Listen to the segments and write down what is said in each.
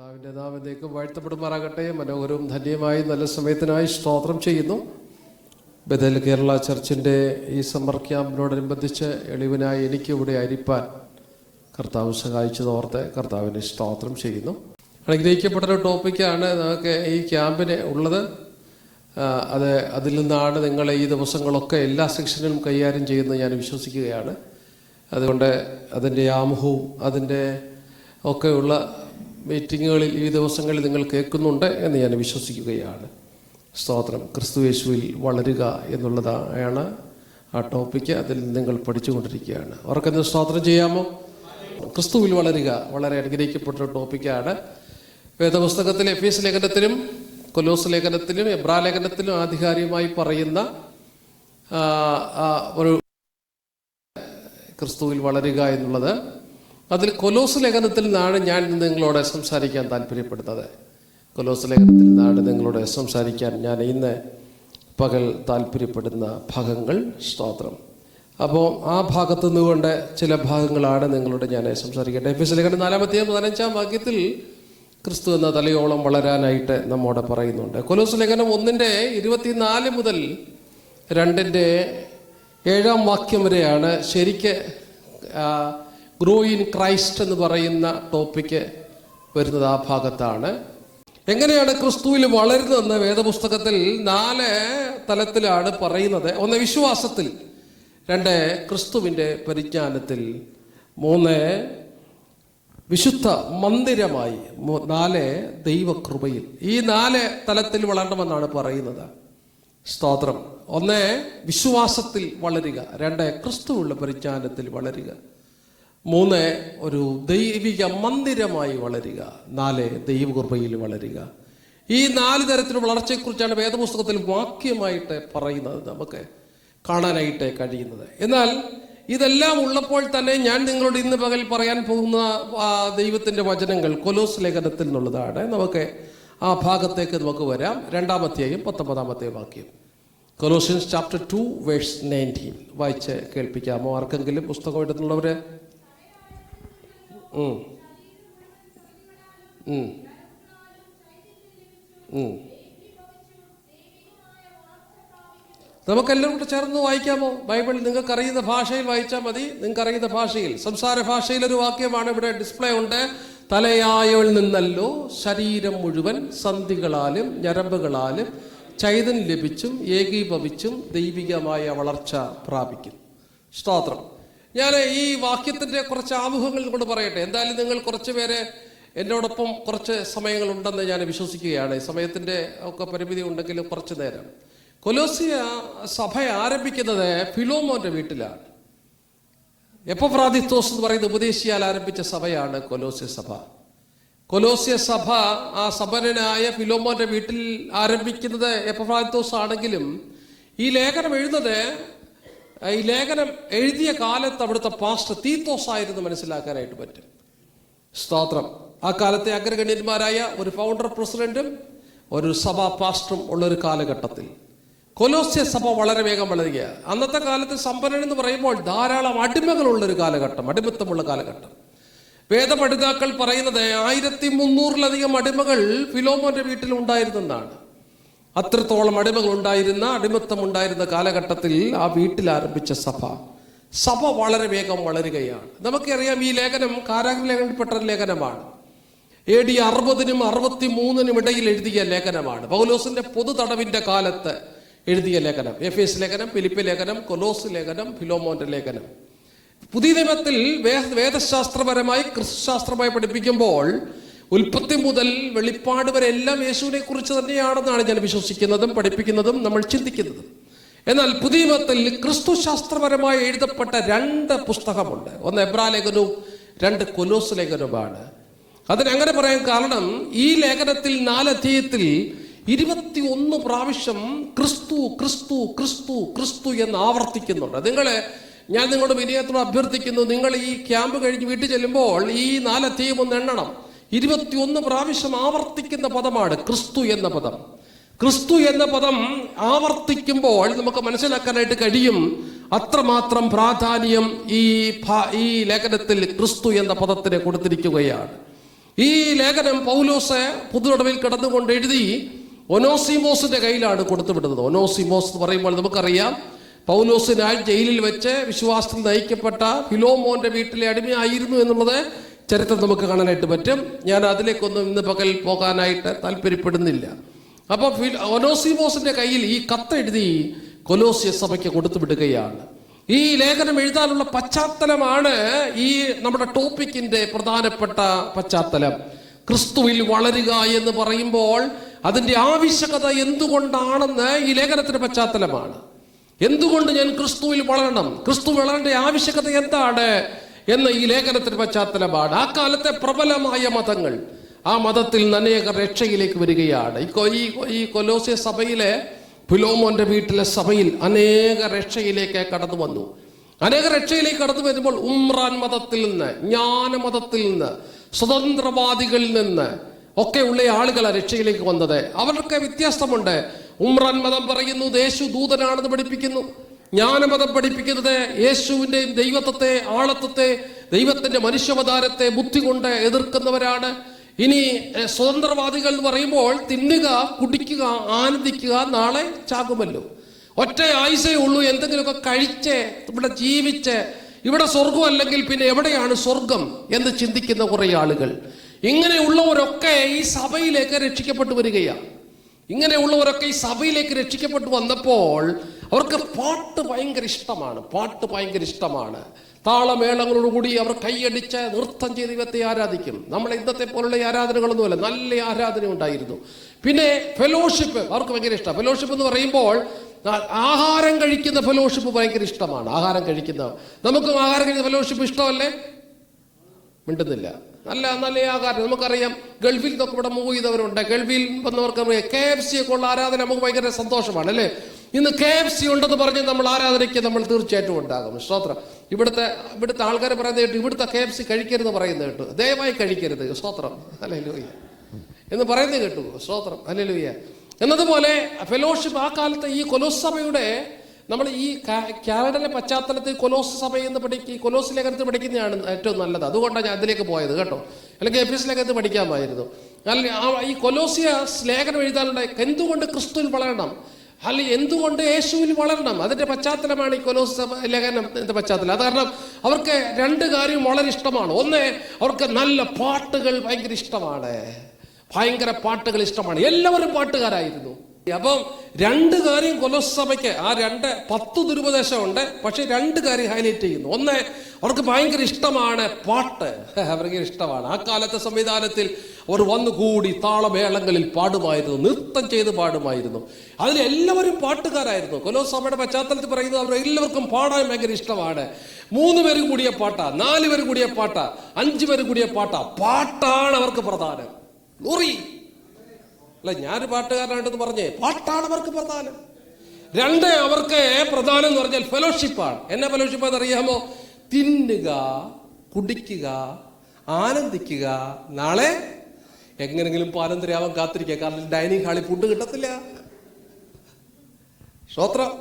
കർത്താവിൻ്റെ നാമത്തേക്ക് വാഴ്ത്തപ്പെടുമാറാകട്ടെ. മനോഹരവും ധന്യമായി നല്ല സമയത്തിനായി സ്തോത്രം ചെയ്യുന്നു. ബഥേൽ കേരള ചർച്ചിൻ്റെ ഈ സമ്മർ ക്യാമ്പിനോടനുബന്ധിച്ച് എളിവനായി എനിക്ക് ഇവിടെ ആയിരിക്കാൻ കർത്താവ് സഹായിച്ചതോർത്ത് കർത്താവിനെ സ്തോത്രം ചെയ്യുന്നു. അനുഗ്രഹിക്കപ്പെട്ടൊരു ടോപ്പിക്കാണ് നമുക്ക് ഈ ക്യാമ്പിന് ഉള്ളത്. അതിൽ നിന്നാണ് നിങ്ങൾ ഈ ദിവസങ്ങളൊക്കെ എല്ലാ സെക്ഷനിലും കൈകാര്യം ചെയ്യുന്നത് ഞാൻ വിശ്വസിക്കുകയാണ്. അതുകൊണ്ട് അതിൻ്റെ ആമുഖവും അതിൻ്റെ ഒക്കെയുള്ള മീറ്റിങ്ങുകളിൽ ഈ ദിവസങ്ങളിൽ നിങ്ങൾ കേൾക്കുന്നുണ്ട് എന്ന് ഞാൻ വിശ്വസിക്കുകയാണ്. സ്തോത്രം. ക്രിസ്തുയേശുവിൽ വളരുക എന്നുള്ളതാണ് ആ ടോപ്പിക്ക്. അതിൽ നിങ്ങൾ പഠിച്ചുകൊണ്ടിരിക്കുകയാണ്. അവർക്കെന്ന് സ്തോത്രം ചെയ്യാമോ? ക്രിസ്തുവിൽ വളരുക വളരെ അനുഗ്രഹിക്കപ്പെട്ട ടോപ്പിക്കാണ്. വേദപുസ്തകത്തിൽ എഫേസ്യ ലേഖനത്തിലും കൊലോസ് ലേഖനത്തിലും എബ്രായ ലേഖനത്തിലും ആധികാരികമായി പറയുന്ന ഒരു ക്രിസ്തുവിൽ വളരുക എന്നുള്ളത്. അതിൽ കൊലോസ് ലേഖനത്തിൽ നിന്നാണ് ഞാൻ നിങ്ങളോട് സംസാരിക്കാൻ താല്പര്യപ്പെടുന്നത്. കൊലോസ് ലേഖനത്തിൽ നിന്നാണ് നിങ്ങളോട് സംസാരിക്കാൻ ഞാൻ ഇന്ന് പകൽ താല്പര്യപ്പെടുന്ന ഭാഗങ്ങൾ. സ്തോത്രം. അപ്പോൾ ആ ഭാഗത്തു നിന്നുകൊണ്ട് ചില ഭാഗങ്ങളാണ് നിങ്ങളോട് ഞാൻ സംസാരിക്കട്ടെ. എഫേസ്യ ലേഖനം 4-15 വാക്യത്തിൽ ക്രിസ്തു എന്ന തലയോളം വളരാനായിട്ട് നമ്മോട് പറയുന്നുണ്ട്. കൊലോസ് ലേഖനം 1:24 മുതൽ 2:7 വാക്യം വരെയാണ് ശരിക്ക് ഗ്രോ ഇൻ ക്രൈസ്റ്റ് എന്ന് പറയുന്ന ടോപ്പിക്ക് വരുന്നത്. ആ ഭാഗത്താണ് എങ്ങനെയാണ് ക്രിസ്തുവിൽ വളരുന്നതെന്ന് വേദപുസ്തകത്തിൽ 4 തലത്തിലാണ് പറയുന്നത്. 1 വിശ്വാസത്തിൽ, 2 ക്രിസ്തുവിൻ്റെ പരിജ്ഞാനത്തിൽ, 3 വിശുദ്ധ മന്ദിരമായി, 4 ദൈവകൃപയിൽ. ഈ 4 തലത്തിൽ വളരണമെന്നാണ് പറയുന്നത്. സ്തോത്രം. 1 വിശ്വാസത്തിൽ വളരുക, 2 ക്രിസ്തുവുള്ള പരിജ്ഞാനത്തിൽ വളരുക, 3 ഒരു ദൈവിക മന്ദിരമായി വളരുക, 4 ദൈവകൃപയിൽ വളരുക. ഈ 4 തരത്തിലുള്ള വളർച്ചയെക്കുറിച്ചാണ് വേദപുസ്തകത്തിൽ വാക്യമായിട്ട് പറയുന്നത്, നമുക്ക് കാണാനായിട്ട് കഴിയുന്നത്. എന്നാൽ ഇതെല്ലാം ഉള്ളപ്പോൾ തന്നെ ഞാൻ നിങ്ങളോട് ഇന്ന് പകൽ പറയാൻ പോകുന്ന ദൈവത്തിൻ്റെ വചനങ്ങൾ കൊലോസ് ലേഖനത്തിൽ നിന്നുള്ളതാണ്. നമുക്ക് ആ ഭാഗത്തേക്ക് നമുക്ക് വരാം. 2-19 വാക്യം. കൊലോസിയൻസ് ചാപ്റ്റർ 2:19 വായിച്ച് കേൾപ്പിക്കാമോ? ആർക്കെങ്കിലും പുസ്തകം എടുത്തുള്ളവർ? നമുക്കെല്ലാം കൂടെ ചേർന്ന് വായിക്കാമോ? ബൈബിൾ നിങ്ങൾക്ക് അറിയുന്ന ഭാഷയിൽ വായിച്ചാൽ മതി. നിങ്ങൾക്ക് അറിയുന്ന ഭാഷയിൽ, സംസാര ഭാഷയിലൊരു വാക്യമാണ് ഇവിടെ ഡിസ്പ്ലേ ഉണ്ട്. തലയായവൾ നിന്നല്ലോ ശരീരം മുഴുവൻ സന്ധികളാലും ഞരമ്പുകളാലും ചൈതന്യം ലഭിച്ചും ഏകീഭവിച്ചും ദൈവികമായ വളർച്ച പ്രാപിക്കും. സ്തോത്രം. ഞാൻ ഈ വാക്യത്തിൻ്റെ കുറച്ച് ആമുഖങ്ങൾ കൊണ്ട് പറയട്ടെ. എന്തായാലും നിങ്ങൾ കുറച്ച് പേര് എന്നോടൊപ്പം കുറച്ച് സമയങ്ങളുണ്ടെന്ന് ഞാൻ വിശ്വസിക്കുകയാണ്. സമയത്തിൻ്റെ ഒക്കെ പരിമിതി ഉണ്ടെങ്കിലും കുറച്ച് നേരം. കൊലോസിയ സഭ ആരംഭിക്കുന്നത് ഫിലോമോന്റെ വീട്ടിലാണ്. എപ്പഫ്രാദിത്തോസ് എന്ന് പറയുന്ന ഉപദേശിയാൽ ആരംഭിച്ച സഭയാണ് കൊലോസ്യ സഭ. കൊലോസ്യ സഭ ആ സമ്പന്നനായ ഫിലോമോന്റെ വീട്ടിൽ ആരംഭിക്കുന്നത് എപ്പഫ്രാദിത്തോസ് ആണെങ്കിലും ഈ ലേഖനം എഴുതിയ കാലത്ത് അവിടുത്തെ പാസ്റ്റർ തീത്തോസ് ആയിരുന്നു മനസ്സിലാക്കാനായിട്ട് പറ്റും. സ്തോത്രം. ആ കാലത്തെ അഗ്രഗണ്യന്മാരായ ഒരു ഫൗണ്ടർ പ്രസിഡന്റും ഒരു സഭാ പാസ്റ്ററും ഉള്ളൊരു കാലഘട്ടത്തിൽ കൊലോസ്യ സഭ വളരെ വേഗം വളരുക. അന്നത്തെ കാലത്ത് സമ്പന്നൻ എന്ന് പറയുമ്പോൾ ധാരാളം അടിമകളുള്ളൊരു കാലഘട്ടം, അടിമത്തമുള്ള കാലഘട്ടം. വേദപഠിതാക്കൾ പറയുന്നത് 1300-ലധികം അടിമകൾ ഫിലോമോന്റെ വീട്ടിൽ ഉണ്ടായിരുന്നെന്നാണ്. അത്രത്തോളം അടിമത്തം ഉണ്ടായിരുന്ന കാലഘട്ടത്തിൽ ആ വീട്ടിൽ ആരംഭിച്ച സഭ വളരെ വേഗം വളരുകയാണ്. നമുക്കറിയാം ഈ ലേഖനം കാരാഗ്രഹ ലേഖനപ്പെട്ട ലേഖനമാണ്. AD 60-നും 63-നും ഇടയിൽ എഴുതിയ ലേഖനമാണ്. പൗലോസിന്റെ പൊതു തടവിന്റെ കാലത്ത് എഴുതിയ ലേഖനം. എഫേസ് ലേഖനം, ഫിലിപ്പി ലേഖനം, കൊലോസ് ലേഖനം, ഫിലോമോന്റെ ലേഖനം. പുതിയ നിയമത്തിൽ വേദശാസ്ത്രപരമായി ക്രിസ്തുശാസ്ത്രമായി പഠിപ്പിക്കുമ്പോൾ ഉൽപ്പത്തി മുതൽ വെളിപ്പാട് വരെ എല്ലാം യേശുവിനെ കുറിച്ച് തന്നെയാണെന്നാണ് ഞാൻ വിശ്വസിക്കുന്നതും പഠിപ്പിക്കുന്നതും നമ്മൾ ചിന്തിക്കുന്നതും. എന്നാൽ പുതിയ നിയമത്തിൽ ക്രിസ്തുശാസ്ത്രപരമായി എഴുതപ്പെട്ട 2 പുസ്തകമുണ്ട്. 1 എബ്രായ ലേഖനവും 2 കൊലോസ് ലേഖനവുമാണ്. അതിനങ്ങനെ പറയാൻ കാരണം ഈ ലേഖനത്തിൽ 4 അധ്യായത്തിൽ 21 പ്രാവശ്യം ക്രിസ്തു ക്രിസ്തു ക്രിസ്തു ക്രിസ്തു എന്ന് ആവർത്തിക്കുന്നുണ്ട്. ഞാൻ നിങ്ങളോട് വിനയത്തോട് അഭ്യർത്ഥിക്കുന്നു, നിങ്ങൾ ഈ ക്യാമ്പ് കഴിഞ്ഞ് വീട്ടിൽ ചെല്ലുമ്പോൾ ഈ 4 അധ്യായം ഒന്ന് എണ്ണണം. 21 പ്രാവശ്യം ആവർത്തിക്കുന്ന പദമാണ് ക്രിസ്തു എന്ന പദം. ക്രിസ്തു എന്ന പദം ആവർത്തിക്കുമ്പോൾ നമുക്ക് മനസ്സിലാക്കാനായിട്ട് കഴിയും അത്രമാത്രം പ്രാധാന്യം ഈ ലേഖനത്തിൽ ക്രിസ്തു എന്ന പദത്തിന് കൊടുത്തിരിക്കുകയാണ്. ഈ ലേഖനം പൗലോസ് പുതുടവിൽ കിടന്നുകൊണ്ട് എഴുതി ഒനോസിമോസിന്റെ കയ്യിലാണ് കൊടുത്തുവിടുന്നത്. ഒനോസിമോസ് എന്ന് പറയുമ്പോൾ നമുക്കറിയാം, പൗലോസിനാൽ ജയിലിൽ വെച്ച് വിശ്വാസത്തിൽ നയിക്കപ്പെട്ട ഫിലോമോന്റെ വീട്ടിലെ അടിമയായിരുന്നു എന്നുള്ളത് ചരിത്രം നമുക്ക് കാണാനായിട്ട് പറ്റും. ഞാൻ അതിലേക്കൊന്നും ഇന്ന് പകൽ പോകാനായിട്ട് താല്പര്യപ്പെടുന്നില്ല. അപ്പോൾ ഒനോസിമോസിന്റെ കയ്യിൽ ഈ കത്തെഴുതി കൊലോസ്യ സഭയ്ക്ക് കൊടുത്തു വിടുകയാണ്. ഈ ലേഖനം എഴുതാനുള്ള പശ്ചാത്തലമാണ് ഈ നമ്മുടെ ടോപ്പിക്കിന്റെ പ്രധാനപ്പെട്ട പശ്ചാത്തലം. ക്രിസ്തുവിൽ വളരുക എന്ന് പറയുമ്പോൾ അതിന്റെ ആവശ്യകത എന്തുകൊണ്ടാണെന്ന് ഈ ലേഖനത്തിന്റെ പശ്ചാത്തലമാണ്. എന്തുകൊണ്ട് ഞാൻ ക്രിസ്തുവിൽ വളരണം, ക്രിസ്തു വളരേണ്ട ആവശ്യകത എന്താണ് എന്ന് ഈ ലേഖനത്തിന്റെ പശ്ചാത്തലമാണ്. ആ കാലത്തെ പ്രബലമായ മതങ്ങൾ, ആ മതത്തിൽ അനേക രക്ഷയിലേക്ക് വരികയാണ്. ഈ കൊലോസ്യ സഭയിലെ ഫിലോമോന്റെ വീട്ടിലെ സഭയിൽ അനേക രക്ഷയിലേക്ക് കടന്നു വന്നു. അനേക രക്ഷയിലേക്ക് കടന്നു വരുമ്പോൾ ഉമ്രാൻ മതത്തിൽ നിന്ന്, ജ്ഞാനമതത്തിൽ നിന്ന്, സ്വതന്ത്രവാദികളിൽ നിന്ന് ഒക്കെ ഉള്ള ആളുകളാണ് രക്ഷയിലേക്ക് വന്നത്. അവർക്ക് വ്യത്യാസമുണ്ട്. ഉമ്രാൻ മതം പറയുന്നു യേശു ദൂതനാണെന്ന് പഠിപ്പിക്കുന്നു. ജ്ഞാനമതം പഠിപ്പിക്കുന്നത് യേശുവിൻ്റെയും ദൈവത്വത്തെ, ആളത്വത്തെ, ദൈവത്തിന്റെ മനുഷ്യാവതാരത്തെ ബുദ്ധി കൊണ്ട് എതിർക്കുന്നവരാണ്. ഇനി സ്വതന്ത്രവാദികൾ എന്ന് പറയുമ്പോൾ തിന്നുക, കുടിക്കുക, ആനന്ദിക്കുക, നാളെ ചാകുമല്ലോ, ഒറ്റ ആയുസേ ഉള്ളൂ, എന്തെങ്കിലുമൊക്കെ കഴിച്ച് ഇവിടെ ജീവിച്ച് ഇവിടെ സ്വർഗം അല്ലെങ്കിൽ പിന്നെ എവിടെയാണ് സ്വർഗം എന്ന് ചിന്തിക്കുന്ന കുറെ ആളുകൾ. ഇങ്ങനെയുള്ളവരൊക്കെ ഈ സഭയിലേക്ക് രക്ഷിക്കപ്പെട്ടു വരികയാണ്. ഇങ്ങനെയുള്ളവരൊക്കെ ഈ സഭയിലേക്ക് രക്ഷിക്കപ്പെട്ടു വന്നപ്പോൾ അവർക്ക് പാട്ട് ഭയങ്കര ഇഷ്ടമാണ്. താളമേളങ്ങളോടുകൂടി അവർ കൈയടിച്ച് നൃത്തം ചെയ്ത് ദൈവത്തെ ആരാധിക്കും. നമ്മളെ ഇന്നത്തെ പോലുള്ള ആരാധനകളൊന്നുമല്ല, നല്ല ആരാധന ഉണ്ടായിരുന്നു. പിന്നെ ഫെലോഷിപ്പ് അവർക്ക് ഭയങ്കര ഇഷ്ടമാണ്. ഫെലോഷിപ്പ് എന്ന് പറയുമ്പോൾ ആഹാരം കഴിക്കുന്ന ഫെലോഷിപ്പ് ഭയങ്കര ഇഷ്ടമാണ്. ആഹാരം കഴിക്കുന്ന നമുക്കും ആഹാരം കഴിക്കുന്ന ഫെലോഷിപ്പ് ഇഷ്ടമല്ലേ? മിണ്ടുന്നില്ല. നല്ല നല്ല ആഹാരം നമുക്കറിയാം. ഗൾഫിൽ നിന്നൊക്കെ ഇവിടെ മൂവ് ചെയ്തവരുണ്ട്. ഗൾഫിൽ വന്നവർക്ക് KFC ഒക്കെ ഉള്ള ആരാധന നമുക്ക് ഭയങ്കര സന്തോഷമാണ് അല്ലേ? ഇന്ന് KFC ഉണ്ടെന്ന് പറഞ്ഞ് നമ്മൾ ആരാധനയ്ക്ക് നമ്മൾ തീർച്ചയായിട്ടും ഉണ്ടാകും. സ്തോത്രം. ഇവിടുത്തെ ആൾക്കാർ പറയുന്നത് കേട്ടു, ഇവിടുത്തെ KFC കഴിക്കരുത് പറയുന്നത് കേട്ടു. ദയവായി കഴിക്കരുത്. സ്തോത്രം. ഹല്ലേലൂയ എന്ന് പറയുന്നത് കേട്ടു. സ്തോത്രം. ഹല്ലേലൂയ. എന്നതുപോലെ ഫെലോഷിപ്പ് ആ കാലത്ത് ഈ കൊലോസ് സഭയുടെ, നമ്മൾ ഈ കാനഡയിലെ പശ്ചാത്തലത്തിൽ കൊലോസ് സഭ എന്ന് കൊലോസ് ലേഖനത്തിൽ പഠിക്കുന്നതാണ് ഏറ്റവും നല്ലത്. അതുകൊണ്ടാണ് ഞാൻ അതിലേക്ക് പോയത് കേട്ടോ. അല്ലെങ്കിൽ എഫീസ് ലേഖനത്തിൽ പഠിക്കാമായിരുന്നു. ഈ കൊലോസിയ ലേഖനം എഴുതാനുള്ള എന്തുകൊണ്ട് ക്രിസ്തുവിൽ വളരണം, അല്ലെങ്കിൽ എന്തുകൊണ്ട് യേശുവിൽ വളരണം, അതിന്റെ പശ്ചാത്തലമാണ് ഈ കൊലോസ് ലേഖനത്തിന്റെ പശ്ചാത്തലം. അത് കാരണം അവർക്ക് രണ്ട് കാര്യം വളരെ ഇഷ്ടമാണ്. ഒന്ന്, അവർക്ക് നല്ല പാട്ടുകൾ ഭയങ്കര ഇഷ്ടമാണ്. എല്ലാവരും പാട്ടുകാരായിരുന്നു. അപ്പം രണ്ട് കാര്യം കൊലോസ് സഭയ്ക്ക്, ആ 10 ദുരുപദേശമുണ്ട്, പക്ഷെ 2 കാര്യം ഹൈലൈറ്റ് ചെയ്യുന്നു. ഒന്ന്, അവർക്ക് ഭയങ്കര ഇഷ്ടമാണ് പാട്ട്. ഭയങ്കര ഇഷ്ടമാണ്. ആ കാലത്തെ സംവിധാനത്തിൽ അവർ വന്നുകൂടി താളമേളങ്ങളിൽ പാടുമായിരുന്നു, നൃത്തം ചെയ്ത് പാടുമായിരുന്നു. അതിലെല്ലാവരും പാട്ടുകാരായിരുന്നു. കൊലോസ് സഭയുടെ പശ്ചാത്തലത്തിൽ പറയുന്നത് അവർ എല്ലാവർക്കും പാടാൻ ഭയങ്കര ഇഷ്ടമാണ്. 3 പേര് കൂടിയ പാട്ടാ, 4 പേര് കൂടിയ പാട്ടാ, 5 പേര് കൂടിയ പാട്ടാ. പാട്ടാണ് അവർക്ക് പ്രധാനം. അല്ല, ഞാനൊരു പാട്ടുകാരനായിട്ടെന്ന് പറഞ്ഞേ, പാട്ടാണ് അവർക്ക് പ്രധാനം. 2, അവർക്ക് പ്രധാനം എന്ന് പറഞ്ഞാൽ ഫെലോഷിപ്പാണ്. എന്നാ ഫെലോഷിപ്പ് എന്നറിയാമോ? തിന്നുക, കുടിക്കുക, ആനന്ദിക്കുക, നാളെ എങ്ങനെങ്കിലും പാരമ്പര്യാവാൻ കാത്തിരിക്കുക. കാരണം ഡൈനിങ് ഹാളിൽ ഫുഡ് കിട്ടത്തില്ല. സ്തോത്രം.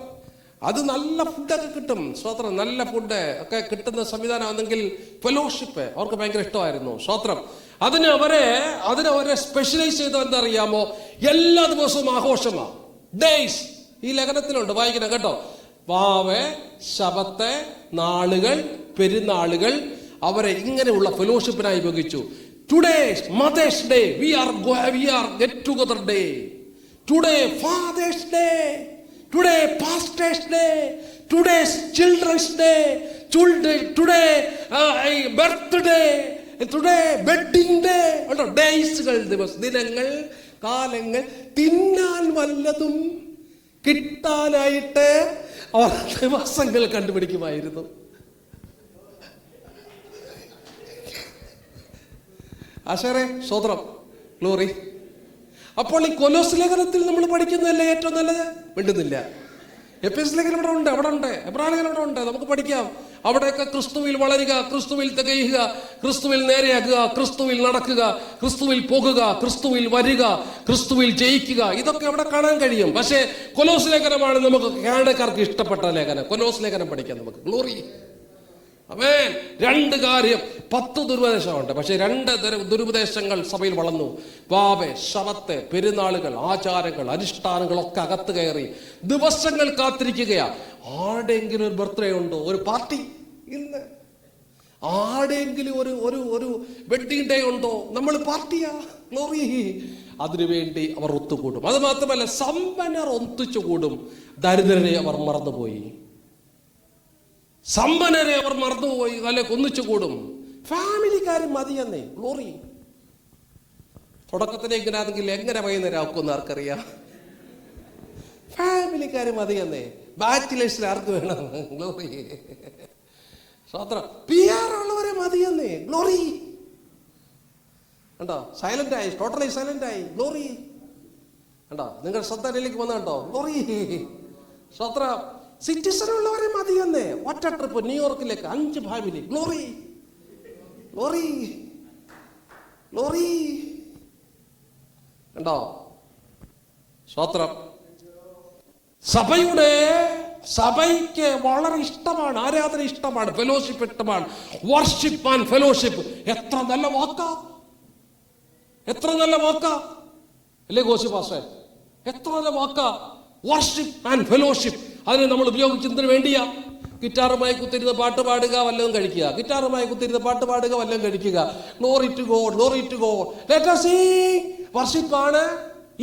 അത് നല്ല ഫുഡൊക്കെ കിട്ടും. സ്തോത്രം. നല്ല ഫുഡ് ഒക്കെ കിട്ടുന്ന സംവിധാനം ആണെങ്കിൽ ഫെലോഷിപ്പ് അവർക്ക് ഭയങ്കര ഇഷ്ടമായിരുന്നു. സ്തോത്രം. അതിനവരെ സ്പെഷ്യലൈസ് ചെയ്ത എന്താ അറിയാമോ? എല്ലാ ദിവസവും ആഘോഷമാണ്. ഡേയ്സ് ഈ ലേഖനത്തിലുണ്ട്, വായിക്കണം കേട്ടോ. വാവ്, ശബത്ത്, നാളുകൾ, പെരുന്നാളുകൾ അവരെ ഇങ്ങനെയുള്ള ഫെലോഷിപ്പിനായി ഉപയോഗിച്ചു. Today mother's day, we are get together day. Today father's day, today pastor's day, today children's day, today birthday, today wedding day. ഡേയ്സുകൾ, ദിനങ്ങൾ, കാലങ്ങൾ. തിന്നാൻ വല്ലതും കിട്ടാനായിട്ട് അവർ ദിവസങ്ങൾ കണ്ടുപിടിക്കുമായിരുന്നു. ആശാറേ, സ്തോത്രം, ഗ്ലോറി. അപ്പോൾ ഈ കൊലോസ് ലേഖനത്തിൽ നമ്മൾ പഠിക്കുന്നതല്ലേ ഏറ്റവും നല്ലത്? മിണ്ടുന്നില്ല. എഫേസ് ലേഖനം ഇവിടെ ഉണ്ട്, എബ്രായ ലേഖനം ഇവിടെ ഉണ്ട്, നമുക്ക് പഠിക്കാം. അവിടെയൊക്കെ ക്രിസ്തുവിൽ വളരുക, ക്രിസ്തുവിൽ തികയുക, ക്രിസ്തുവിൽ നേരെയാക്കുക, ക്രിസ്തുവിൽ നടക്കുക, ക്രിസ്തുവിൽ പോകുക, ക്രിസ്തുവിൽ വരിക, ക്രിസ്തുവിൽ ജയിക്കുക, ഇതൊക്കെ അവിടെ കാണാൻ കഴിയും. പക്ഷേ കൊലോസ് ലേഖനമാണ് നമുക്ക് കാനഡക്കാർക്ക് ഇഷ്ടപ്പെട്ട ലേഖനം. കൊലോസ് ലേഖനം പഠിക്കാം നമുക്ക്. ഗ്ലോറി. ആമേൻ. 2 കാര്യം, 10 ദുരുപദേശമുണ്ട്. പക്ഷെ 2 ദുരുപദേശങ്ങൾ സഭയിൽ വളർന്നു. പാപെ, ശബത്ത്, പെരുന്നാളുകൾ, ആചാരങ്ങൾ, അനുഷ്ഠാനങ്ങളൊക്കെ അകത്ത് കയറി ദിവസങ്ങൾ കാത്തിരിക്കുകയാ. ആരുടെയെങ്കിലും ഒരു ബർത്ത്ഡേ ഉണ്ടോ, ഒരു പാർട്ടി? ഇന്ന് ആരുടെയെങ്കിലും ഒരു വെഡിങ് ഡേ ഉണ്ടോ, നമ്മൾ പാർട്ടിയാ. ഗ്ലോറി. അതിനുവേണ്ടി അവർ ഒത്തുകൂടും. അത് മാത്രമല്ല, സമ്പന്നർ ഒന്നിച്ചു കൂടും, ദരിദ്രരെ അവർ മറന്നുപോയി. സമ്പന്നരെ അവർ മറന്നുപോയി, അല്ലെ ഒന്നിച്ചു കൂടും. ഫാമിലിക്കാരും മതിയെന്നേ. ഗ്ലോറി. തുടക്കത്തിലെ ഇങ്ങനാണെങ്കിൽ എങ്ങനെ വൈകുന്നേരം ആക്കുമെന്ന് ആർക്കറിയാം. ഫാമിലിക്കാരും മതിയെന്നേ. ബാച്ചിലേഴ്സിൽ ആർക്ക് വേണം? ഗ്ലോറി. PR ഉള്ളവരെ മതിയെന്നേ. ഗ്ലോറി. കണ്ടോ, സൈലന്റ് ആയി, ടോട്ടലി സൈലന്റ് ആയി. ഗ്ലോറി. കണ്ടോ, നിങ്ങൾ ശ്രദ്ധയിലേക്ക് വന്ന കണ്ടോ? ഗ്ലോറി. സ്വത്രം. സിറ്റിസൺ ഉള്ളവരെ മതിയെന്നേ. ഒറ്റ ട്രിപ്പ് ന്യൂയോർക്കിലേക്ക് 5 ഫാമിലി. ഗ്ലോറി. ഗ്ലോറി. ഗ്ലോറി. കണ്ടോ? സ്വത്രം. സഭയ്ക്ക് വളരെ ഇഷ്ടമാണ്, ആരാധന ഇഷ്ടമാണ്, ഫെലോഷിപ്പ് ഇഷ്ടമാണ്. Worship and fellowship. എത്ര നല്ല വാക്കാ, എത്ര നല്ല വാക്കാ അല്ലേ കോശി പാസ്റ്റേ? എത്ര നല്ല വാക്കാ. Worship and fellowship. അതിന് നമ്മൾ ഉപയോഗിക്കുന്നതിന് വേണ്ടിയാ. ഗിറ്റാറുമായി കുത്തിരുന്ന് പാട്ട് പാടുക, വല്ലതും കഴിക്കുക. ഗിറ്റാറുമായി കുത്തിരുന്ന് പാട്ട് പാടുക, വല്ലതും കഴിക്കുക. Glory to God, glory to God. Let us sing. വർഷിപ്പാണ്.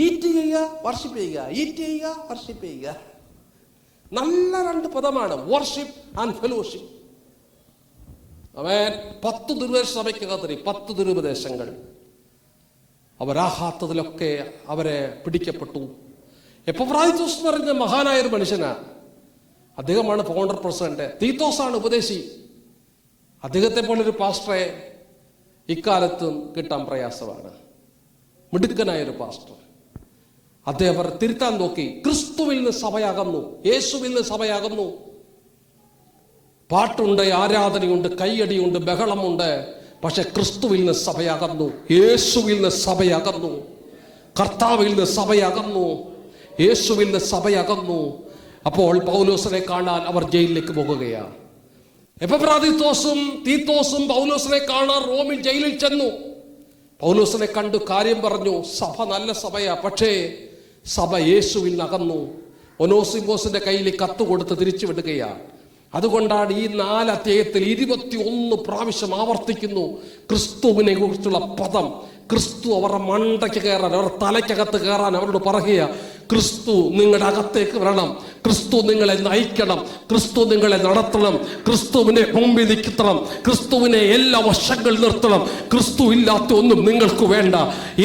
ഈറ്റ് ചെയ്യുക, വർഷിപ്പ് ചെയ്യുക. ഈറ്റ് ചെയ്യുക, വർഷിപ്പ് ചെയ്യുക. നല്ല 2 പദമാണ്, വർഷിപ്പ് ആൻഡ് ഫെലോഷിപ്പ്. അവൻ 10 ദുരുപദേശ സഭയ്ക്കകത്ത് 10 ദുരുപദേശങ്ങൾ. അവരാഹാത്തതിലൊക്കെ അവരെ പിടിക്കപ്പെട്ടു. എപ്പഫ്രാദിത്തോസ് എന്ന് പറയുന്ന മഹാനായൊരു മനുഷ്യനാണ്. അദ്ദേഹമാണ് ഫൗണ്ടർ പ്രസിഡന്റ്. തീത്തോസാണ് ഉപദേശി. അദ്ദേഹത്തെ പോലൊരു പാസ്റ്ററെ ഇക്കാലത്തും കിട്ടാൻ പ്രയാസമാണ്. മിടുക്കനായൊരു പാസ്റ്റർ. അദ്ദേഹം അവർ തിരുത്താൻ നോക്കി. ക്രിസ്തുവിൽ നിന്ന് സഭയാകുന്നു, യേശുവിൽ നിന്ന് സഭയാകുന്നു. പാട്ടുണ്ട്, ആരാധനയുണ്ട്, കയ്യടിയുണ്ട്, ബഹളമുണ്ട്. പക്ഷെ ക്രിസ്തുവിൽ നിന്ന് സഭയാകുന്നു, യേശുവിൽ നിന്ന് സഭയാകുന്നു, കർത്താവിൽ നിന്ന് സഭയാകുന്നു, യേശുവിൽ നിന്ന് സഭയാകുന്നു. അപ്പോൾ പൗലോസിനെ കാണാൻ അവർ ജയിലിലേക്ക് പോകുകയാണ്. എപ്പഫ്രാദിത്തോസും തീത്തോസും പൗലോസിനെ കാണാൻ റോമിൽ ജയിലിൽ ചെന്നു. പൗലോസിനെ കണ്ടു, കാര്യം പറഞ്ഞു. സഭ നല്ല സഭയാ, പക്ഷേ സഭ യേശുവിൽ അകന്നു. ഒനോസിമോസിന്റെ കയ്യിൽ കത്ത് കൊടുത്ത് തിരിച്ചു വിടുകയാണ്. അതുകൊണ്ടാണ് ഈ 4 അധ്യായത്തിൽ 21 പ്രാവശ്യം ആവർത്തിക്കുന്നു ക്രിസ്തുവിനെ കുറിച്ചുള്ള പദം. ക്രിസ്തു അവരുടെ മണ്ടയ്ക്ക് കയറാൻ, അവരുടെ തലയ്ക്കകത്ത് കയറാൻ അവരോട് പറയുക. ക്രിസ്തു നിങ്ങളുടെ അകത്തേക്ക് വരണം, ക്രിസ്തു നിങ്ങളെ നയിക്കണം, ക്രിസ്തു നിങ്ങളെ നടത്തണം, ക്രിസ്തുവിനെ മുമ്പിൽ നിൽക്കണം, ക്രിസ്തുവിനെ എല്ലാ വശങ്ങളിൽ നിർത്തണം. ക്രിസ്തു ഇല്ലാത്ത ഒന്നും നിങ്ങൾക്ക് വേണ്ട.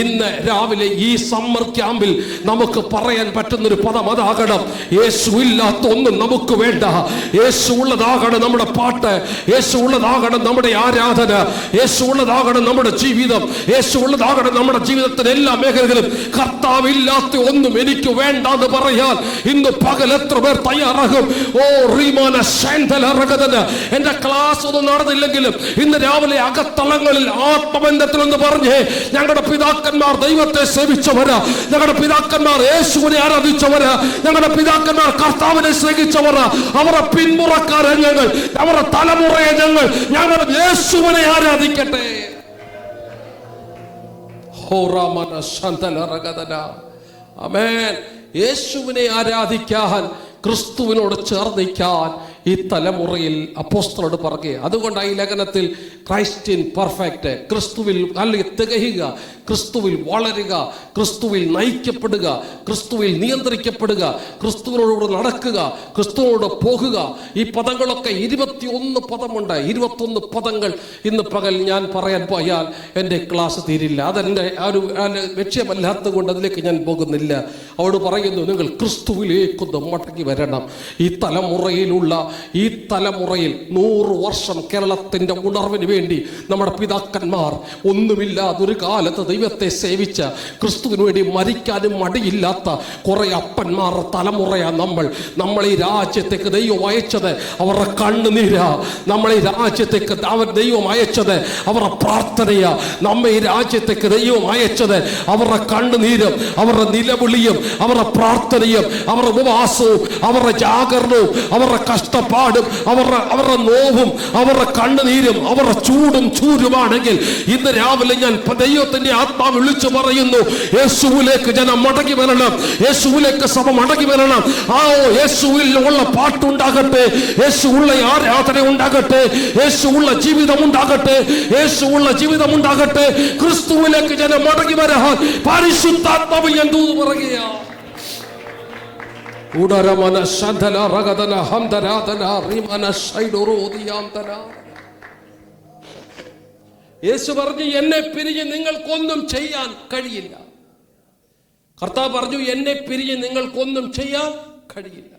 ഇന്ന് രാവിലെ ഈ സമ്മർ ക്യാമ്പിൽ നമുക്ക് പറയാൻ പറ്റുന്നൊരു പദം അതാകണം. യേശു ഇല്ലാത്ത ഒന്നും നമുക്ക് വേണ്ട. യേശു ഉള്ളതാകണം നമ്മുടെ പാട്ട്, യേശു ഉള്ളതാകണം നമ്മുടെ ആരാധന, യേശു ഉള്ളതാകണം നമ്മുടെ ജീവിതം, യേശു ഉള്ളതാകണം നമ്മുടെ ജീവിതത്തിന്റെ എല്ലാ മേഖലകളിലും. കർത്താവില്ലാത്ത ഒന്നും എനിക്ക് വേണ്ട എന്ന് പറയാൻ ഇന്ന് പകൽ എത്ര പേർ തയ്യാറാകും? ഓ റീമാന ശാന്തലറകതന. എന്റെ ക്ലാസ് ഒന്നും നടന്നില്ലെങ്കിലും ഇന്ന് രാവിലെ അകത്തളങ്ങളിൽ ആത്മബന്ധത്തിലെന്ന് പറഞ്ഞേ, ഞങ്ങളുടെ പിതാക്കന്മാർ ദൈവത്തെ സേവിച്ചവരാ, ഞങ്ങളുടെ പിതാക്കന്മാർ യേശുവിനെ ആരാധിച്ചവരാ, ഞങ്ങളുടെ പിതാക്കന്മാർ കർത്താവിനെ സ്നേഹിച്ചവരാ. അവരുടെ പിന്മുറക്കാരെ ഞങ്ങൾ, അവരുടെ തലമുറയെ ഞങ്ങൾ യേശുവിനെ ആരാധിക്കട്ടെ. ആമേൻ. യേശുവിനെ ആരാധിക്കാൻ, ക്രിസ്തുവിനോട് ചേർന്നിക്കാൻ ഈ തലമുറയിൽ അപ്പോസ്തലനോട് പറയുക. അതുകൊണ്ടാണ് ഈ ലേഖനത്തിൽ ക്രൈസ്റ്റ് ഇൻ പെർഫെക്റ്റ്, ക്രിസ്തുവിൽ അല്ലെങ്കിൽ തികയുക, ക്രിസ്തുവിൽ വളരുക, ക്രിസ്തുവിൽ നയിക്കപ്പെടുക, ക്രിസ്തുവിൽ നിയന്ത്രിക്കപ്പെടുക, ക്രിസ്തുവിനോട് നടക്കുക, ക്രിസ്തുവിനോട് പോകുക. ഈ പദങ്ങളൊക്കെ 21 പദമുണ്ട്. 21 പദങ്ങൾ ഇന്ന് പകൽ ഞാൻ പറയാൻ പോയാൽ എൻ്റെ ക്ലാസ് തീരില്ല. അതെൻ്റെ ആ ഒരു ലക്ഷ്യമല്ലാത്തത് കൊണ്ട് അതിലേക്ക് ഞാൻ പോകുന്നില്ല. അവരോട് പറയുന്നു, നിങ്ങൾ ക്രിസ്തുവിലേക്കൊന്ന് മടങ്ങി വരണം. ഈ തലമുറയിൽ 100 വർഷം കേരളത്തിൻ്റെ ഉണർവിന് വേണ്ടി നമ്മുടെ പിതാക്കന്മാർ ഒന്നുമില്ലാതൊരു കാലത്ത് ദൈവത്തെ സേവിച്ച ക്രിസ്തുവിന് വേണ്ടി മരിക്കാനും മടിയില്ലാത്ത കുറെ അപ്പന്മാരുടെ തലമുറയാ നമ്മൾ ഈ രാജ്യത്തേക്ക് ദൈവം അയച്ചത് അവരുടെ കണ്ണുനീരാ. നമ്മളെ ഈ രാജ്യത്തേക്ക് ദൈവം അയച്ചത് അവരുടെ പ്രാർത്ഥനയാ. നമ്മെ ഈ രാജ്യത്തേക്ക് ദൈവം അയച്ചത് അവരുടെ കണ്ണുനീരും അവരുടെ നിലവിളിയും അവരുടെ പ്രാർത്ഥനയും അവരുടെ ഉപവാസവും അവരുടെ ജാഗരണവും അവരുടെ കഷ്ടപ്പാടും അവരുടെ നോവും അവരുടെ കണ്ണുനീരും അവരുടെ ചൂടും ചൂരുമാണെങ്കിൽ ഇന്ന് രാവിലെ ഞാൻ ദൈവത്തിന്റെ ആത്മാവ് വിളിച്ചു പറയുന്നു, യേശുവിലേക്ക് ജനം മടങ്ങി വരണം, യേശുവിലേക്ക് സഭ മടങ്ങി വരണം. യേശുവിൽ ഉള്ള പാട്ടുണ്ടാകട്ടെ, യേശുവുള്ള ആരാധന ഉണ്ടാകട്ടെ, യേശുവുള്ള ജീവിതം ഉണ്ടാകട്ടെ, യേശുവുള്ള ജീവിതം ഉണ്ടാകട്ടെ. ക്രിസ്തുവിലേക്ക് ജനം മടങ്ങി വരാൻ പരിശുദ്ധാത്മാവിൽ ഞാൻ ദൂത് പറയുകയാണ്. യേശു പറഞ്ഞു, എന്നെ പിരിഞ്ഞ് നിങ്ങൾക്കൊന്നും ചെയ്യാൻ കഴിയില്ല. കർത്താവ് പറഞ്ഞു, എന്നെ പിരിഞ്ഞ് നിങ്ങൾക്കൊന്നും ചെയ്യാൻ കഴിയില്ല.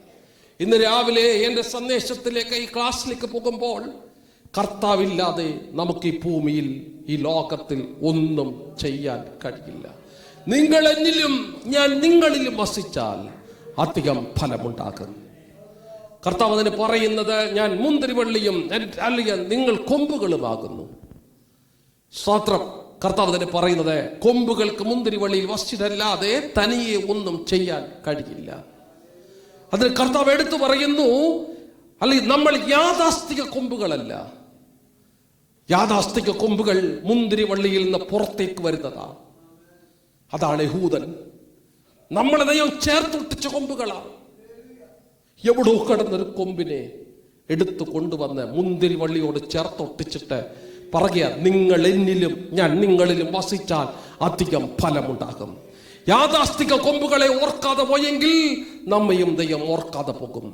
ഇന്ന് രാവിലെ എൻ്റെ സന്ദേശത്തിലേക്ക് ഈ ക്ലാസ്സിലേക്ക് പോകുമ്പോൾ കർത്താവില്ലാതെ നമുക്ക് ഈ ഭൂമിയിൽ ഈ ലോകത്തിൽ ഒന്നും ചെയ്യാൻ കഴിയില്ല. നിങ്ങൾ എന്നിലും ഞാൻ നിങ്ങളിലും വസിച്ചാൽ അധികം ഫലമുണ്ടാകും. കർത്താവ് അതിന് പറയുന്നത്, ഞാൻ മുന്തിരിവള്ളിയും അല്ലെങ്കിൽ നിങ്ങൾ കൊമ്പുകളുമാകുന്നു. സ്തോത്രം. കർത്താവ് അതിന് പറയുന്നത്, കൊമ്പുകൾക്ക് മുന്തിരിവള്ളിയിൽ വസിച്ചിട്ടല്ലാതെ തനിയെ ഒന്നും ചെയ്യാൻ കഴിയില്ല. അതിന് കർത്താവ് എടുത്തു പറയുന്നു, അല്ലെങ്കിൽ നമ്മൾ യാഥാസ്ഥിക കൊമ്പുകളല്ല. യാഥാസ്ഥിക കൊമ്പുകൾ മുന്തിരിവള്ളിയിൽ നിന്ന് പുറത്തേക്ക് വരുന്നതാണ്. അതാണ് യഹൂദൻ. നമ്മളെ ദൈവം ചേർത്തൊട്ടിച്ച കൊമ്പുകളാണ്. എവിടോ കിടന്നൊരു കൊമ്പിനെ എടുത്തു കൊണ്ടുവന്ന് മുന്തിരിവള്ളിയോട് ചേർത്തൊട്ടിച്ചിട്ട് പറയുക, നിങ്ങൾ എന്നിലും ഞാൻ നിങ്ങളിലും വസിച്ചാൽ അധികം ഫലമുണ്ടാകും. യാഥാസ്ഥിക കൊമ്പുകളെ ഓർക്കാതെ പോയെങ്കിൽ നമ്മയും ദൈവം ഓർക്കാതെ പോകും.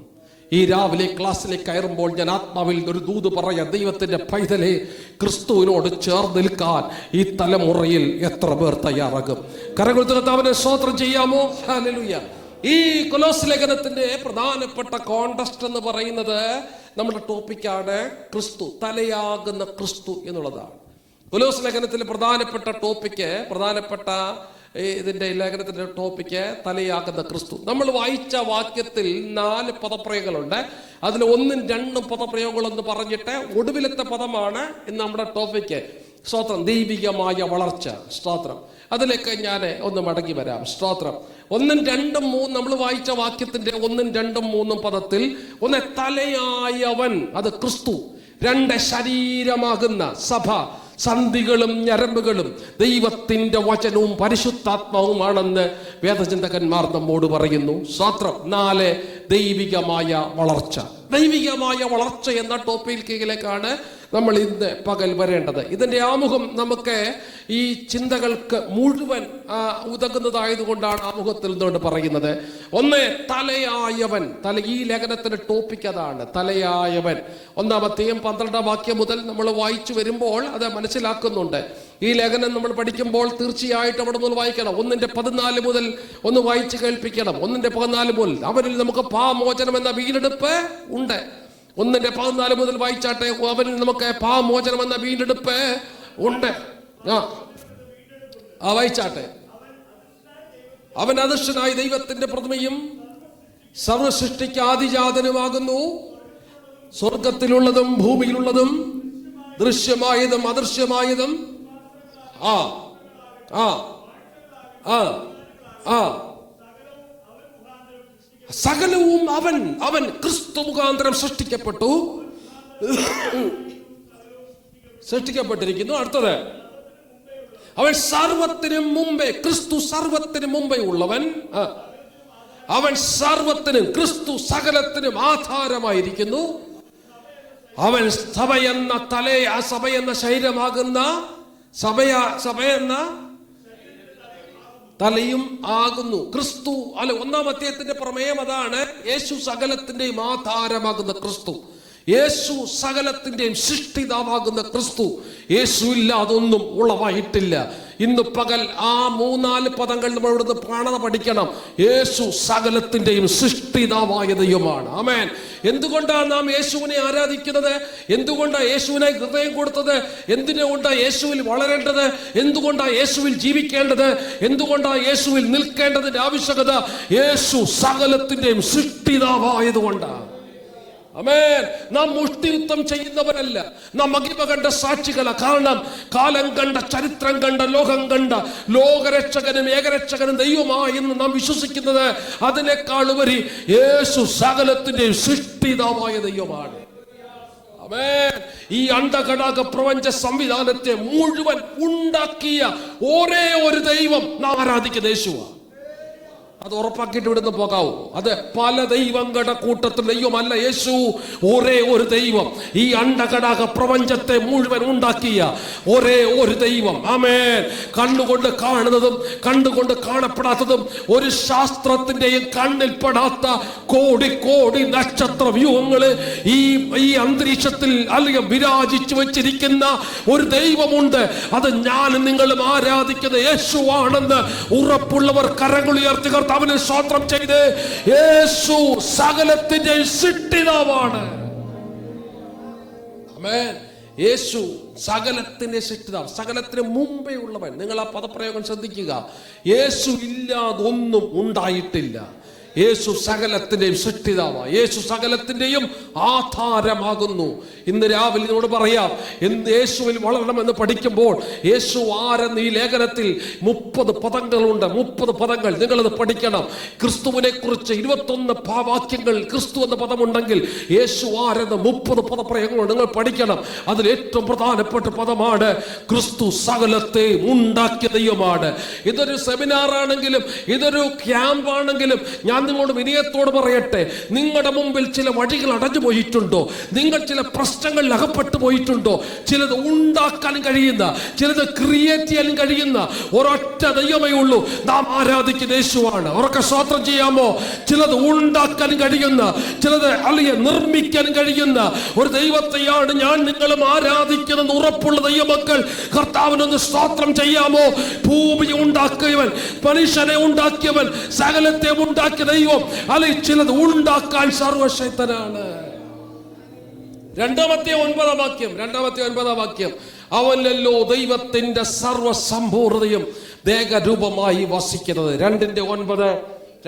ഈ രാവിലെ ക്ലാസ്സിലേക്ക് കയറുമ്പോൾ ഞാൻ ആത്മാവിൽ ഒരു ദൂത് പറയാം, ദൈവത്തിന്റെ പൈതലെ, ക്രിസ്തുവിനോട് ചേർന്ന് നിൽക്കാൻ ഈ തലമുറയിൽ എത്ര പേർ തയ്യാറാകും? കരകൊളുത്തുകർത്താവിനെ സ്തോത്രം ചെയ്യാമോ? ഹല്ലേലൂയ. ഈ കൊലോസ് ലേഖനത്തിന്റെ പ്രധാനപ്പെട്ട കോണ്ടസ്റ്റ് എന്ന് പറയുന്നത് നമ്മുടെ ടോപ്പിക്കാണ് ക്രിസ്തു, തലയാകുന്ന ക്രിസ്തു എന്നുള്ളതാണ്. കൊലോസ് ലേഖനത്തിലെ പ്രധാനപ്പെട്ട ടോപ്പിക്ക്, ഇതിന്റെ ലേഖനത്തിന്റെ ടോപ്പിക്ക് തലയാകുന്ന ക്രിസ്തു. നമ്മൾ വായിച്ച വാക്യത്തിൽ 4 പദപ്രയോഗങ്ങളുണ്ട്. അതിൽ 1ഉം 2ഉം പദപ്രയോഗങ്ങളെന്ന് പറഞ്ഞിട്ട് ഒടുവിലത്തെ പദമാണ് ഇന്ന് നമ്മുടെ ടോപ്പിക്ക്. സ്തോത്രം. ദൈവികമായ വളർച്ച. സ്തോത്രം. അതിലേക്ക് ഞാൻ ഒന്ന് മടങ്ങി വരാം. സ്തോത്രം. 1ഉം 2ഉം 3 നമ്മൾ വായിച്ച വാക്യത്തിന്റെ 1ഉം 2ഉം 3ഉം പദത്തിൽ ഒന്ന് തലയായവൻ, അത് ക്രിസ്തു. 2 ശരീരമാകുന്ന സഭ, സന്ധികളും ഞരമ്പുകളും ദൈവത്തിന്റെ വചനവും പരിശുദ്ധാത്മാവുമാണെന്ന് വേദചിന്തകന്മാർ നമ്മോട് പറയുന്നു. സ്തോത്രം. 4 ദൈവികമായ വളർച്ച. ദൈവികമായ വളർച്ച എന്ന ടോപ്പിക്കിലേക്കാണ് നമ്മൾ ഇന്ന് പകൽ വരേണ്ടത്. ഇതിന്റെ ആമുഖം നമുക്ക് ഈ ചിന്തകൾക്ക് മുഴുവൻ ഉതകുന്നതായതുകൊണ്ടാണ് ആമുഖത്തിൽ നിന്നുകൊണ്ട് പറയുന്നത്. 1 തലയായവൻ. ഈ ലേഖനത്തിന്റെ ടോപ്പിക് അതാണ്, തലയായവൻ. 1-ാം 12-ാം വാക്യം മുതൽ നമ്മൾ വായിച്ചു വരുമ്പോൾ അത് മനസ്സിലാക്കുന്നുണ്ട്. ഈ ലേഖനം നമ്മൾ പഠിക്കുമ്പോൾ തീർച്ചയായിട്ടും അവിടെ മുതൽ വായിക്കണം. 1-14 മുതൽ ഒന്ന് വായിച്ച് കേൾപ്പിക്കണം. 1-14 മുതൽ അവരിൽ നമുക്ക് പാപമോചനം എന്ന വീണ്ടെടുപ്പ് ഉണ്ട്. 1-14 മുതൽ വായിച്ചാട്ടെ. അവനിൽ നമുക്ക് പാപമോചനം എന്ന വീണ്ടെടുപ്പ് ഉണ്ട്. വായിച്ചാട്ടെ. അവൻ അദൃശ്യനായ ദൈവത്തിന്റെ പ്രതിമയും സർവസൃഷ്ടിക്ക് ആദിജാതനുമാകുന്നു. സ്വർഗത്തിലുള്ളതും ഭൂമിയിലുള്ളതും ദൃശ്യമായതും അദൃശ്യമായതും സകലവും അവൻ ക്രിസ്തു മുഖാന്തരം സൃഷ്ടിക്കപ്പെട്ടിരിക്കുന്നു. അടുത്തത്, അവൻ സർവത്തിനും മുമ്പേ, ക്രിസ്തു സർവത്തിനും മുമ്പേ ഉള്ളവൻ. അവൻ സർവത്തിനും, ക്രിസ്തു സകലത്തിനും ആധാരമായിരിക്കുന്നു. അവൻ സഭയെന്ന സഭയെന്ന ശരീരമാകുന്ന സഭയെന്ന തലയും ആകുന്നു. ക്രിസ്തു 1-ാം അധ്യായത്തിന്റെ പ്രമേയം അതാണ്. യേശു സകലത്തിന്റെയും ആധാരമാകുന്ന ക്രിസ്തു. യേശു സകലത്തിന്റെയും സൃഷ്ടിതാവാകുന്ന ക്രിസ്തു. യേശു ഇല്ലാതൊന്നും ഉളവായിട്ടില്ല. ഇന്ന് പകൽ ആ 3-4 പദങ്ങൾ നമ്മൾ ഇവിടുന്ന് കാണാതെ പഠിക്കണം. യേശു സകലത്തിന്റെയും സൃഷ്ടിതാവായ ദൈവമാണ്. ആമേൻ. എന്തുകൊണ്ടാണ് നാം യേശുവിനെ ആരാധിക്കുന്നത്? എന്തുകൊണ്ടാണ് യേശുവിനെ ഹൃദയം കൊടുത്തത്? എന്തിനുകൊണ്ടാണ് യേശുവിൽ വളരേണ്ടത്? എന്തുകൊണ്ടാണ് യേശുവിൽ ജീവിക്കേണ്ടത്? എന്തുകൊണ്ടാണ് യേശുവിൽ നിൽക്കേണ്ടതിന്റെ ആവശ്യകത? യേശു സകലത്തിന്റെയും സൃഷ്ടിതാവായതുകൊണ്ടാണ്. ആമേൻ. നാം മുഷ്ടിയുദ്ധം ചെയ്യുന്നവരല്ല, നാം മഹിമ കണ്ട സാക്ഷികളാ. കാരണം കാലം കണ്ട, ചരിത്രം കണ്ട, ലോകം കണ്ട ലോകരക്ഷകനും ഏകരക്ഷകനും ദൈവമായി എന്ന് നാം വിശ്വസിക്കുന്നത്. അതിനേക്കാൾ ഉപരി യേശു സകലത്തിന്റെയും സൃഷ്ടിതാവായ ദൈവമാണ്. ആമേൻ. ഈ അണ്ഡഘടാക പ്രപഞ്ച സംവിധാനത്തെ മുഴുവൻ ഉണ്ടാക്കിയ ഒരേ ഒരു ദൈവം നാം ആരാധിക്കുന്ന യേശുവാ. അത് ഉറപ്പാക്കിയിട്ട് ഇവിടുന്ന് പോകാവൂ. അത് പല ദൈവങ്ങളുടെ കൂട്ടത്തിൽ ദൈവമല്ല യേശു. ഒരേ ഒരു ദൈവം, ഈ അണ്ഡഘടാക പ്രപഞ്ചത്തെ മുഴുവൻ ഉണ്ടാക്കിയ ഒരേ ഒരു ദൈവം. ആമേൻ. കണ്ണുകൊണ്ട് കാണുന്നതും കണ്ടുകൊണ്ട് കാണപ്പെടാത്തതും ഒരു ശാസ്ത്രത്തിന്റെയും കണ്ണിൽപ്പെടാത്ത കോടി കോടി നക്ഷത്ര വ്യൂഹങ്ങള് ഈ അന്തരീക്ഷത്തിൽ അല്ലെങ്കിൽ വിരാജിച്ചു വെച്ചിരിക്കുന്ന ഒരു ദൈവമുണ്ട്. അത് ഞാൻ നിങ്ങളും ആരാധിക്കുന്ന യേശുവാണെന്ന് ഉറപ്പുള്ളവർ കരങ്ങൾ ഉയർത്തി അവനെ സ്തോത്രം ചെയ്ത്. യേശു സകലത്തിന്റെ സൃഷ്ടിതാവാണ്. ആമേൻ. യേശു സകലത്തിന്റെ സൃഷ്ടിതാവ്, സകലത്തിന് മുമ്പേ ഉള്ളവൻ. നിങ്ങൾ ആ പദപ്രയോഗം ശ്രദ്ധിക്കുക. യേശു ഇല്ലാതൊന്നും ഉണ്ടായിട്ടില്ല. യേശു സകലത്തിന്റെയും സൃഷ്ടിതാവാണ്. യേശു സകലത്തിന്റെയും ആധാരമാകുന്നു. ഇന്ന് രാവിലെ എന്നോട് പറയാം, എന്ന് യേശുവിൽ വളരണമെന്ന് പഠിക്കുമ്പോൾ യേശു ആരെന്ന് ഈ ലേഖനത്തിൽ 30 പദങ്ങളുണ്ട്. 30 പദങ്ങൾ നിങ്ങളത് പഠിക്കണം. ക്രിസ്തുവിനെ കുറിച്ച് 21 വാക്യങ്ങൾ ക്രിസ്തു എന്ന പദമുണ്ടെങ്കിൽ യേശു ആരെന്ന് 30 പദപ്രയോഗങ്ങൾ നിങ്ങൾ പഠിക്കണം. അതിൽ ഏറ്റവും പ്രധാനപ്പെട്ട പദമാണ് ക്രിസ്തു സകലത്തെ ഉണ്ടാക്കിയ ദൈവമാണ്. ഇതൊരു സെമിനാർ ആണെങ്കിലും ഇതൊരു ക്യാമ്പ് ആണെങ്കിലും ഞാൻ നിങ്ങളോട് വിനയത്തോട് പറയട്ടെ, നിങ്ങളുടെ മുമ്പിൽ ചില വഴികൾ അടഞ്ഞു പോയിട്ടുണ്ടോ? നിങ്ങൾ ചില പ്രശ്നങ്ങളിൽ അകപ്പെട്ടു പോയിട്ടുണ്ടോ? ചിലത് ഉണ്ടാക്കാൻ കഴിയുന്ന, ചിലത് ക്രിയേറ്റ് ചെയ്യാൻ കഴിയുന്ന ഒരൊറ്റ ദൈവമേ ഉള്ളൂ. നാം ആരാധിക്കുന്ന യേശുവാണ്. അവർക്ക് സ്തോത്രം ചെയ്യാമോ? ചിലത് ഉണ്ടാക്കാൻ കഴിയുന്ന, ചിലത് അല്ലെങ്കിൽ നിർമ്മിക്കാൻ കഴിയുന്ന ഒരു ദൈവത്തെയാണ് ഞാൻ നിങ്ങളും ആരാധിക്കുന്നത്. ഉറപ്പുള്ള ദൈവമക്കൾ കർത്താവിനൊന്ന് സ്തോത്രം ചെയ്യാമോ? ഭൂമി ഉണ്ടാക്കിയവൻ, മനുഷ്യനെ ഉണ്ടാക്കിയവൻ, സകലത്തെ ഉണ്ടാക്കിയ ദൈവം അല്ലെങ്കിൽ ചിലത് ഉണ്ടാക്കാൻ സർവശക്തനാണ്. 2-9 വാക്യം അവനല്ലോ ദൈവത്തിന്റെ സർവസമ്പൂർണതയും ദേഹരൂപമായി വസിക്കുന്നത്. 2:9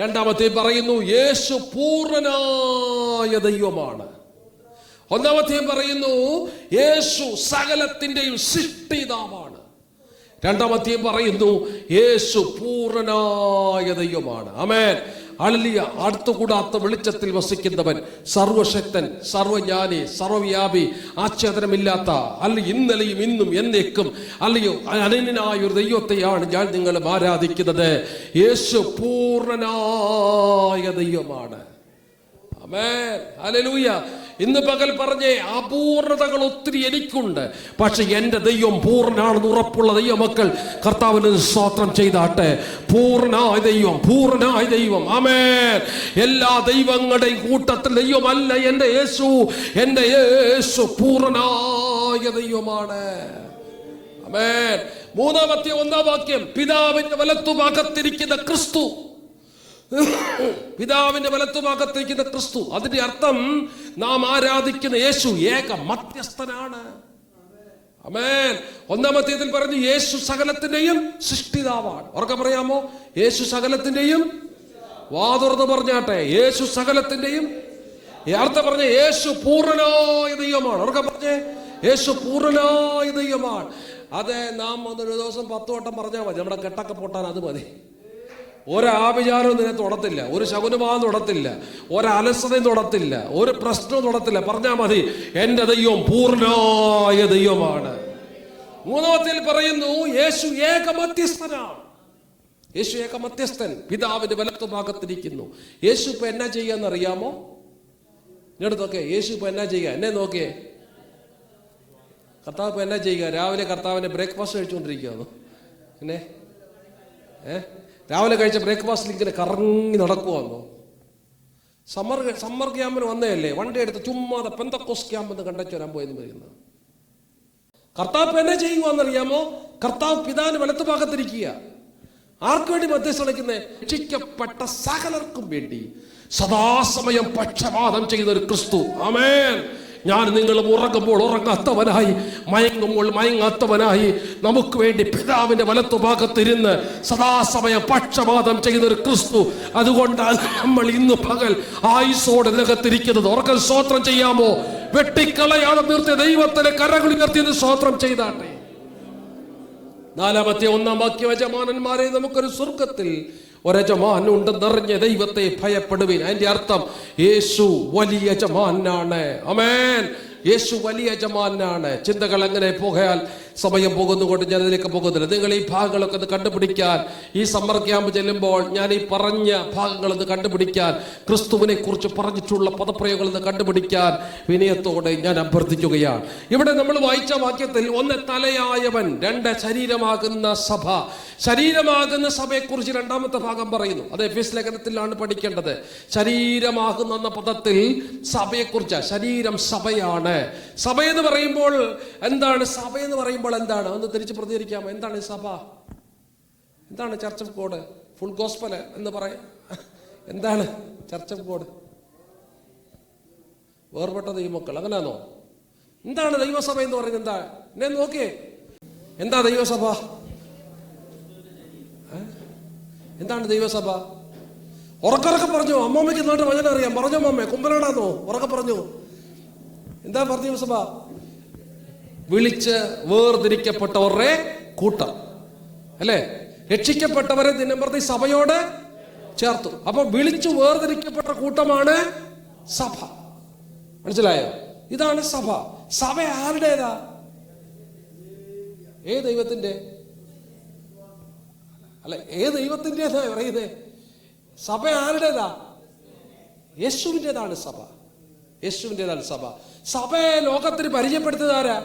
രണ്ടാമത്തെ പറയുന്നു യേശു പൂർണ്ണനായ ദൈവമാണ്. 1 പറയുന്നു യേശു സകലത്തിന്റെയും സൃഷ്ടിതാവാണ്. 2 പറയുന്നു യേശു പൂർണ്ണനായ ദൈവമാണ്. ആമേൻ. ഹല്ലേലൂയ. അടുത്തുകൂടാത്ത വെളിച്ചത്തിൽ വസിക്കുന്നവൻ, സർവശക്തൻ, സർവജ്ഞാനി, സർവവ്യാപി, ആച്ഛേദനമില്ലാത്ത, അല്ലെങ്കിൽ ഇന്നലെയും ഇന്നും എന്നേക്കും അല്ലെങ്കിൽ അനന്യനായ ഒരു ദൈവത്തെയാണ് ഞാൻ നിങ്ങളും ആരാധിക്കുന്നത്. യേശു പൂർണ്ണനായ ദൈവമാണ്. ആമേൻ. ഹല്ലേലൂയ. ഇന്ന് പകൽ പറഞ്ഞേ, അപൂർണതകൾ ഒത്തിരി എനിക്കുണ്ട്, പക്ഷെ എന്റെ ദൈവം പൂർണ്ണനാണെന്ന് ഉറപ്പുള്ള ദൈവമക്കൾ കർത്താവിന് സ്തോത്രം ചെയ്താട്ടെ. പൂർണ്ണനായ ദൈവം, പൂർണ്ണനായ ദൈവം. ആമേൻ. എല്ലാ ദൈവങ്ങളുടെയും കൂട്ടത്തിൽ ദൈവമല്ല എന്റെ യേശു. എന്റെ യേശു പൂർണ്ണനായ ദൈവമാണ്. ആമേൻ. 3-1 വാക്യം പിതാവിന്റെ വലത്തുഭാഗത്തിരിക്കുന്ന ക്രിസ്തു. പിതാവിന്റെ വലത്തുഭാഗത്തിരിക്കുന്ന ക്രിസ്തു. അതിന്റെ അർത്ഥം നാം ആരാധിക്കുന്ന യേശു ഏക മധ്യസ്ഥനാണ്. ആമേൻ. 1 പറഞ്ഞു യേശു സകലത്തിന്റെയും സൃഷ്ടിതാവാണ്. ഉറക്കെ പറയാമോ? യേശു സകലത്തിന്റെയും, വാതുറന്ന് പറഞ്ഞാട്ടെ, യേശു സകലത്തിന്റെയും. അർത്ഥം പറഞ്ഞ യേശു പൂർണ്ണനായ ദൈവമാണ്. ഉറക്കെ പറഞ്ഞേ, യേശു പൂർണ്ണനായ ദൈവമാണ്. അതെ, നാം ഒരു ദിവസം 10 വട്ടം പറഞ്ഞാൽ മതി, നമ്മുടെ കെട്ടൊക്കെ പൊട്ടാൻ അത് മതി. ഒരാഭിചാരവും നിന്നെ തൊടത്തില്ല, ഒരു ശകുനമാവും തൊടത്തില്ല, ഒരലസതയും തൊടത്തില്ല, ഒരു പ്രശ്നവും തൊടത്തില്ല. പറഞ്ഞാൽ മതി, എന്റെ ദൈവം പൂർണ്ണനായ ദൈവമാണ്. 3 പറയുന്നു യേശു ഏക മധ്യസ്ഥനാണ്. യേശു ഏക മധ്യസ്ഥൻ, പിതാവിന്റെ വലത്തു ഭാഗത്തിരിക്കുന്നു. യേശു ഇപ്പൊ എന്നാ ചെയ്യാന്നറിയാമോ? ഇങ്ങോട്ട് നോക്കേ, യേശു ഇപ്പൊ എന്നാ ചെയ്യുക? എന്നെ നോക്കിയേ, കർത്താവ് ഇപ്പൊ എന്നാ ചെയ്യുക? രാവിലെ കർത്താവിന്റെ ബ്രേക്ക്ഫാസ്റ്റ് കഴിച്ചുകൊണ്ടിരിക്കുകയാണോ? പിന്നെ രാവിലെ കഴിച്ച ബ്രേക്ക്ഫാസ്റ്റിൽ ഇങ്ങനെ കറങ്ങി നടക്കുവാന്നോ? സമ്മർ ക്യാമ്പിന് വന്നതല്ലേ, വണ്ടി എടുത്ത് ചുമ്മാതെ പെന്തക്കോസ് ക്യാമ്പ് എന്ന് കണ്ടച്ചു വരാൻ പോയെന്ന് പറയുന്നത്. കർത്താവ് എന്നെ ചെയ്യുവാന്നറിയാമോ? കർത്താവ് പിതാവിന് വലത്ത് ഭാഗത്തിരിക്കുക. ആർക്കു വേണ്ടി മധ്യസ്ഥ വയ്ക്കുന്നത്? രക്ഷിക്കപ്പെട്ട സകലർക്കും വേണ്ടി സദാസമയം പക്ഷപാതം ചെയ്യുന്ന ഒരു ക്രിസ്തു. ആമേൻ. ഞാൻ നിങ്ങളും ഉറങ്ങുമ്പോൾ ഉറങ്ങാത്തവനായി, മയങ്ങുമ്പോൾ മയങ്ങാത്തവനായി നമുക്ക് വേണ്ടി പിതാവിന്റെ വലത്തുഭാഗത്തിരുന്ന് സദാസമയം പക്ഷപാതം ചെയ്യുന്ന ഒരു ക്രിസ്തു. അതുകൊണ്ടാണ് നമ്മൾ ഇന്ന് പകൽ ആയുസോടെ നിലകത്തിരിക്കുന്നത്. ഉറക്കം സ്തോത്രം ചെയ്യാമോ? വെട്ടിക്കളയാതെ നിർത്തിയ ദൈവത്തിലെ കരങ്ങൾ ഉയർത്തിയത് സ്തോത്രം ചെയ്താട്ടെ. 4-ാമത്തെ 1-ാം വാക്യം, യജമാനന്മാരെ നമുക്കൊരു സ്വർഗത്തിൽ ഒരജമാൻ ഉണ്ടെന്നറിഞ്ഞ ദൈവത്തെ ഭയപ്പെടുവിൻ. അതിന്റെ അർത്ഥം യേശു വലിയ യജമാനാണ്. ആമേൻ. യേശു വലിയ യജമാനാണ്. ചിന്തകൾ എങ്ങനെ പോയാൽ സമയം പോകുന്നുകൊണ്ട് ഞാൻ അതിലേക്ക് പോകുന്നില്ല. നിങ്ങൾ ഈ ഭാഗങ്ങളൊക്കെ ഒന്ന് കണ്ടുപിടിക്കാൻ, ഈ സമ്മർ ക്യാമ്പ് ചെല്ലുമ്പോൾ ഞാൻ ഈ പറഞ്ഞ ഭാഗങ്ങളൊന്ന് കണ്ടുപിടിക്കാൻ, ക്രിസ്തുവിനെ കുറിച്ച് പറഞ്ഞിട്ടുള്ള പദപ്രയോഗങ്ങളൊന്ന് കണ്ടുപിടിക്കാൻ വിനയത്തോടെ ഞാൻ അഭ്യർത്ഥിക്കുകയാണ്. ഇവിടെ നമ്മൾ വായിച്ച വാക്യത്തിൽ 1 തലയായവൻ, 2 ശരീരമാകുന്ന സഭ. ശരീരമാകുന്ന സഭയെക്കുറിച്ച് 2-ാമത്തെ ഭാഗം പറയുന്നു. അത് എഫെസ്യ ലേഖനത്തിലാണ് പഠിക്കേണ്ടത്. ശരീരമാകുന്ന എന്ന പദത്തിൽ സഭയെക്കുറിച്ച്, ശരീരം സഭയാണ്. സഭയെന്ന് പറയുമ്പോൾ എന്താണ്? സഭയെന്ന് പറയുമ്പോൾ എന്താണ്? ഒന്ന് തിരിച്ച് പ്രതികരിക്കാമോ? എന്താണ് സഭ? എന്താണ് church of God? Full gospel എന്ന് പറയാം. എന്താണ് ചർച്ച് ഓഫ് ഗോഡ്? വേർപെട്ട ദൈവമക്കൾ, അങ്ങനെയാണോ? എന്താണ് ദൈവസഭ എന്ന് പറയുന്നത്? എന്താ? എന്നെ നോക്കിയേ, എന്താ ദൈവസഭ? എന്താണ് ദൈവസഭ? ഉറക്കെ പറഞ്ഞു. അമ്മമ്മയ്ക്ക് നാട്ടിൽ വചനം അറിയാം. പറഞ്ഞോ അമ്മമ്മേ, കുമ്പനാടാന്നോ? ഉറക്കെ പറഞ്ഞു. എന്താ പറഞ്ഞ ദൈവസഭ? വിളിച്ച് വേർതിരിക്കപ്പെട്ടവരുടെ കൂട്ടം, അല്ലേ? രക്ഷിക്കപ്പെട്ടവരെ ദിനംപ്രതി സഭയോട് ചേർത്തു. അപ്പൊ വിളിച്ചു വേർതിരിക്കപ്പെട്ട കൂട്ടമാണ് സഭ. മനസ്സിലായോ? ഇതാണ് സഭ. സഭ ആരുടേതാ? ദൈവത്തിന്റെ അല്ല, ദൈവത്തിൻ്റെതാ പറയുന്നേ. സഭ ആരുടേതാ? യേശുവിൻ്റെതാണ് സഭ. യേശുവിൻ്റെതാണ് സഭ. സഭയെ ലോകത്തിന് പരിചയപ്പെടുത്തിയത് ആരാ?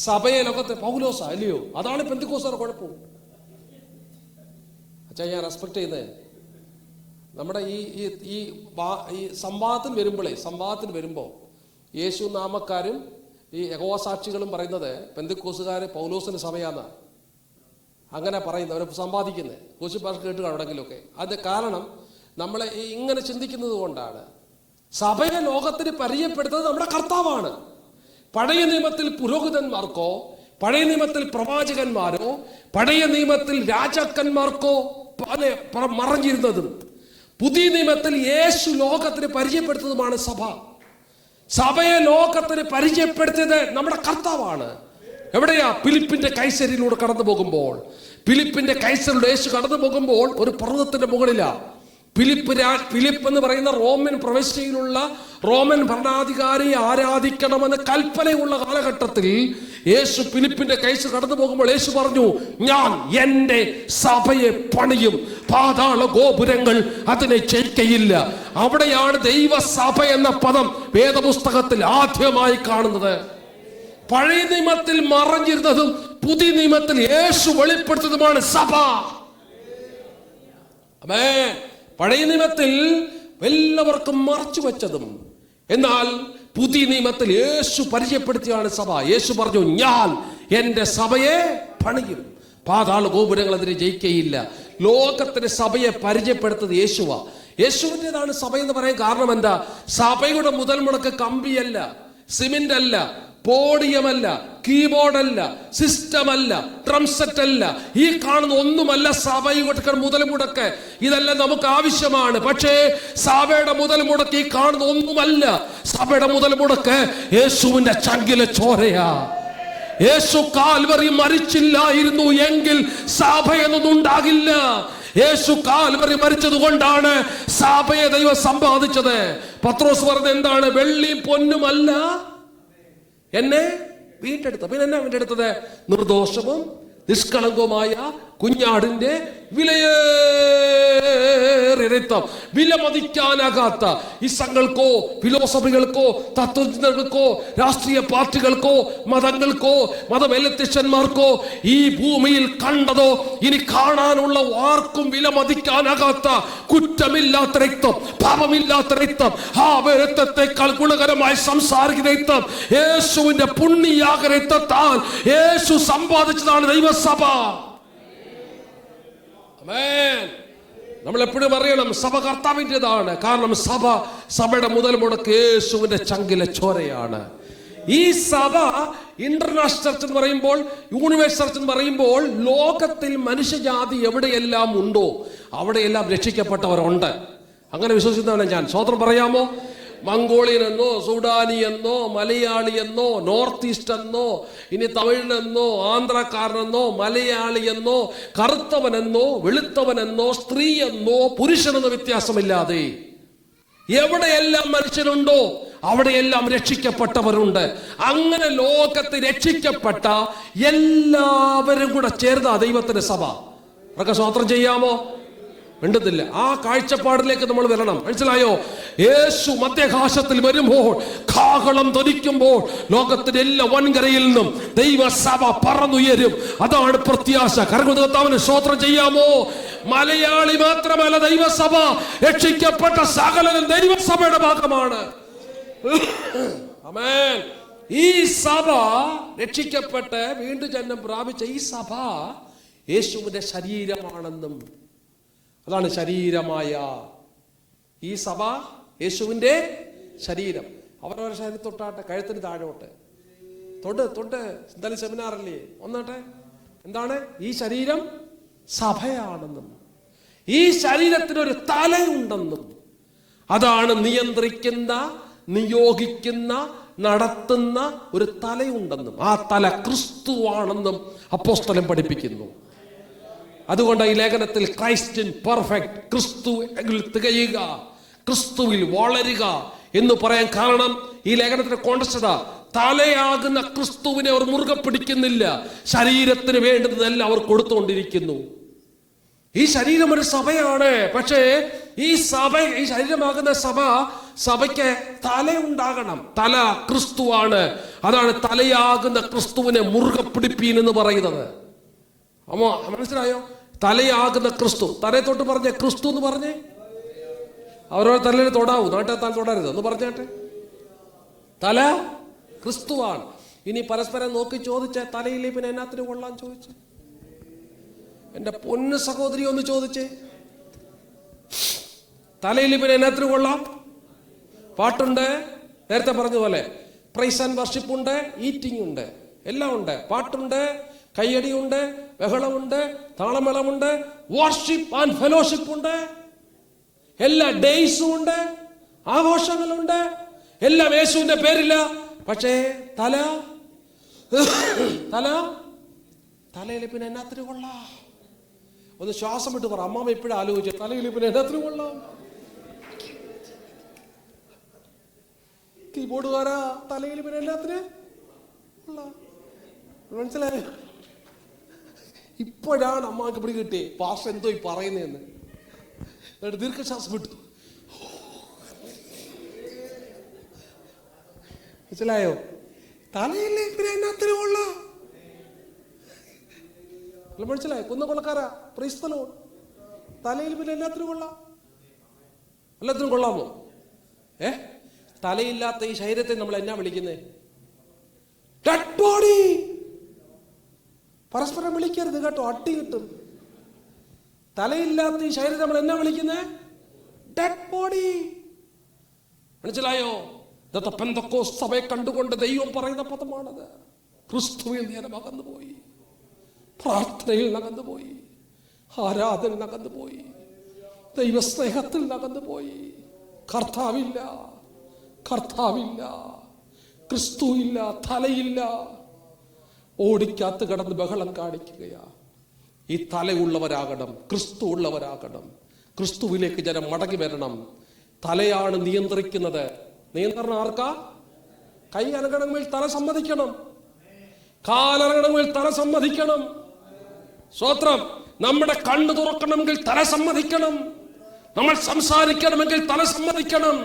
സഭയെ ലോകത്തെ പൗലോസാ, അല്ലയോ? അതാണ് പെന്തക്കോസ്തുകാരുടെ കുഴപ്പം. അച്ഛാ, ഞാൻ റെസ്പെക്ട് ചെയ്യുന്നത് നമ്മുടെ ഈ സംവാദത്തിന് വരുമ്പോൾ യേശു നാമക്കാരും ഈ യഹോവ സാക്ഷികളും പറയുന്നത് പെന്തക്കോസ്തുകാര് പൗലോസിന്റെ സഭയാന്നാ അങ്ങനെ പറയുന്നത്. അവർ സമ്പാദിക്കുന്നത് കൊച്ചു ഭാഷ കേട്ട് എവിടെങ്കിലുമൊക്കെ. അത് കാരണം നമ്മളെ ഇങ്ങനെ ചിന്തിക്കുന്നത് കൊണ്ടാണ്. സഭയെ ലോകത്തിന് പരിചയപ്പെടുത്തുന്നത് നമ്മുടെ കർത്താവാണ്. പഴയ നിയമത്തിൽ പുരോഹിതന്മാർക്കോ, പഴയ നിയമത്തിൽ പ്രവാചകന്മാരോ, പഴയ നിയമത്തിൽ രാജാക്കന്മാർക്കോ മറഞ്ഞിരുന്നതും പുതിയ നിയമത്തിൽ യേശു ലോകത്തിന് പരിചയപ്പെടുത്തുന്നതുമാണ് സഭ. സഭയെ ലോകത്തിന് പരിചയപ്പെടുത്തിയത് നമ്മുടെ കർത്താവാണ്. എവിടെയാ? ഫിലിപ്പിന്റെ കൈസരിയിലൂടെ കടന്നു പോകുമ്പോൾ, ഫിലിപ്പിന്റെ കൈസരിലൂടെ യേശു കടന്നു പോകുമ്പോൾ ഒരു പർവ്വതത്തിന്റെ മുകളിലാ. ഫിലിപ്പ് എന്ന് പറയുന്ന റോമൻ പ്രവിശ്യയിലുള്ള റോമൻ ഭരണാധികാരിയെ ആരാധിക്കണമെന്ന് കൽപ്പനയുള്ള കാലഘട്ടത്തിൽ യേശു ഫിലിപ്പിന്റെ കൈസർ കടന്നു പോകുമ്പോൾ യേശു പറഞ്ഞു, ഞാൻ എന്റെ സഭയെ പണിയും, പാതാള ഗോപുരങ്ങൾ അതിനെ ജയിക്കയില്ല. അവിടെയാണ് ദൈവസഭ എന്ന പദം വേദപുസ്തകത്തിൽ ആദ്യമായി കാണുന്നത്. പഴയ നിയമത്തിൽ മറഞ്ഞിരുന്നതും പുതിയ നിയമത്തിൽ യേശു വെളിപ്പെടുത്തുന്നതുമാണ് സഭ. ആമേൻ. പഴയ നിയമത്തിൽ എല്ലാവർക്കും മറച്ചു വെച്ചതും, എന്നാൽ പുതിയ നിയമത്തിൽ യേശു പരിചയപ്പെടുത്തിയാണ് സഭ. യേശു പറഞ്ഞു, ഞാൻ എന്റെ സഭയെ പണിയും, പാതാള ഗോപുരങ്ങൾ അതിനെ ജയിക്കയില്ല. ലോകത്തിന് സഭയെ പരിചയപ്പെടുത്തത് യേശുവാ. യേശുവിൻ്റെതാണ് സഭ എന്ന് പറയാൻ കാരണം എന്താ? സഭയുടെ മുതൽ മുടക്ക് കമ്പിയല്ല, സിമെന്റ് അല്ല, പോഡിയമല്ല, കീബോർഡല്ല, സിസ്റ്റമല്ല, ഡ്രം സെറ്റ് അല്ല, ഈ കാണുന്ന ഒന്നുമല്ല സഭയുടെ മുതൽ മുടക്ക്. ഇതെല്ലാം നമുക്ക് ആവശ്യമാണ്. പക്ഷേ സഭയുടെ മുതൽ മുടക്ക് ഈ കാണുന്ന ഒന്നുമല്ല. സഭയുടെ മുതൽ മുടക്ക് യേശുവിന്റെ ചങ്കിലെ ചോരയാ. യേശു കാൽവറി മരിച്ചില്ലായിരുന്നു എങ്കിൽ സഭ എന്നൊന്നും ഉണ്ടാകില്ല. യേശു കാൽവറി മരിച്ചത് കൊണ്ടാണ് സഭയെ ദൈവം സമ്പാദിച്ചത്. പത്രോസ് പറഞ്ഞത് എന്താണ്? വെള്ളിയും പൊന്നുമല്ല എന്നെ വീണ്ടെടുത്ത. പിന്നെ എന്നാ വീണ്ടെടുത്തത്? നിർദോഷവും നിഷ്കളങ്കവുമായ കുഞ്ഞാടിന്റെ വിലയേറിയ രക്തം വിലമതിക്കാനാകാത്ത ഇസങ്ങൾക്കോ ഫിലോസഫികൾക്കോ തത്വജ്ഞർക്കോ രാഷ്ട്രീയ പാർട്ടികൾക്കോ മതങ്ങൾക്കോ മതമേലധ്യക്ഷന്മാർക്കോ ഈ ഭൂമിയിൽ കണ്ടതോ ഇനി കാണാനുള്ള ആർക്കും വിലമതിക്കാനാകാത്ത കുറ്റമില്ലാത്ത രക്തം, പാപമില്ലാത്ത രക്തം, ആ രക്തത്തെക്കാൾ ഗുണകരമായി സംസാരിക്കുന്ന രക്തം, യേശുവിന്റെ പുണ്യയാഗ രക്തത്താൽ യേശു സമ്പാദിച്ചതാണ് ദൈവസഭ. ആമേൻ. നമ്മൾ എപ്പോഴും അറിയണം സഭ കർത്താവിൻ്റെതാണ്. കാരണം സഭയുടെ മുതൽ മുടക്ക് യേശുവിന്റെ ചങ്കിലെ ചോരയാണ്. ഈ സഭ ഇന്റർനാഷണൽ ചർച്ച് എന്ന് പറയുമ്പോൾ, യൂണിവേഴ്സൽ ചർച്ച് എന്ന് പറയുമ്പോൾ, ലോകത്തിൽ മനുഷ്യജാതി എവിടെയെല്ലാം ഉണ്ടോ അവിടെയെല്ലാം രക്ഷിക്കപ്പെട്ടവരുണ്ട്. അങ്ങനെ വിശ്വസിക്കുന്നവനെ ഞാൻ സ്വതന്ത്രം പറയാമോ? മംഗോളിയൻ എന്നോ സുഡാനി എന്നോ മലയാളി എന്നോ നോർത്ത് ഈസ്റ്റ് എന്നോ ഇനി തമിഴിനെന്നോ ആന്ധ്രക്കാരനെന്നോ മലയാളി എന്നോ കറുത്തവനെന്നോ വെളുത്തവനെന്നോ സ്ത്രീ എന്നോ പുരുഷനെന്നോ വ്യത്യാസമില്ലാതെ എവിടെയെല്ലാം മനുഷ്യനുണ്ടോ അവിടെയെല്ലാം രക്ഷിക്കപ്പെട്ടവരുണ്ട്. അങ്ങനെ ലോകത്ത് രക്ഷിക്കപ്പെട്ട എല്ലാവരും കൂടെ ചേർന്ന ദൈവത്തിന്റെ സഭ. അവർക്ക് സ്വതന്ത്രം ചെയ്യാമോ? വേണ്ടതില്ല. ആ കാഴ്ചപ്പാടിലേക്ക് നമ്മൾ വരണം. മനസ്സിലായോ? യേശു മധ്യാകാശത്തിൽ വരുമ്പോൾ, കാഹളം ധ്വനിക്കുമ്പോൾ ലോകത്തിന്റെ എല്ലാ വൻകരയിൽ നിന്നും ദൈവസഭ പറന്നുയരും. അതാണ് പ്രത്യാശ. കർത്താവിന് സ്തോത്രം ചെയ്യാമോ? മലയാളി മാത്രമല്ല, ദൈവസഭ രക്ഷിക്കപ്പെട്ട സകലരും ദൈവസഭയുടെ ഭാഗമാണ്. ആമേൻ. ഈ സഭ രക്ഷിക്കപ്പെട്ട് വീണ്ടും ജന്മം പ്രാപിച്ച ഈ സഭ യേശുവിന്റെ ശരീരമാണെന്നും, അതാണ് ശരീരമായ ഈ സഭ യേശുവിന്റെ ശരീരം. അവരവരുടെ ശരീരം തൊട്ടാട്ടെ, കഴുത്തിന് താഴോട്ട് തൊട്ട് എന്തായാലും സെമിനാറല്ലേ ഒന്നാട്ടെ. എന്താണ് ഈ ശരീരം? സഭയാണെന്നും ഈ ശരീരത്തിനൊരു തലയുണ്ടെന്നും, അതാണ് നിയന്ത്രിക്കുന്ന, നിയോഗിക്കുന്ന, നടത്തുന്ന ഒരു തലയുണ്ടെന്നും, ആ തല ക്രിസ്തുവാണെന്നും അപ്പോസ്തലൻ പഠിപ്പിക്കുന്നു. അതുകൊണ്ട് ഈ ലേഖനത്തിൽ ക്രൈസ്റ്റ് ഇൻ പെർഫെക്റ്റ്, ക്രിസ്തുവിൽ തികയുക, ക്രിസ്തുവിൽ വളരുക എന്ന് പറയാൻ കാരണം ഈ ലേഖനത്തിന്റെ കോൺടെക്സ്റ്റ് തലയാകുന്ന ക്രിസ്തുവിനെ അവർ മുറുകെ പിടിക്കുന്നില്ല. ശരീരത്തിന് വേണ്ടുന്നതെല്ലാം അവർ കൊടുത്തുകൊണ്ടിരിക്കുന്നു. ഈ ശരീരം ഒരു സഭയാണ്. പക്ഷേ ഈ ശരീരമാകുന്ന സഭയ്ക്ക് തലയുണ്ടാകണം. തല ക്രിസ്തുവാണ്. അതാണ് തലയാകുന്ന ക്രിസ്തുവിനെ മുറുകെ പിടിപ്പീൻ എന്ന് പറയുന്നത്. അമ്മോ, മനസ്സിലായോ? തലയാകുന്ന ക്രിസ്തു. തലയെ തൊട്ട് പറഞ്ഞേ ക്രിസ്തു എന്ന് പറഞ്ഞേ. അവരവരുടെ തലയിൽ തൊടാവൂ, നാട്ടെ തല തൊടരുത് എന്ന് പറഞ്ഞാട്ടെ. തല ക്രിസ്തുവാണ്. ഇനി പരസ്പരം നോക്കി ചോദിച്ചേ, തലയില്ലേ പിന്നെ എന്നാത്തിന് കൊള്ളാൻ ചോദിച്ചു? എന്റെ പൊന്നു സഹോദരി ഒന്ന് ചോദിച്ചേ, തലയിൽ പിന്നെ എന്നാത്തിന് കൊള്ളാം? പാട്ടുണ്ട്, നേരത്തെ പറഞ്ഞ പോലെ പ്രൈസ് ആൻഡ് വർഷിപ്പ് ഉണ്ട്, ഈറ്റിംഗ് ഉണ്ട്, എല്ലാം ഉണ്ട്. പാട്ടുണ്ട്, കയ്യടിയുണ്ട്, ബഹളമുണ്ട്, താളമേളമുണ്ട്, വർഷിപ്പ് ആൻഡ് ഫെലോഷിപ്പ് ഉണ്ട്, എല്ലാ ഡേയ്സും ഉണ്ട്, ആഘോഷങ്ങളുണ്ട്, എല്ലാം യേശുവിന്റെ പേരില്ല. പക്ഷേ തലയിൽ പിന്നെ എന്നാത്തിന് കൊള്ളാം? ഒന്ന് ശ്വാസം വിട്ട് പറ. അമ്മാമ എപ്പോഴും ആലോചിച്ചു, തലയിൽ പിന്നെ എന്നാത്തിന് കൊള്ളാം? കീബോർഡുകാരാ, തലയിൽ പിന്നെ എന്നാത്തിന് കൊള്ളാം? മനസ്സിലായോ? ഇപ്പോഴാണ് അമ്മക്ക് പിടി കിട്ടിയേ പാസ്റ്റർ എന്തോ ഈ പറയുന്നതെന്ന്. ദീർഘശ്വാസം വിട്ടു. മനസ്സിലായോ? തലയില്ലേ പിന്നെ എന്നാത്തിന് കൊള്ളാം? മനസ്സിലായോ? കുന്നകൊള്ളക്കാരാ, ക്രൈസ്തലോ, തലയിൽ പിന്നെ എല്ലാത്തിനും കൊള്ളാം? എല്ലാത്തിനും കൊള്ളാമോ? തലയില്ലാത്ത ഈ ശരീരത്തെ നമ്മൾ എന്നാ വിളിക്കുന്നേ? Dead body. പരസ്പരം വിളിക്കരുത് കേട്ടോ, അട്ടി കിട്ടും. തലയില്ലാത്ത ഈ ശരീരത്തെ നമ്മൾ എന്നാ വിളിക്കുന്നേ? Dead body. മനസ്സിലായോ? ഇന്നത്തെ പെന്തക്കോസ്ത് സഭയെ കണ്ടുകൊണ്ട് ദൈവം പറയുന്ന പദമാണത്. ക്രിസ്തുവിൽ നേരം അകന്നുപോയി, പ്രാർത്ഥനയിൽ നകന്നുപോയി, ആരാധന നകന്നുപോയി, ദൈവസ്നേഹത്തിൽ നകന്നുപോയി. കർത്താവില്ല, ക്രിസ്തുവില്ല, തലയില്ല. ഓടിക്കാത്ത് കിടന്ന് ബഹളം കാണിക്കുകയാ. ഈ തലയുള്ളവരാകണം, ക്രിസ്തു ഉള്ളവരാകണം. ക്രിസ്തുവിലേക്ക് ജനം മടങ്ങി വരണം. തലയാണ് നിയന്ത്രിക്കുന്നത്. നിയന്ത്രണം ആർക്കാ? കൈ അനങ്ങണമെങ്കിൽ തല സമ്മതിക്കണം, കാലനങ്ങണമെങ്കിൽ തല സമ്മതിക്കണം. സ്വത്രം. നമ്മുടെ കണ്ണ് തുറക്കണമെങ്കിൽ തല സമ്മതിക്കണം, നമ്മൾ സംസാരിക്കണമെങ്കിൽ തല സമ്മതിക്കണം.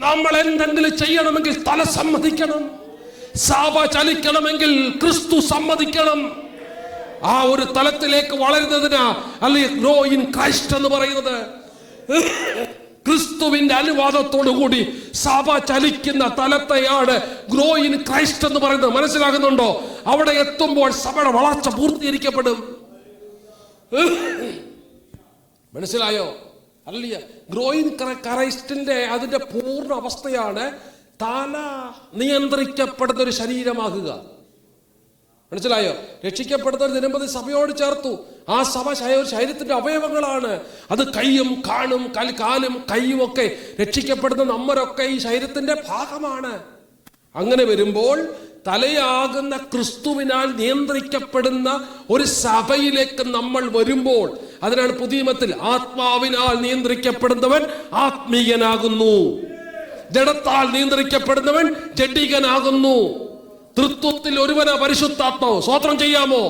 നമ്മൾ എന്തെങ്കിലും ചെയ്യണമെങ്കിൽ തല സമ്മതിക്കണം. സഭ ചലിക്കണമെങ്കിൽ ക്രിസ്തു സമ്മതിക്കണം. ആ ഒരു തലത്തിലേക്ക് വളരുന്നതിനാ അല്ലെങ്കിൽ ഗ്രോ ഇൻ ക്രൈസ്റ്റ് എന്ന് പറയുന്നത്. ക്രിസ്തുവിന്റെ അനുവാദത്തോടു കൂടി സഭ ചലിക്കുന്ന തലത്തെയാണ് ഗ്രോ ഇൻ ക്രൈസ്റ്റ് എന്ന് പറയുന്നത്. മനസ്സിലാകുന്നുണ്ടോ? അവിടെ എത്തുമ്പോൾ സഭയുടെ വളർച്ച പൂർത്തീകരിക്കപ്പെടും. മനസ്സിലായോ? അല്ല, ഗ്രോ ഇൻ ക്രൈസ്റ്റിന്റെ അതിന്റെ പൂർണ്ണ അവസ്ഥയാണ് തല നിയന്ത്രിക്കപ്പെടുന്ന ഒരു ശരീരമാകുക. മനസ്സിലായോ? രക്ഷിക്കപ്പെടുന്ന ഒരു ദിനംപ്രതി സഭയോട് ചേർത്തു. ആ സഭ ശരീരത്തിന്റെ അവയവങ്ങളാണ്. അത് കൈയും കാലും കൈയും ഒക്കെ രക്ഷിക്കപ്പെടുന്ന നമ്മരൊക്കെ ഈ ശരീരത്തിന്റെ ഭാഗമാണ്. അങ്ങനെ വരുമ്പോൾ തലയാകുന്ന ക്രിസ്തുവിനാൽ നിയന്ത്രിക്കപ്പെടുന്ന ഒരു സഭയിലേക്ക് നമ്മൾ വരുമ്പോൾ, അതിനാണ് പുതിയ നിയമത്തിൽ ആത്മാവിനാൽ നിയന്ത്രിക്കപ്പെടുന്നവൻ ആത്മീയനാകുന്നു, ജഡത്താൽ നിയന്ത്രിക്കപ്പെടുന്നവൻ ജഡികനാകുന്നു. തൃത്വത്തിൽ ഒരുവനാ പരിശുദ്ധാത്മാവ്. സ്വോത്രം ചെയ്യാമോ?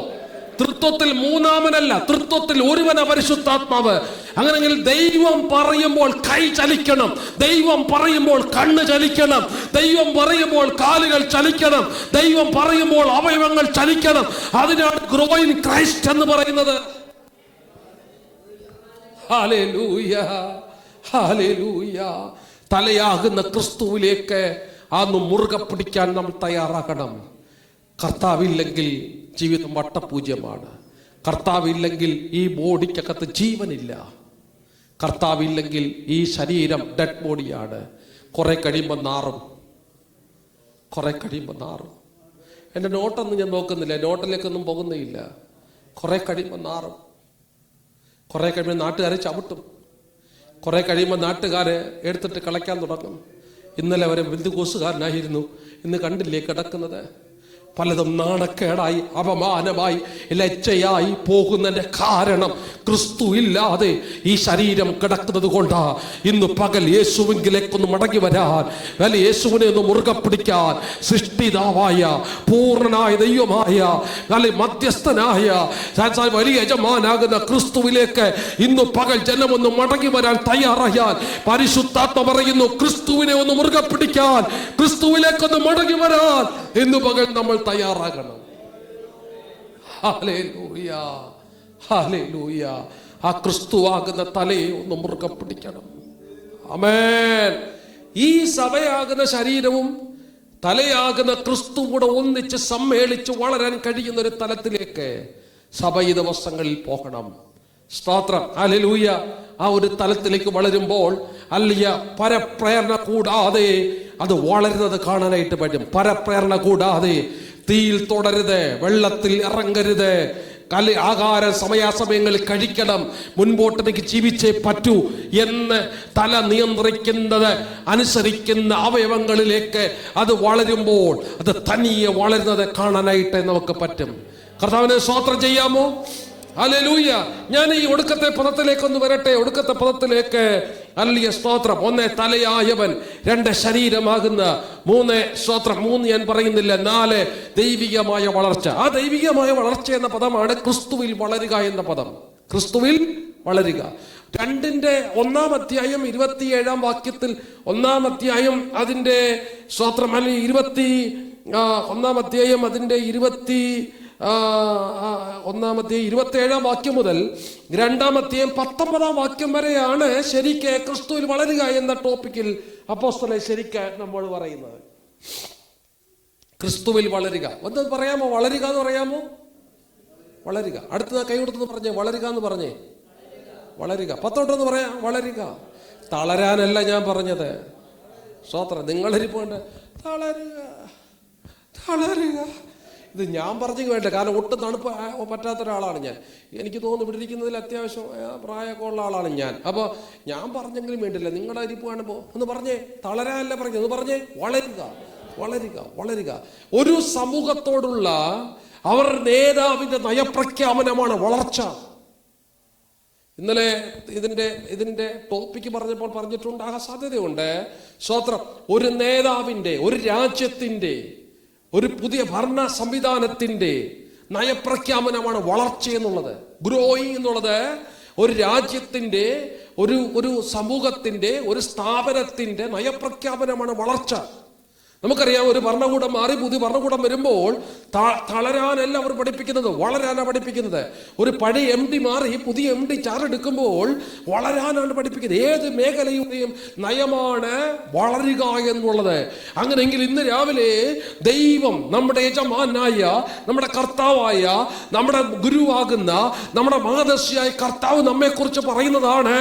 തൃത്വത്തിൽ മൂന്നാമനല്ല, തൃത്വത്തിൽ ഒരുവനാ പരിശുദ്ധാത്മാവ്. അങ്ങനെയെങ്കിൽ ദൈവം പറയുമ്പോൾ കൈ ചലിക്കണം, ദൈവം പറയുമ്പോൾ കണ്ണ് ചലിക്കണം, ദൈവം പറയുമ്പോൾ കാലുകൾ ചലിക്കണം, ദൈവം പറയുമ്പോൾ അവയവങ്ങൾ ചലിക്കണം. അതിനാണ് ഗ്രോ ഇൻ ക്രൈസ്റ്റ് എന്ന് പറയുന്നത്. Hallelujah, hallelujah. തലയാകുന്ന ക്രിസ്തുവിലേക്ക് അന്ന് മുറുകെ പിടിക്കാൻ നമ്മൾ തയ്യാറാക്കണം. കർത്താവില്ലെങ്കിൽ ജീവിതം വട്ടപൂജ്യമാണ്. കർത്താവില്ലെങ്കിൽ ഈ ബോഡിക്കകത്ത് ജീവനില്ല. കർത്താവില്ലെങ്കിൽ ഈ ശരീരം ഡെഡ് ബോഡിയാണ്. കുറെ കഴിയുമ്പോൾ നാറും, കുറെ കഴിയുമ്പോൾ നാറും. എൻ്റെ നോട്ടൊന്നും ഞാൻ നോക്കുന്നില്ല, നോട്ടിലേക്കൊന്നും പോകുന്നില്ല. കുറെ കഴിയുമ്പോൾ നാറും, കുറെ കഴിയുമ്പോൾ നാട്ടുകാരെ ചവിട്ടും, കുറെ കഴിയുമ്പോൾ നാട്ടുകാരെ എടുത്തിട്ട് കളയ്ക്കാൻ തുടങ്ങും. ഇന്നലെ വരെ ബന്ധുക്കോസുകാരനായിരുന്നു, ഇന്ന് കണ്ടില്ലേ കിടക്കുന്നത്? പലതും നാണക്കേടായി, അപമാനമായി, ലജ്ജയായി പോകുന്നതിന്റെ കാരണം ക്രിസ്തു ഇല്ലാതെ ഈ ശരീരം കിടക്കുന്നത് കൊണ്ടാ. ഇന്ന് പകൽ യേശുവിലേക്കൊന്ന് മടങ്ങി വരാൻ, യേശുവിനെ ഒന്ന് മുറുകെ പിടിക്കാൻ, സൃഷ്ടിതാവായ പൂർണ്ണനായ ദൈവമായ മധ്യസ്ഥനായ വലിയ യജമാനാകുന്ന ക്രിസ്തുവിലേക്ക് ഇന്ന് പകൽ ജനമൊന്ന് മടങ്ങി വരാൻ തയ്യാറായാൽ പരിശുദ്ധാത്മ പറയുന്നു, ക്രിസ്തുവിനെ ഒന്ന് മുറുകെ പിടിക്കാൻ, ക്രിസ്തുവിലേക്കൊന്ന് മടങ്ങി വരാൻ ഇന്ന് പകൽ നമ്മൾ തയ്യാറാകണം. Hallelujah, hallelujah. ആ ക്രിസ്തുവാകുന്ന തലയെ ഒന്ന് മുറുകെ പിടിക്കണം. ആമേൻ. ഈ സഭയാകുന്ന ശരീരവും തലയാകുന്ന ക്രിസ്തു കൂടെ ഒന്നിച്ച് സമ്മേളിച്ച് വളരാൻ കഴിയുന്ന ഒരു തലത്തിലേക്ക് സഭ ഈ ദിവസങ്ങളിൽ പോകണം. സ്തോത്രം, ഹല്ലേലൂയ. ആ ഒരു തലത്തിലേക്ക് വളരുമ്പോൾ അല്ലിയ പരപ്രേരണ കൂടാതെ അത് വളരുന്നത് കാണാനായിട്ട് പറ്റും. പരപ്രേരണ കൂടാതെ തീയിൽ തൊടരുത്, വെള്ളത്തിൽ ഇറങ്ങരുത്, ആഹാര സമയാസമയങ്ങളിൽ കഴിക്കണം, മുൻപോട്ട് എനിക്ക് ജീവിച്ചേ പറ്റൂ എന്ന് തല നിയന്ത്രിക്കുന്നത് അനുസരിക്കുന്ന അവയവങ്ങളിലേക്ക് അത് വളരുമ്പോൾ അത് തനിയെ വളരുന്നത് കാണാനായിട്ട് നമുക്ക് പറ്റും. കർത്താവിനെ സ്തോത്രം ചെയ്യാമോ? ഹല്ലേലൂയ. ഞാൻ ഈ ഒടുക്കത്തെ പദത്തിലേക്കൊന്ന് വരട്ടെ. ഒടുക്കത്തെ പദത്തിലേക്ക് അല്ലിയ സ്തോത്രം. 1 തലയായവൻ, 2 ശരീരമാകുന്ന, 3 സ്തോത്രം, 3 ഞാൻ പറയുന്നില്ല, 4 ദൈവികമായ വളർച്ച. ആ ദൈവികമായ വളർച്ച എന്ന പദമാണ് ക്രിസ്തുവിൽ വളരുക എന്ന പദം. ക്രിസ്തുവിൽ വളരുക. 2 1 അധ്യായം 27 വാക്യത്തിൽ, 1 അധ്യായം അതിന്റെ സ്തോത്രം അല്ലെങ്കിൽ 1 അധ്യായം അതിന്റെ 1 അധ്യായം 27 വാക്യം മുതൽ 2 അധ്യായം 19 വാക്യം വരെയാണ് ശരിക്ക് ക്രിസ്തുവിൽ വളരുക എന്ന ടോപ്പിക്കിൽ അപ്പോസ്തലൻ ശരിക്ക് നമ്മൾ പറയുന്നത്. ക്രിസ്തുവിൽ വളരുക ഒന്ന് പറയാമോ? വളരുക എന്ന് പറയാമോ? വളരുക. അടുത്ത കൈ കൊടുത്തെന്ന് പറഞ്ഞേ, വളരുക എന്ന് പറഞ്ഞേ. വളരുക. 10 പറയാം. വളരുക. തളരാനല്ല ഞാൻ പറഞ്ഞത്. സ്തോത്രം. നിങ്ങളിരിപ്പുണ്ട് തളരുക, തളരുക. ഇത് ഞാൻ പറഞ്ഞു വേണ്ട, കാരണം ഒട്ടും തണുപ്പ് പറ്റാത്ത ഒരാളാണ് ഞാൻ. എനിക്ക് തോന്നുന്നു ഇവിടെ ഇരിക്കുന്നതിൽ അത്യാവശ്യം പ്രായമൊക്കെ ഉള്ള ആളാണ് ഞാൻ. അപ്പോൾ ഞാൻ പറഞ്ഞെങ്കിലും വേണ്ടില്ല, നിങ്ങളുടെ അരിപ്പ് കാണുമ്പോൾ ഒന്ന് പറഞ്ഞേ. തളരാനല്ല പറഞ്ഞത്, ഒന്ന് പറഞ്ഞേ. വളരുക, വളരുക, വളരുക. ഒരു സമൂഹത്തോടുള്ള അവർ നേതാവിന്റെ നയപ്രഖ്യാപനമാണ് വളർച്ച. ഇന്നലെ ഇതിന്റെ ടോപ്പിക്ക് പറഞ്ഞപ്പോൾ പറഞ്ഞിട്ടുണ്ടാകാൻ സാധ്യതയുണ്ട്. സ്തോത്രം. ഒരു നേതാവിന്റെ, ഒരു രാജ്യത്തിന്റെ, ഒരു പുതിയ ഭരണ സംവിധാനത്തിന്റെ നയപ്രഖ്യാപനമാണ് വളർച്ച എന്നുള്ളത്. ഗ്രോയിങ് എന്നുള്ളത് ഒരു രാജ്യത്തിന്റെ, ഒരു സമൂഹത്തിന്റെ, ഒരു സ്ഥാപനത്തിന്റെ നയപ്രഖ്യാപനമാണ് വളർച്ച. നമുക്കറിയാം, ഒരു ഭരണകൂടം മാറി പുതിയ ഭരണകൂടം വരുമ്പോൾ തളരാനല്ല അവർ പഠിപ്പിക്കുന്നത്, വളരാനാണ് പഠിപ്പിക്കുന്നത്. ഒരു പഴയ MD മാറി പുതിയ MD ചാറെടുക്കുമ്പോൾ വളരാനാണ് പഠിപ്പിക്കുന്നത്. ഏത് മേഖലയുടെയും നയമാണ് വളരുക എന്നുള്ളത്. അങ്ങനെയെങ്കിൽ ഇന്ന് രാവിലെ ദൈവം, നമ്മുടെ യജമാനായ, നമ്മുടെ കർത്താവായ, നമ്മുടെ ഗുരുവാകുന്ന, നമ്മുടെ മാതർശിയായ കർത്താവ് നമ്മെക്കുറിച്ച് പറയുന്നതാണ്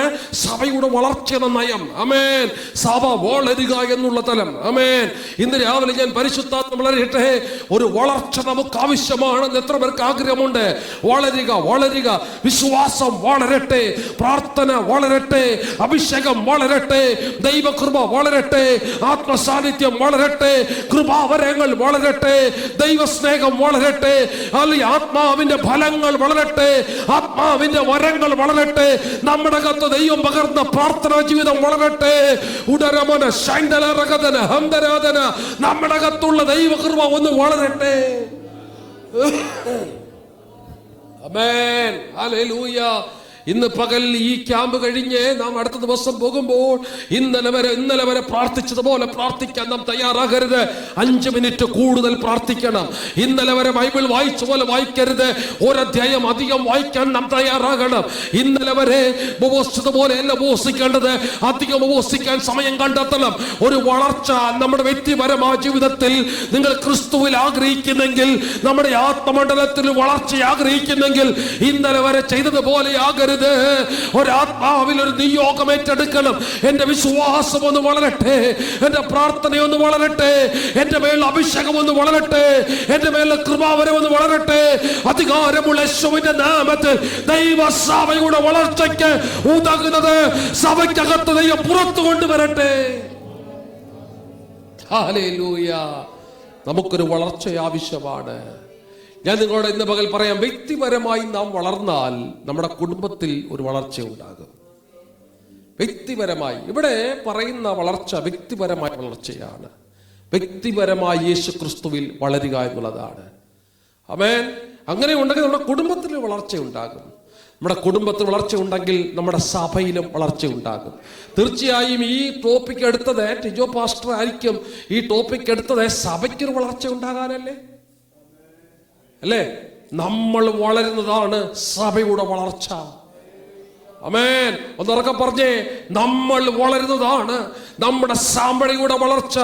സഭയുടെ വളർച്ചയുടെ നയം. ആമേൻ. സഭ വളരുക എന്നുള്ള തലം. ആമേൻ. ഇന്ന് രാവിലെ ഞാൻ പരിശുദ്ധാത്മ വളരട്ടെ, ഒരു വളർച്ച നമുക്ക് ആവശ്യമാണെന്ന് എത്ര പേർക്ക് ആഗ്രഹമുണ്ട്? വളരുക, വിശ്വാസം വളരട്ടെ, പ്രാർത്ഥന വളരട്ടെ, അഭിഷേകം വളരട്ടെ, ദൈവകൃപ വളരട്ടെ, ആത്മസാന്നിധ്യം വളരട്ടെ, കൃപാവരങ്ങൾ വളരട്ടെ, ദൈവസ്നേഹം വളരട്ടെ, അല്ലെങ്കിൽ ആത്മാവിന്റെ ഫലങ്ങൾ വളരട്ടെ, ആത്മാവിന്റെ വരങ്ങൾ വളരട്ടെ, നമ്മുടെ അകത്ത് ദൈവം പകർന്ന പ്രാർത്ഥനാ ജീവിതം വളരട്ടെ. ഉടരമന ശൈന്ദലരകതന ഹംദരാധന, നമ്മുടെ അകത്തുള്ള ദൈവകൃപ ഒന്ന് വളരട്ടെ. ആമേൻ. ഹല്ലേലൂയ. ഇന്ന് പകൽ ഈ ക്യാമ്പ് കഴിഞ്ഞ് നാം അടുത്ത ദിവസം പോകുമ്പോൾ ഇന്നലെ വരെ പ്രാർത്ഥിച്ചതുപോലെ പ്രാർത്ഥിക്കാൻ നാം തയ്യാറാകരുത്. 5 മിനിറ്റ് കൂടുതൽ പ്രാർത്ഥിക്കണം. ഇന്നലെ വരെ ബൈബിൾ വായിച്ച പോലെ വായിക്കരുത്. ഒരധ്യായം അധികം വായിക്കാൻ നാം തയ്യാറാകണം. ഇന്നലെ വരെ ഉപവസിച്ചതുപോലെ അല്ല ഉപവസിക്കേണ്ടത്, അധികം ഉപവസിക്കാൻ സമയം കണ്ടെത്തണം. ഒരു വളർച്ച നമ്മുടെ വ്യക്തിപരമായ ജീവിതത്തിൽ നിങ്ങൾ ക്രിസ്തുവിൽ ആഗ്രഹിക്കുന്നെങ്കിൽ, നമ്മുടെ ആത്മമണ്ഡലത്തിൽ വളർച്ച ആഗ്രഹിക്കുന്നെങ്കിൽ, ഇന്നലെ വരെ ചെയ്തതുപോലെ ആകരുത്. ഒരാത്മാവിൽ ഒരു നിയോഗം ഏറ്റെടുക്കണം. എന്റെ വിശ്വാസം ഒന്ന് വളരട്ടെ, എന്റെ പ്രാർത്ഥനയൊന്ന് വളരട്ടെ, എന്റെ മേൽ അഭിഷേകം ഒന്ന് വളരട്ടെ, എന്റെ മേൽ കൃപാവരം ഒന്ന് വളരട്ടെ. അധികാരമുള്ള യേശുവിന്റെ നാമത്തിൽ ദൈവസഭയുടെ വളർച്ചയ്ക്ക് ഉതകുന്നത് സഭയ്ക്കകത്ത് ദൈവം പുറത്തു കൊണ്ടുവരട്ടെ. ഹല്ലേലൂയ. നമുക്കൊരു വളർച്ച ആവശ്യമാണ്. ഞാൻ നിങ്ങളോട് ഇന്ന് പകൽ പറയാം, വ്യക്തിപരമായി നാം വളർന്നാൽ നമ്മുടെ കുടുംബത്തിൽ ഒരു വളർച്ച ഉണ്ടാകും. വ്യക്തിപരമായി ഇവിടെ പറയുന്ന വളർച്ച വ്യക്തിപരമായ വളർച്ചയാണ്. വ്യക്തിപരമായി യേശു ക്രിസ്തുവിൽ വളരുക എന്നുള്ളതാണ്. ആമേൻ. അങ്ങനെ ഉണ്ടെങ്കിൽ നമ്മുടെ കുടുംബത്തിൽ വളർച്ച ഉണ്ടാകും. നമ്മുടെ കുടുംബത്തിൽ വളർച്ച ഉണ്ടെങ്കിൽ നമ്മുടെ സഭയിലും വളർച്ച ഉണ്ടാകും. തീർച്ചയായും ഈ ടോപ്പിക് എടുത്തത് ടിജോ പാസ്റ്റർ ആയിരിക്കും. ഈ ടോപ്പിക് എടുത്തത് സഭയ്ക്കൊരു വളർച്ച ഉണ്ടാകാനല്ലേ, അല്ലേ? നമ്മൾ വളരുന്നതാണ് സഭയുടെ വളർച്ച. ആമേൻ. ഒന്നുറക്കെ പറഞ്ഞേ, നമ്മൾ വളരുന്നതാണ് നമ്മുടെ സഭയുടെ വളർച്ച.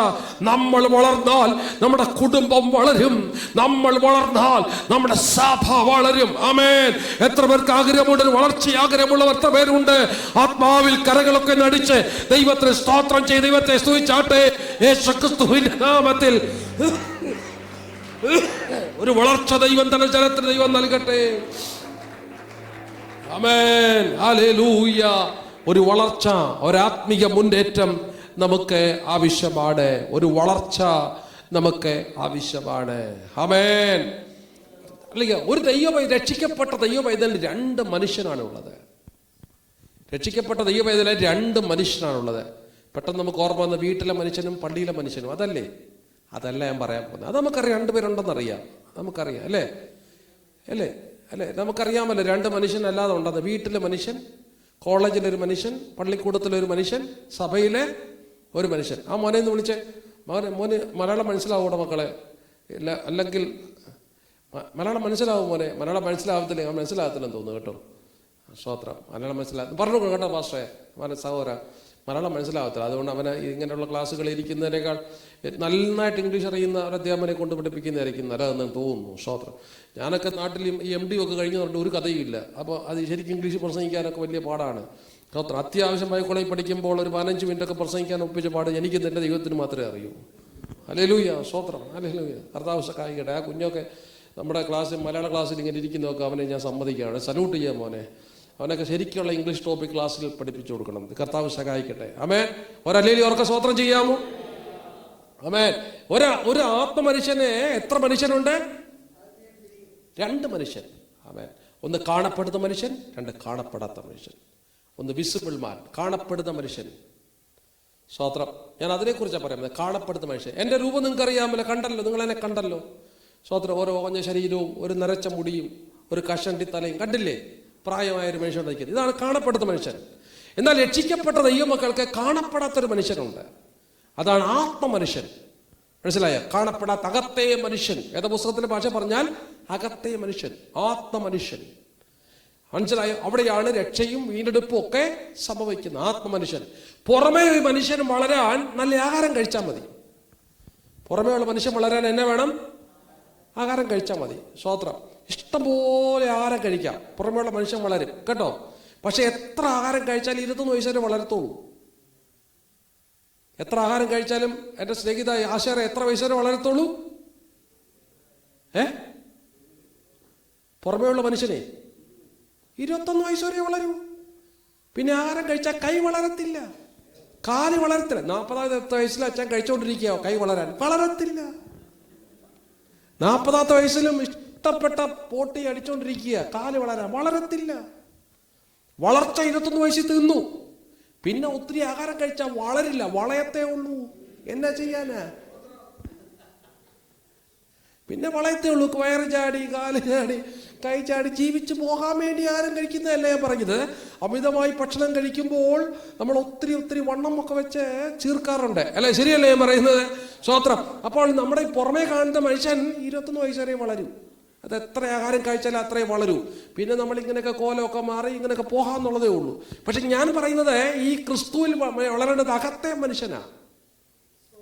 നമ്മൾ വളർന്നാൽ നമ്മുടെ കുടുംബം വളരും. നമ്മൾ വളർന്നാൽ നമ്മുടെ സഭ വളരും. ആമേൻ. എത്ര പേർക്ക് ആഗ്രഹമുണ്ട്? വളർച്ച ആഗ്രഹമുള്ളവർ എത്ര പേരുണ്ട്? ആത്മാവിൽ കരകളൊക്കെ നടിച്ച് ദൈവത്തെ സ്തോത്രം ചെയ്ത് ദൈവത്തെ സ്തുതിച്ചാട്ടെ. യേശുക്രിസ്തുവിന്റെ നാമത്തിൽ ഒരു വളർച്ച ദൈവം തന്നെ ജനത്തിന് ദൈവം നൽകട്ടെ. ആമേൻ. ഹല്ലേലൂയ. ഒരു വളർച്ച, ഒരാത്മീയ മുന്നേറ്റം നമുക്ക് ആവശ്യമാണ്. ഒരു വളർച്ച നമുക്ക് ആവശ്യമാണ്. ആമേൻ. അല്ലെങ്കിൽ ഒരു രക്ഷിക്കപ്പെട്ട ദൈവപൈതൽ 2 മനുഷ്യനാണ് ഉള്ളത്. രക്ഷിക്കപ്പെട്ട ദൈവപൈതൽ 2 മനുഷ്യനാണുള്ളത്. പെട്ടെന്ന് നമുക്ക് ഓർമ്മ വന്ന വീട്ടിലെ മനുഷ്യനും പള്ളിയിലെ മനുഷ്യനും, അതല്ല ഞാൻ പറയാൻ പോകുന്നത്. അത് നമുക്കറിയാം, 2 പേരുണ്ടെന്നറിയാം, നമുക്കറിയാം, അല്ലേ? നമുക്കറിയാമല്ലോ 2 മനുഷ്യനല്ലാതെ ഉണ്ടെന്ന്. വീട്ടിലെ മനുഷ്യൻ, കോളേജിലൊരു മനുഷ്യൻ, പള്ളിക്കൂടത്തിലൊരു മനുഷ്യൻ, സഭയിലെ ഒരു മനുഷ്യൻ. ആ മോനെ എന്ന് വിളിച്ച്, മോന് മലയാളം മനസ്സിലാവൂടെ മക്കളെ? ഇല്ല, അല്ലെങ്കിൽ മലയാളം മനസ്സിലാവും മോനെ? മലയാളം മനസ്സിലാവത്തില്ലേ? മനസ്സിലാകത്തില്ലെന്ന് തോന്നുന്നു കേട്ടോ. സ്തോത്രം. മലയാളം മനസ്സിലാകും പറഞ്ഞു കേട്ടോ പാസ്റ്റേ, സഹോദര. മലയാളം മനസ്സിലാകത്തില്ല. അതുകൊണ്ട് അവന് ഇങ്ങനെയുള്ള ക്ലാസ്സുകളിൽ ഇരിക്കുന്നതിനേക്കാൾ നന്നായിട്ട് ഇംഗ്ലീഷ് അറിയുന്ന ഒരു അധ്യാപകനെ കൊണ്ട് പഠിപ്പിക്കുന്നതായിരിക്കും നല്ലതെന്ന് തോന്നുന്നു. സ്തോത്രം. ഞാനൊക്കെ നാട്ടിൽ MD ഒക്കെ കഴിഞ്ഞു പറഞ്ഞിട്ട് ഒരു കഥയില്ല. അപ്പോൾ അത് ശരിക്കും ഇംഗ്ലീഷ് പ്രസംഗിക്കാനൊക്കെ വലിയ പാടാണ്. സ്തോത്രം. അത്യാവശ്യം ബൈബിളിൽ പഠിക്കുമ്പോൾ ഒരു 15 മിനിറ്റൊക്കെ പ്രസംഗിക്കാൻ ഒപ്പിച്ച പാട് എനിക്ക് എൻ്റെ ദൈവത്തിന് മാത്രമേ അറിയൂ. ഹല്ലേലൂയ. സ്തോത്രം. ഹല്ലേലൂയ. കർത്താവ് സഹായിക്കട്ടെ. ആ കുഞ്ഞൊക്കെ നമ്മുടെ ക്ലാസ്സിൽ, മലയാള ക്ലാസ്സിൽ ഇങ്ങനെ ഇരിക്കുന്നതൊക്കെ അവനെ ഞാൻ സമ്മതിക്കുകയാണ്. സല്യൂട്ട് ചെയ്യാൻ മോനെ. അവനൊക്കെ ശരിക്കുള്ള ഇംഗ്ലീഷ് ടോപ്പിക് ക്ലാസ്സിൽ പഠിപ്പിച്ചു കൊടുക്കണം. കർത്താവ് സഹായിക്കട്ടെ. ആമേൻ. ഒരല്ലേലും അവർക്ക് സ്തോത്രം ചെയ്യാമോ? ആമേൻ. ഒരു ആത്മമനുഷ്യന് എത്ര മനുഷ്യനുണ്ട്? 2 മനുഷ്യൻ. ആമേൻ. ഒന്ന് കാണപ്പെടുന്ന മനുഷ്യൻ, 2 കാണപ്പെടാത്ത മനുഷ്യൻ. ഒന്ന് വിസിബിൾ മാൻ, കാണപ്പെടുന്ന മനുഷ്യൻ. സ്തോത്രം. ഞാൻ അതിനെക്കുറിച്ചാണ് പറയുന്നത്. കാണപ്പെടുന്ന മനുഷ്യൻ. എൻ്റെ രൂപം നിങ്ങൾക്ക് അറിയാമല്ലോ, കണ്ടല്ലോ, നിങ്ങൾ എന്നെ കണ്ടല്ലോ. സ്തോത്രം. ഓരോ ഓഞ്ഞ ശരീരവും ഒരു നരച്ച മുടിയും ഒരു കഷണ്ടി തലയും കണ്ടില്ലേ? പ്രായമായൊരു മനുഷ്യൻ നയിക്കുന്നത്. ഇതാണ് കാണപ്പെടുന്ന മനുഷ്യൻ. എന്നാൽ രക്ഷിക്കപ്പെട്ട ദൈവമക്കൾക്ക് കാണപ്പെടാത്തൊരു മനുഷ്യനുണ്ട്. അതാണ് ആത്മമനുഷ്യൻ. മനസ്സിലായോ? കാണപ്പെടാത്ത അകത്തെ മനുഷ്യൻ. വേദപുസ്തകത്തിന്റെ ഭാഷ പറഞ്ഞാൽ അകത്തെ മനുഷ്യൻ, ആത്മമനുഷ്യൻ. മനസ്സിലായോ? അവിടെയാണ് രക്ഷയും വീണ്ടെടുപ്പും ഒക്കെ സംഭവിക്കുന്നത്. ആത്മമനുഷ്യൻ. പുറമേ ഒരു മനുഷ്യൻ വളരാൻ നല്ല ആഹാരം കഴിച്ചാൽ മതി. പുറമേ ഉള്ള മനുഷ്യൻ വളരാൻ എന്നെ വേണം? ആഹാരം കഴിച്ചാൽ മതി. സ്വോത്രം. ഇഷ്ടംപോലെ ആഹാരം കഴിക്കാം, പുറമേ ഉള്ള മനുഷ്യൻ വളരും കേട്ടോ. പക്ഷെ എത്ര ആഹാരം കഴിച്ചാലും 21 വയസ്സ് വരെ വളരത്തുള്ളൂ. എത്ര ആഹാരം കഴിച്ചാലും എൻ്റെ സ്നേഹിത ആശാര എത്ര വയസ്സ് വരെ വളരത്തുള്ളൂ? പുറമേ ഉള്ള മനുഷ്യനെ 21 വയസ്സ് വരെ വളരൂ. പിന്നെ ആഹാരം കഴിച്ചാൽ കൈ വളരത്തില്ല, കാല് വളരത്തില്ല. 40ാമത്തെ വയസ്സിൽ അച്ഛൻ കഴിച്ചുകൊണ്ടിരിക്കുകയോ കൈ വളരത്തില്ല. 40ാമത്തെ വയസ്സിലും ഇഷ്ടപ്പെട്ട പോട്ടി അടിച്ചുകൊണ്ടിരിക്കുക, കാല് വളരത്തില്ല. വളർച്ച 21 വയസ്സിൽ തീർന്നു. പിന്നെ ഒത്തിരി ആഹാരം കഴിച്ചാൽ വളരില്ല, വളയത്തേ ഉള്ളൂ. എന്നാ ചെയ്യാനാ? പിന്നെ വളയത്തേ ഉള്ളൂ. വയറ് ചാടി, കാല് ചാടി, കൈ ചാടി ജീവിച്ചു പോകാൻ വേണ്ടി ആരും കഴിക്കുന്നതല്ല ഞാൻ പറഞ്ഞത്. അമിതമായി ഭക്ഷണം കഴിക്കുമ്പോൾ നമ്മൾ ഒത്തിരി വണ്ണം ഒക്കെ വെച്ച് ചീർക്കാറുണ്ട് അല്ലെ? ശരിയല്ലേ ഞാൻ പറയുന്നത്? സ്വോത്രം. അപ്പോൾ നമ്മുടെ പുറമേ കാണുന്ന മനുഷ്യൻ 21 വയസ്സ് വരെ വളരും. അത് എത്ര ആഹാരം കഴിച്ചാലും അത്രയും വളരൂ. പിന്നെ നമ്മൾ ഇങ്ങനെയൊക്കെ കോലമൊക്കെ മാറി ഇങ്ങനെയൊക്കെ പോകാന്നുള്ളതേ ഉള്ളൂ. പക്ഷെ ഞാൻ പറയുന്നത് ഈ ക്രിസ്തുവിൽ വളരേണ്ടത് അകത്തെ മനുഷ്യനാണ്.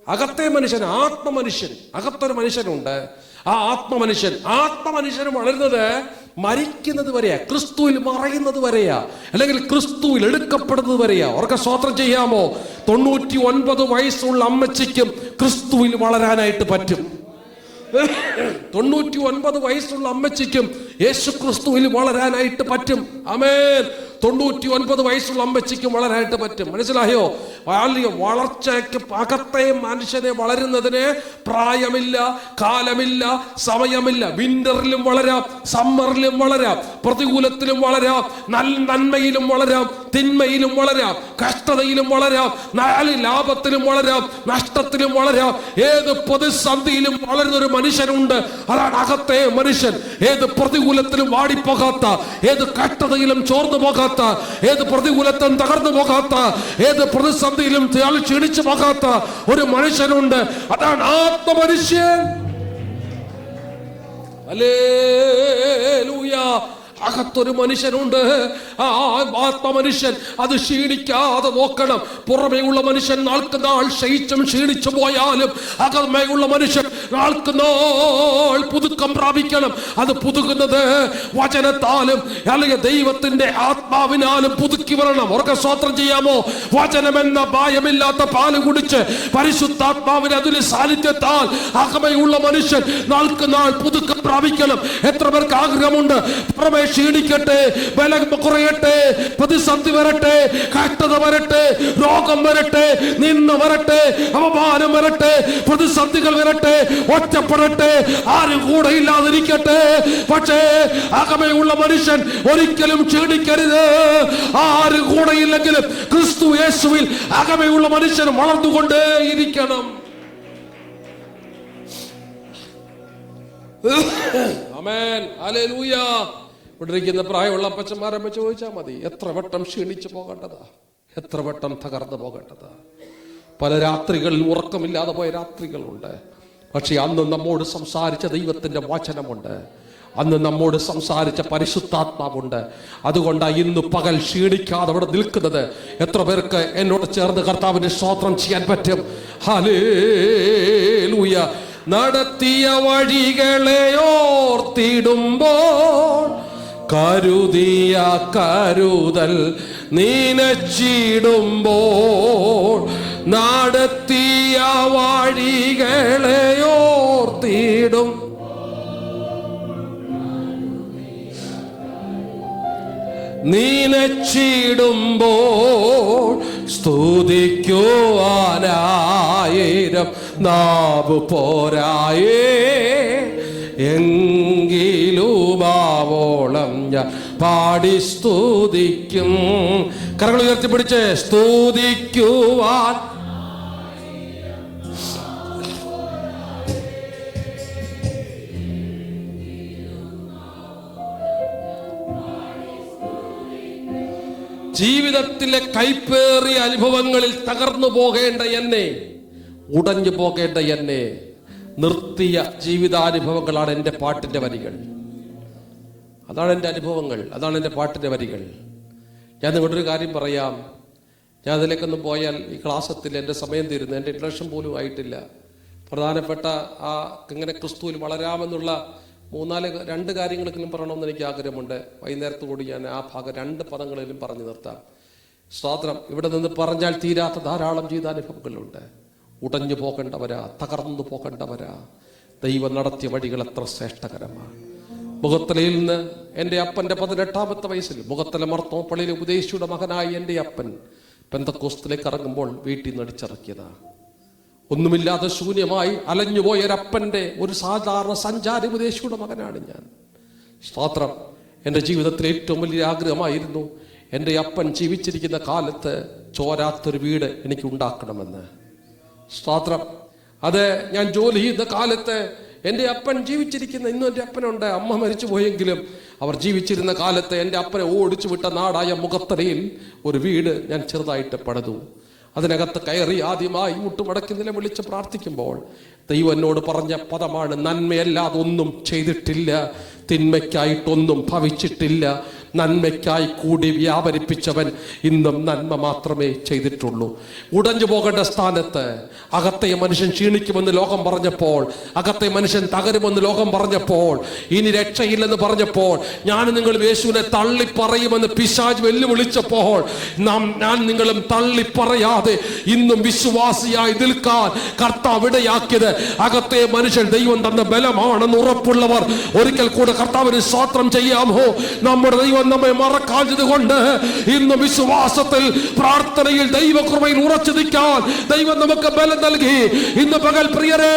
അകത്തെ മനുഷ്യൻ, ആത്മമനുഷ്യൻ. അകത്തൊരു മനുഷ്യനുണ്ട്. ആ ആത്മമനുഷ്യൻ വളരുന്നത് മരിക്കുന്നത് വരെയാ, ക്രിസ്തുവിൽ മറയുന്നത് വരെയാ, അല്ലെങ്കിൽ ക്രിസ്തുവിൽ എടുക്കപ്പെടുന്നത് വരെയാ. അവർക്ക് സ്വോത്രം ചെയ്യാമോ? 99 വയസ്സുള്ള അമ്മച്ചിക്കും ക്രിസ്തുവിൽ വളരാനായിട്ട് പറ്റും. 99 വയസ്സുള്ള അമ്മച്ചിക്കും യേശു ക്രിസ്തുവിൽ വളരാനായിട്ട് പറ്റും. ആമേൻ. 99 വയസ്സുള്ള അമ്മച്ചിക്കും വളരാനായിട്ട് പറ്റും. മനസ്സിലായോ? വളർച്ചയ്ക്ക് അകത്തെ മനുഷ്യനെ വളരുന്നതിന് പ്രായമില്ല, കാലമില്ല, സമയമില്ല. വിന്ററിലും വളരാം, സമ്മറിലും വളരാം, പ്രതികൂലത്തിലും വളരാം, നന്മയിലും വളരാം, തിന്മയിലും വളരാം, കഷ്ടതയിലും വളരാം, ലാഭത്തിലും വളരാം, നഷ്ടത്തിലും വളരാം. ഏത് പ്രതിസന്ധിയിലും വളരുന്നൊരു മനുഷ്യനുണ്ട്. അതാണ് അകത്തെ മനുഷ്യൻ. ഏത് പ്രതികൂലത്തിലും വാടിപ്പോകാത്ത, ഏത് കഷ്ടതയിലും ചോർന്നു പോകാത്ത, ഏത് പ്രതികൂലത്തിലും തകർന്നു പോകാത്ത, ഏത് പ്രതിസന്ധിയിലും ക്ഷീണിച്ചു പോകാത്ത ഒരു മനുഷ്യനുണ്ട്. അതാണ് ആത്മമനുഷ്യൻ. ഹല്ലേലൂയ. അകത്തൊരു മനുഷ്യനുണ്ട്, ആ ആത്മമനുഷ്യൻ. അത് ക്ഷീണിക്കാതെ നോക്കണം. പുറമേ ഉള്ള മനുഷ്യൻ നാൾക്ക് നാൾ ക്ഷീണിച്ചു പോയാലും അകമേയുള്ള മനുഷ്യൻ നാൾക്ക് നാൾ പുതുക്കം പ്രാപിക്കണം. അത് പുതുക്കുന്നത് വചനത്താലും അല്ലെങ്കിൽ ദൈവത്തിന്റെ ആത്മാവിനാലും പുതുക്കി വരണം. ഉറക്കെ സ്വോത്രം ചെയ്യാമോ? വചനമെന്ന ഭയമില്ലാത്ത പാല് കുടിച്ച് പരിശുദ്ധാത്മാവിന്റെ അതിലെ സാന്നിധ്യത്താൽ അകമയുള്ള മനുഷ്യൻ നാൾക്ക് നാൾ പുതുക്കം പ്രാപിക്കണം. എത്ര പേർക്ക് ആഗ്രഹമുണ്ട്? പുറമേ ക്ഷീണിക്കട്ടെ, ബലം കുറയട്ടെ, പ്രതിസന്ധി വരട്ടെ, കഷ്ടത വരട്ടെ, രോഗം വരട്ടെ, നിന്ന വരട്ടെ, അപമാനം വരട്ടെ, പ്രതിസന്ധികൾ വരട്ടെ, ഒറ്റപ്പെടട്ടെ, ആരും കൂടെ ഇല്ലാതിരിക്കട്ടെ. പക്ഷേ അകമയുള്ള മനുഷ്യൻ ഒരിക്കലും ക്ഷീണിക്കരുത്. ആരും കൂടെ ഇല്ലെങ്കിലും ക്രിസ്തു യേശുവിൽ അകമയുള്ള മനുഷ്യൻ വളർന്നുകൊണ്ടേയിരിക്കണം. ആമേൻ. ഹല്ലേലൂയ. ഇവിടെ ഇരിക്കുന്ന പ്രായമുള്ള അപ്പച്ചന്മാരമ്മ ചോദിച്ചാൽ മതി, എത്ര വട്ടം ക്ഷീണിച്ചു പോകേണ്ടതാ, എത്ര വട്ടം തകർന്നു പോകേണ്ടതാ. പല രാത്രികളിൽ ഉറക്കമില്ലാതെ പോയ രാത്രികളുണ്ട്. പക്ഷെ അന്ന് നമ്മോട് സംസാരിച്ച ദൈവത്തിന്റെ വചനമുണ്ട്, അന്ന് നമ്മോട് സംസാരിച്ച പരിശുദ്ധാത്മാവുണ്ട്. അതുകൊണ്ടാണ് ഇന്ന് പകൽ ക്ഷീണിക്കാതെ അവിടെ നിൽക്കുന്നത്. എത്ര പേർക്ക് എന്നോട് ചേർന്ന് കർത്താവിന്റെ സ്തോത്രം ചെയ്യാൻ പറ്റും? ഹല്ലേലൂയ. നടത്തിയ വഴികളെ ഓർത്തിടുമ്പോൾ കരുതിയ കരുതൽ നീനച്ചിടുമ്പോൾ, നടത്തിയ വഴികളെ ഓർത്തിടും നീനച്ചിടുമ്പോൾ, സ്തുതിക്കുവാനായിരം നാവ് പോരായേ, എങ്കിലുമാവോളം ഞാൻ പാടി സ്തുതിക്കും. കരങ്ങൾ ഉയർത്തിപ്പിടിച്ച് സ്തുതിക്കുവാൻ ജീവിതത്തിലെ കൈപ്പേറിയ അനുഭവങ്ങളിൽ തകർന്നു പോകേണ്ട എന്നെ, ഉടഞ്ഞു പോകേണ്ട എന്നെ നിർത്തിയ ജീവിതാനുഭവങ്ങളാണ് എൻ്റെ പാട്ടിൻ്റെ വരികൾ. അതാണ് എൻ്റെ അനുഭവങ്ങൾ, അതാണ് എൻ്റെ പാട്ടിൻ്റെ വരികൾ. ഞാൻ നിങ്ങളുടെ ഒരു കാര്യം പറയാം. ഞാൻ അതിലേക്കൊന്നും പോയാൽ ഈ ക്ലാസ്സത്തിൽ എൻ്റെ സമയം തീരുന്നു. എൻ്റെ ഇൻട്രഡക്ഷൻ പോലും ആയിട്ടില്ല. പ്രധാനപ്പെട്ട ആ എങ്ങനെ ക്രിസ്തുവിൽ വളരാമെന്നുള്ള 2 കാര്യങ്ങളെങ്കിലും പറയണമെന്ന് എനിക്ക് ആഗ്രഹമുണ്ട്. വൈകുന്നേരത്തോട് ഞാൻ ആ ഭാഗം 2 പദങ്ങളിലും പറഞ്ഞു നിർത്താം. സ്തോത്രം. ഇവിടെ നിന്ന് പറഞ്ഞാൽ തീരാത്ത ധാരാളം ജീവിതാനുഭവങ്ങളുണ്ട്. ഉടഞ്ഞു പോകേണ്ടവരാ, തകർന്നു പോകേണ്ടവരാ. ദൈവം നടത്തിയ വഴികൾ എത്ര ശ്രേഷ്ഠകരമാണ്. മുഖത്തലയിൽ നിന്ന് എൻ്റെ അപ്പൻ്റെ 18ാമത്തെ വയസ്സിൽ മുഖത്തല മർത്തോപ്പള്ളിയിലെ ഉപദേശിയുടെ മകനായി എൻ്റെ അപ്പൻ പെന്തക്കോസ്തിലേക്ക് ഇറങ്ങുമ്പോൾ വീട്ടിൽ നിന്ന് അടിച്ചിറക്കിയതാ. ഒന്നുമില്ലാതെ ശൂന്യമായി അലഞ്ഞുപോയ ഒരപ്പൻ്റെ ഒരു സാധാരണ സഞ്ചാരി ഉപദേശിയുടെ മകനാണ് ഞാൻ. സ്തോത്രം. എൻ്റെ ജീവിതത്തിലെ ഏറ്റവും വലിയ ആഗ്രഹമായിരുന്നു എൻ്റെ അപ്പൻ ജീവിച്ചിരിക്കുന്ന കാലത്ത് ചോരാത്തൊരു വീട് എനിക്ക് ഉണ്ടാക്കണമെന്ന്. സ്തോത്രം. അത് ഞാൻ ജോലി ചെയ്യുന്ന കാലത്ത് എൻ്റെ അപ്പൻ ജീവിച്ചിരിക്കുന്ന, ഇന്നും എൻ്റെ അപ്പനുണ്ട്, അമ്മ മരിച്ചു പോയെങ്കിലും അവർ ജീവിച്ചിരുന്ന കാലത്ത് എൻ്റെ അപ്പനെ ഓടിച്ചു വിട്ട നാടായ മുഖത്തലയിൽ ഒരു വീട് ഞാൻ ചെറുതായിട്ട് പണിതു. അതിനകത്ത് കയറി ആദ്യമായി മുട്ടുമടക്കി നിലവിളിച്ച് പ്രാർത്ഥിക്കുമ്പോൾ ദൈവം എന്നോട് പറഞ്ഞ പദമാണ്, നന്മയല്ലാതെ ഒന്നും ചെയ്തിട്ടില്ല, തിന്മയ്ക്കായിട്ടൊന്നും ഭവിച്ചിട്ടില്ല, നന്മയ്ക്കായി കൂടി വ്യാപരിപ്പിച്ചവൻ ഇന്നും നന്മ മാത്രമേ ചെയ്തിട്ടുള്ളൂ. ഉടഞ്ഞു പോകേണ്ട സ്ഥാനത്ത് അകത്തെ മനുഷ്യൻ ക്ഷീണിക്കുമെന്ന് ലോകം പറഞ്ഞപ്പോൾ, അകത്തെ മനുഷ്യൻ തകരുമെന്ന് ലോകം പറഞ്ഞപ്പോൾ, ഇനി രക്ഷയില്ലെന്ന് പറഞ്ഞപ്പോൾ, ഞാൻ നിങ്ങൾ യേശുവിനെ തള്ളിപ്പറയുമെന്ന് പിശാച് വെല്ലുവിളിച്ചപ്പോൾ, ഞാൻ നിങ്ങളും തള്ളിപ്പറയാതെ ഇന്നും വിശ്വാസിയായി നിൽക്കാൻ കർത്താവ് ഇടയാക്കിയത് അകത്തെ മനുഷ്യൻ ദൈവം തന്ന ബലമാണെന്ന് ഉറപ്പുള്ളവർ ഒരിക്കൽ കൂടെ കർത്താവിന് സ്തോത്രം ചെയ്യാമോ? നമ്മുടെ ദൈവം നമ്മെ മറക്കാഞ്ഞത് കൊണ്ട് ഇന്ന് വിശ്വാസത്തിൽ, പ്രാർത്ഥനയിൽ, ദൈവകൃപയിൽ ഉറച്ചു നിൽക്കാൻ ദൈവം നമുക്ക് ബലം നൽകി. ഇന്ന് പകൽ പ്രിയരെ,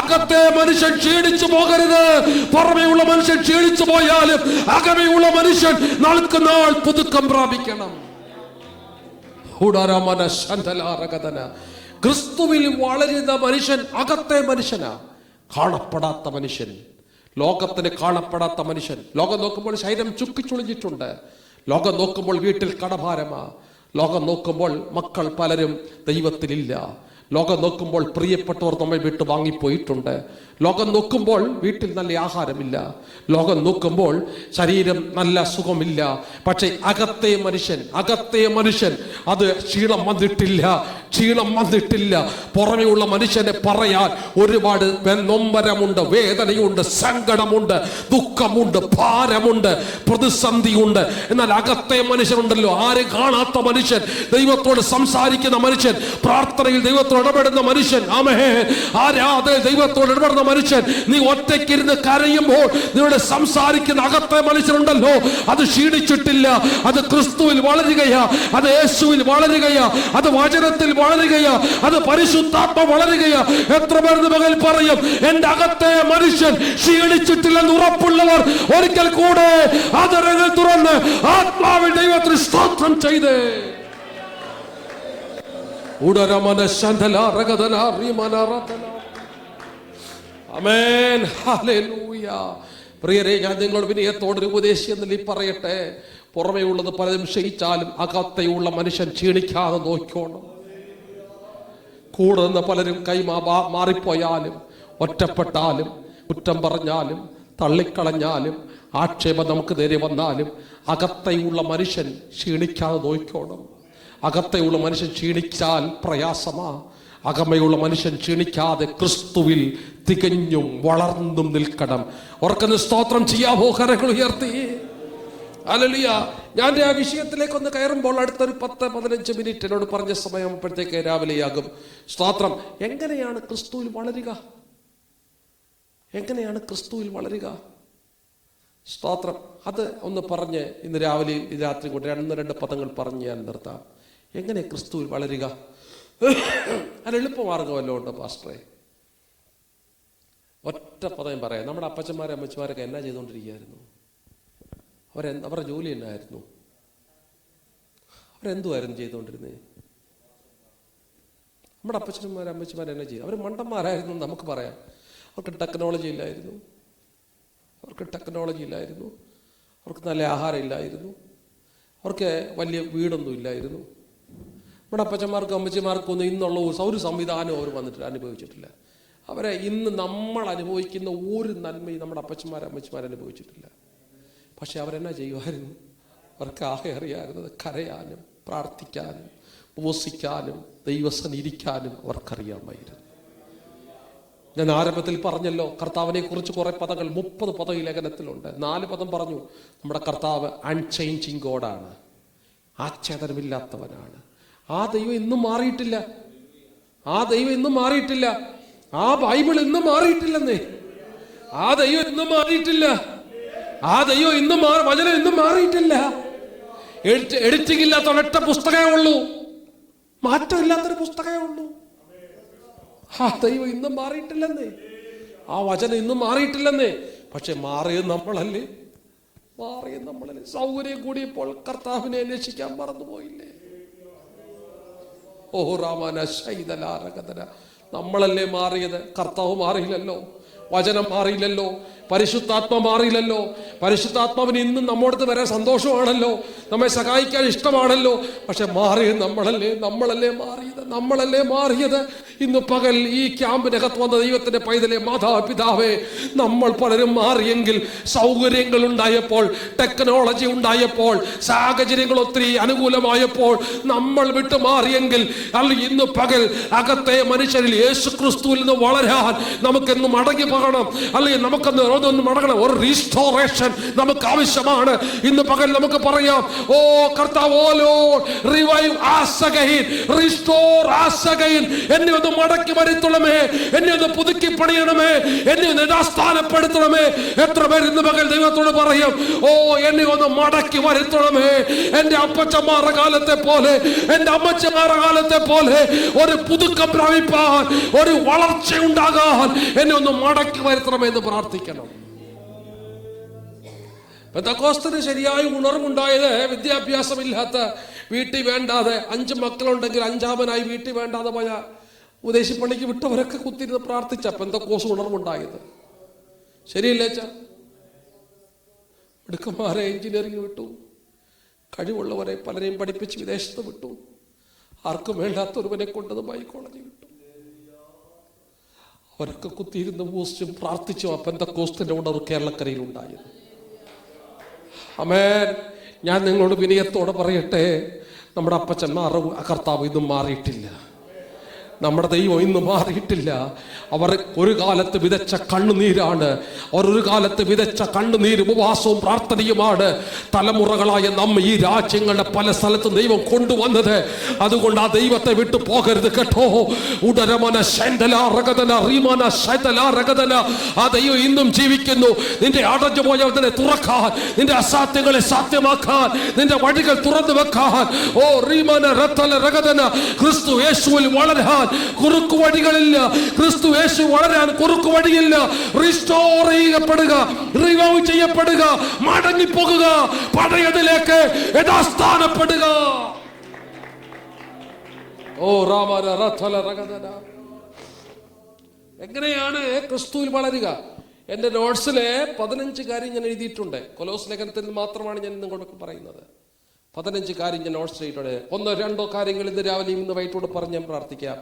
അകത്തെ മനുഷ്യൻ ക്ഷീണിച്ചു പോകരുത്. പുറമെയുള്ള മനുഷ്യൻ ക്ഷീണിച്ചു പോയാലും അകമെയുള്ള മനുഷ്യൻ നാൾക്ക് നാൾ പുതുക്കം പ്രാപിക്കണം. ക്രിസ്തുവിൽ വളരുന്ന മനുഷ്യൻ അകത്തെ മനുഷ്യനാ, കാണപ്പെടാത്ത മനുഷ്യൻ, ലോകത്തിന് കാണപ്പെടാത്ത മനുഷ്യൻ. ലോകം നോക്കുമ്പോൾ ശരീരം ചുക്കിച്ചുളിഞ്ഞിട്ടുണ്ട്. ലോകം നോക്കുമ്പോൾ വീട്ടിൽ കടഭാരമാ. ലോകം നോക്കുമ്പോൾ മക്കൾ പലരും ദൈവത്തിലില്ല. ലോകം നോക്കുമ്പോൾ പ്രിയപ്പെട്ടവർ നമ്മെ വിട്ട് വാങ്ങിപ്പോയിട്ടുണ്ട്. ലോകം നോക്കുമ്പോൾ വീട്ടിൽ നല്ല ആഹാരമില്ല. ലോകം നോക്കുമ്പോൾ ശരീരം നല്ല സുഖമില്ല. പക്ഷെ അകത്തെ മനുഷ്യൻ അത് ക്ഷീണം വന്നിട്ടില്ല. പുറമെയുള്ള മനുഷ്യനെ പറയാൻ ഒരുപാട് നൊമ്പരമുണ്ട്, വേദനയുണ്ട്, സങ്കടമുണ്ട്, ദുഃഖമുണ്ട്, ഭാരമുണ്ട്, പ്രതിസന്ധിയുണ്ട്. എന്നാൽ അകത്തെ മനുഷ്യനുണ്ടല്ലോ, ആരും കാണാത്ത മനുഷ്യൻ, ദൈവത്തോട് സംസാരിക്കുന്ന മനുഷ്യൻ, പ്രാർത്ഥനയിൽ ദൈവത്തോട് ഇടപെടുന്ന മനുഷ്യൻ, ആരാധന ദൈവത്തോട് ഇടപെടുന്ന മനുഷ്യൻ, നീ ഒറ്റയ്ക്കിരുന്ന് കരയുമ്പോൾ നിന്നോട് സംസാരിക്കുന്ന അകത്തെ മനുഷ്യരുണ്ടല്ലോ, അത് ക്ഷീണിച്ചിട്ടില്ല. അത് ക്രിസ്തുവിൽ വളരുകയാ, അത് യേശുവിൽ വളരുകയാ, അത് വചനത്തിൽ വളരുകയാ, അത് പരിശുദ്ധാത്മ വളരുകയാ. എത്ര പേർ മകൾ പറയും, എന്റെ അകത്തെ മനുഷ്യൻ ക്ഷീണിച്ചിട്ടില്ലെന്ന് ഉറപ്പുള്ളവർ ഒരിക്കൽ കൂടെ ആദരങ്ങൾ തുറന്ന് ആത്മാവിൽ ദൈവത്തിന് സ്തോത്രം ചെയ്ത് ആമേൻ, ഹല്ലേലൂയ. പ്രിയരെ, ഞാൻ നിങ്ങളോട് വിനയത്തോടൊരു ഉപദേശം എന്നീ പറയട്ടെ. പുറമേ ഉള്ളത് പലതും ക്ഷയിച്ചാലും അകത്തെയുള്ള മനുഷ്യൻ ക്ഷീണിക്കാതെ നോക്കിക്കോണം. കൂടെ നിന്ന് പലരും മാറിപ്പോയാലും, ഒറ്റപ്പെട്ടാലും, കുറ്റം പറഞ്ഞാലും, തള്ളിക്കളഞ്ഞാലും, ആക്ഷേപം നമുക്ക് നേരെ വന്നാലും അകത്തെയുള്ള മനുഷ്യൻ ക്ഷീണിക്കാതെ നോക്കിക്കോണം. അകത്തെയുള്ള മനുഷ്യൻ ക്ഷീണിച്ചാൽ പ്രയാസമാ. അകമയുള്ള മനുഷ്യൻ ക്ഷീണിക്കാതെ ക്രിസ്തുവിൽ തികഞ്ഞും വളർന്നും നിൽക്കണം. ഓർക്കുന്ന സ്തോത്രം ചെയ്യാമോ? കരങ്ങൾ ഉയർത്തി. ഹല്ലേലൂയ. ഞാൻ ആ വിഷയത്തിലേക്കൊന്ന് കയറുമ്പോൾ അടുത്തൊരു 10-15 മിനിറ്റ് എന്നോട് പറഞ്ഞ സമയമാകുമ്പോഴത്തേക്ക് രാവിലെയാകും. സ്തോത്രം. എങ്ങനെയാണ് ക്രിസ്തുവിൽ വളരുക? സ്തോത്രം. അത് ഒന്ന് പറഞ്ഞ് ഇന്ന് രാവിലെ രാത്രി കൊണ്ട് 2 പദങ്ങൾ പറഞ്ഞ് ഞാൻ നിർത്താം. എങ്ങനെ ക്രിസ്തുവിൽ വളരുക? അത് എളുപ്പമാർഗമല്ലോ ഉണ്ടോ പാസ്റ്ററെ? ഒറ്റ പദം പറയാം. നമ്മുടെ അപ്പച്ചന്മാരും അമ്മച്ചമാരൊക്കെ എന്നാ ചെയ്തുകൊണ്ടിരിക്കുകയായിരുന്നു? അവരുടെ ജോലി എന്നായിരുന്നു? അവരെന്തുമായിരുന്നു ചെയ്തുകൊണ്ടിരുന്നത്? നമ്മുടെ അപ്പച്ചന്മാരും അമ്മച്ചമാരും എന്നാ ചെയ്യും? അവർ മണ്ടന്മാരായിരുന്നു നമുക്ക് പറയാം. അവർക്ക് ടെക്നോളജി ഇല്ലായിരുന്നു, അവർക്ക് നല്ല ആഹാരം ഇല്ലായിരുന്നു, അവർക്ക് വലിയ വീടൊന്നും ഇല്ലായിരുന്നു. നമ്മുടെ അപ്പച്ചന്മാർക്കും അമ്മച്ചിമാർക്കൊന്നും ഇന്നുള്ള ഒരു സംവിധാനം അവർ വന്നിട്ട് അനുഭവിച്ചിട്ടില്ല. അവരെ ഇന്ന് നമ്മൾ അനുഭവിക്കുന്ന ഒരു നന്മയും നമ്മുടെ അമ്മച്ചിമാർ അനുഭവിച്ചിട്ടില്ല. പക്ഷെ അവരെന്നാ ചെയ്യുമായിരുന്നു? അവർക്ക് ആകെ അറിയാറുന്നത് കരയാനും പ്രാർത്ഥിക്കാനും ഉപവസിക്കാനും ദൈവസന്നിധിയിൽ ഇരിക്കാനും അവർക്കറിയാമായിരുന്നു. ഞാൻ ആരംഭത്തിൽ പറഞ്ഞല്ലോ, കർത്താവിനെ കുറിച്ച് കുറെ പദങ്ങൾ 30 പദം ഈ ലേഖനത്തിലുണ്ട്. 4 പദം പറഞ്ഞു. നമ്മുടെ കർത്താവ് അൺചേഞ്ചിങ് ഗോഡാണ്, ആച്ഛേദനമില്ലാത്തവനാണ്. ആ ദൈവം ഇന്നും മാറിയിട്ടില്ല. ആ ദൈവം ഇന്നും മാറിയിട്ടില്ല. ആ ബൈബിൾ ഇന്നും മാറിയിട്ടില്ലെന്നേ. ആ ദൈവം ഇന്നും മാറിയിട്ടില്ല. ആ ദൈവം ഇന്നും വചനം ഇന്നും മാറിയിട്ടില്ല. എഡിറ്റിംഗ് ഇല്ലാത്ത ഒരൊറ്റ പുസ്തകമേ ഉള്ളൂ, മാറ്റമില്ലാത്തൊരു പുസ്തകമേ ഉള്ളൂ. ആ ദൈവം ഇന്നും മാറിയിട്ടില്ലെന്നേ. ആ വചനം ഇന്നും മാറിയിട്ടില്ലെന്നേ. പക്ഷെ മാറിയത് നമ്മളല്ലേ. സൗകര്യം കൂടിയപ്പോൾ കർത്താവിനെ അന്വേഷിക്കാൻ മറന്നുപോയില്ലേ? ഓ രാമന ശൈതലാരകതന. നമ്മളല്ലേ മാറിയത്, കർത്താവ് മാറിയില്ലല്ലോ. വചനം മാറിയില്ലല്ലോ. പരിശുദ്ധാത്മ മാറിയില്ലല്ലോ. പരിശുദ്ധാത്മാവിന് ഇന്നും നമ്മോടത്ത് വരാൻ സന്തോഷമാണല്ലോ, നമ്മെ സഹായിക്കാൻ ഇഷ്ടമാണല്ലോ. പക്ഷെ മാറിയത് നമ്മളല്ലേ മാറിയത്. ഇന്ന് പകൽ ഈ ക്യാമ്പിനകത്ത് വന്ന ദൈവത്തിന്റെ പൈതലെ മാതാപിതാവേ, നമ്മൾ പലരും മാറിയെങ്കിൽ, സൗകര്യങ്ങൾ ഉണ്ടായപ്പോൾ, ടെക്നോളജി ഉണ്ടായപ്പോൾ, സാഹചര്യങ്ങൾ ഒത്തിരി അനുകൂലമായപ്പോൾ നമ്മൾ വിട്ടു മാറിയെങ്കിൽ, അല്ലെങ്കിൽ ഇന്ന് പകൽ അകത്തെ മനുഷ്യരിൽ യേശു ക്രിസ്തുവിൽ നിന്ന് വളരാൻ നമുക്കെന്ന് മടങ്ങി പോകണം. അല്ലെങ്കിൽ നമുക്കൊന്ന് മടങ്ങണം. ഒരു റീസ്റ്റോറേഷൻ നമുക്ക് ആവശ്യമാണ്. ഇന്ന് പകൽ നമുക്ക് പറയാം, ഓ കർത്താവ്, O Lord, revive us again, restore us again. എന്നെ ഒന്ന് മടക്കി വരുത്തണമേ, എന്നെ ഒന്ന് പുതുക്കി പണിയണമേ, എന്നെ ഒന്ന് യഥാസ്ഥാനപ്പെടുത്തണമേ. എത്ര പേർ ഇന്ന് പകൽ ദൈവത്തോട് പറയും, ഓ എന്നെ ഒന്ന് മടക്കി വരുത്തണമേ. എന്റെ അപ്പച്ചന്മാരുടെ കാലത്തെ പോലെ, എന്റെ അമ്മച്ചമാരുടെ കാലത്തെ പോലെ ഒരു പുതുക്കം പ്രാപിപ്പാൻ, ഒരു വളർച്ച ഉണ്ടാകാൻ എന്നെ ഒന്ന് മടക്കി വരുത്തണമേ എന്ന് പ്രാർത്ഥിക്കണം. പെന്തക്കോസ്തിന് ശരിയായ ഉണർവുണ്ടായത് വിദ്യാഭ്യാസമില്ലാത്ത, വീട്ടിൽ വേണ്ടാതെ 5 മക്കളുണ്ടെങ്കിൽ 5ാമനായി വീട്ടിൽ വേണ്ടാതെ പോയ ഉദ്ദേശിപ്പണിക്ക് വിട്ടവരൊക്കെ കുത്തിരുന്ന് പ്രാർത്ഥിച്ച പെന്തക്കോസ് ഉണർവുണ്ടായത്. ശരിയല്ലേ അച്ഛാ? മിടുക്കന്മാരെ എഞ്ചിനീയറിംഗ് വിട്ടു, കഴിവുള്ളവരെ പലരെയും പഠിപ്പിച്ച് വിദേശത്ത് വിട്ടു, ആർക്കും വേണ്ടാത്തൊരുവനെ കൊണ്ടത് കോളേജിൽ വിട്ടു. അവരൊക്കെ കുത്തിയിരുന്ന് പൂസിച്ചും പ്രാർത്ഥിച്ചും ആ പെന്തക്കോസ്തിന്റെ ഉണർവ് കേരളക്കരയിൽ ഉണ്ടായത്. ആമേൻ. ഞാൻ നിങ്ങളോട് വിനയത്തോടെ പറയട്ടെ, നമ്മുടെ അപ്പച്ചന്മാർ കർത്താവ് ഇന്നും മാറിയിട്ടില്ല. നമ്മുടെ ദൈവം ഇന്ന് മാറിയിട്ടില്ല. അവർ ഒരു കാലത്ത് വിതച്ച കണ്ണുനീരാണ്. അവർ ഒരു കാലത്ത് വിതച്ച കണ്ണുനീര് ഉപവാസവും പ്രാർത്ഥനയുമാണ് തലമുറകളായ നമ്മ ഈ രാജ്യങ്ങളുടെ പല സ്ഥലത്തും ദൈവം കൊണ്ടുവന്നത്. അതുകൊണ്ട് ആ ദൈവത്തെ വിട്ടു പോകരുത് കേട്ടോ. ഉടരമന ശൈതലാരകതന റീമന ശൈതലാരകതന. ആ ദൈവം ഇന്നും ജീവിക്കുന്നു. നിന്റെ അടഞ്ഞു പോയതിനെ തുറക്കാൻ, നിന്റെ അസാധ്യങ്ങളെ സാധ്യമാക്കാൻ, നിന്റെ വഴികൾ തുറന്നു വെക്കാൻ. ഓ റീമന റത്തല രകതന. ക്രിസ്തു യേശുവിൽ വളരാൻ കുറുക്കു വഴികളില്ല. ക്രിസ്തു യേശു വളരാൻ കുറുക്കു വഴിയില്ല. റിസ്റ്റോർ ചെയ്യപ്പെടുക, റിവൈവ് ചെയ്യപ്പെടുക, മടങ്ങിപ്പോകുക, പഴയതിലേക്ക് യഥാസ്ഥാനപ്പെടുക. ഓ രാമന റത്തല രകതന. എങ്ങനെയാണ് ക്രിസ്തുവിൽ വളരുക? എന്റെ നോട്ട്സിലെ 15 കാര്യം ഞാൻ എഴുതിയിട്ടുണ്ട്. കൊലോസ് ലേഖനത്തിൽ മാത്രമാണ് ഞാൻ നിങ്ങൾക്ക് പറയുന്നത്. 15 കാര്യം ഞാൻ നോട്ട്സ് ചെയ്തിട്ടുണ്ട്. 1-2 കാര്യങ്ങൾ ഇന്ന് രാവിലെയും ഇന്ന് വൈകിട്ടോട് പറഞ്ഞ് ഞാൻ പ്രാർത്ഥിക്കാം.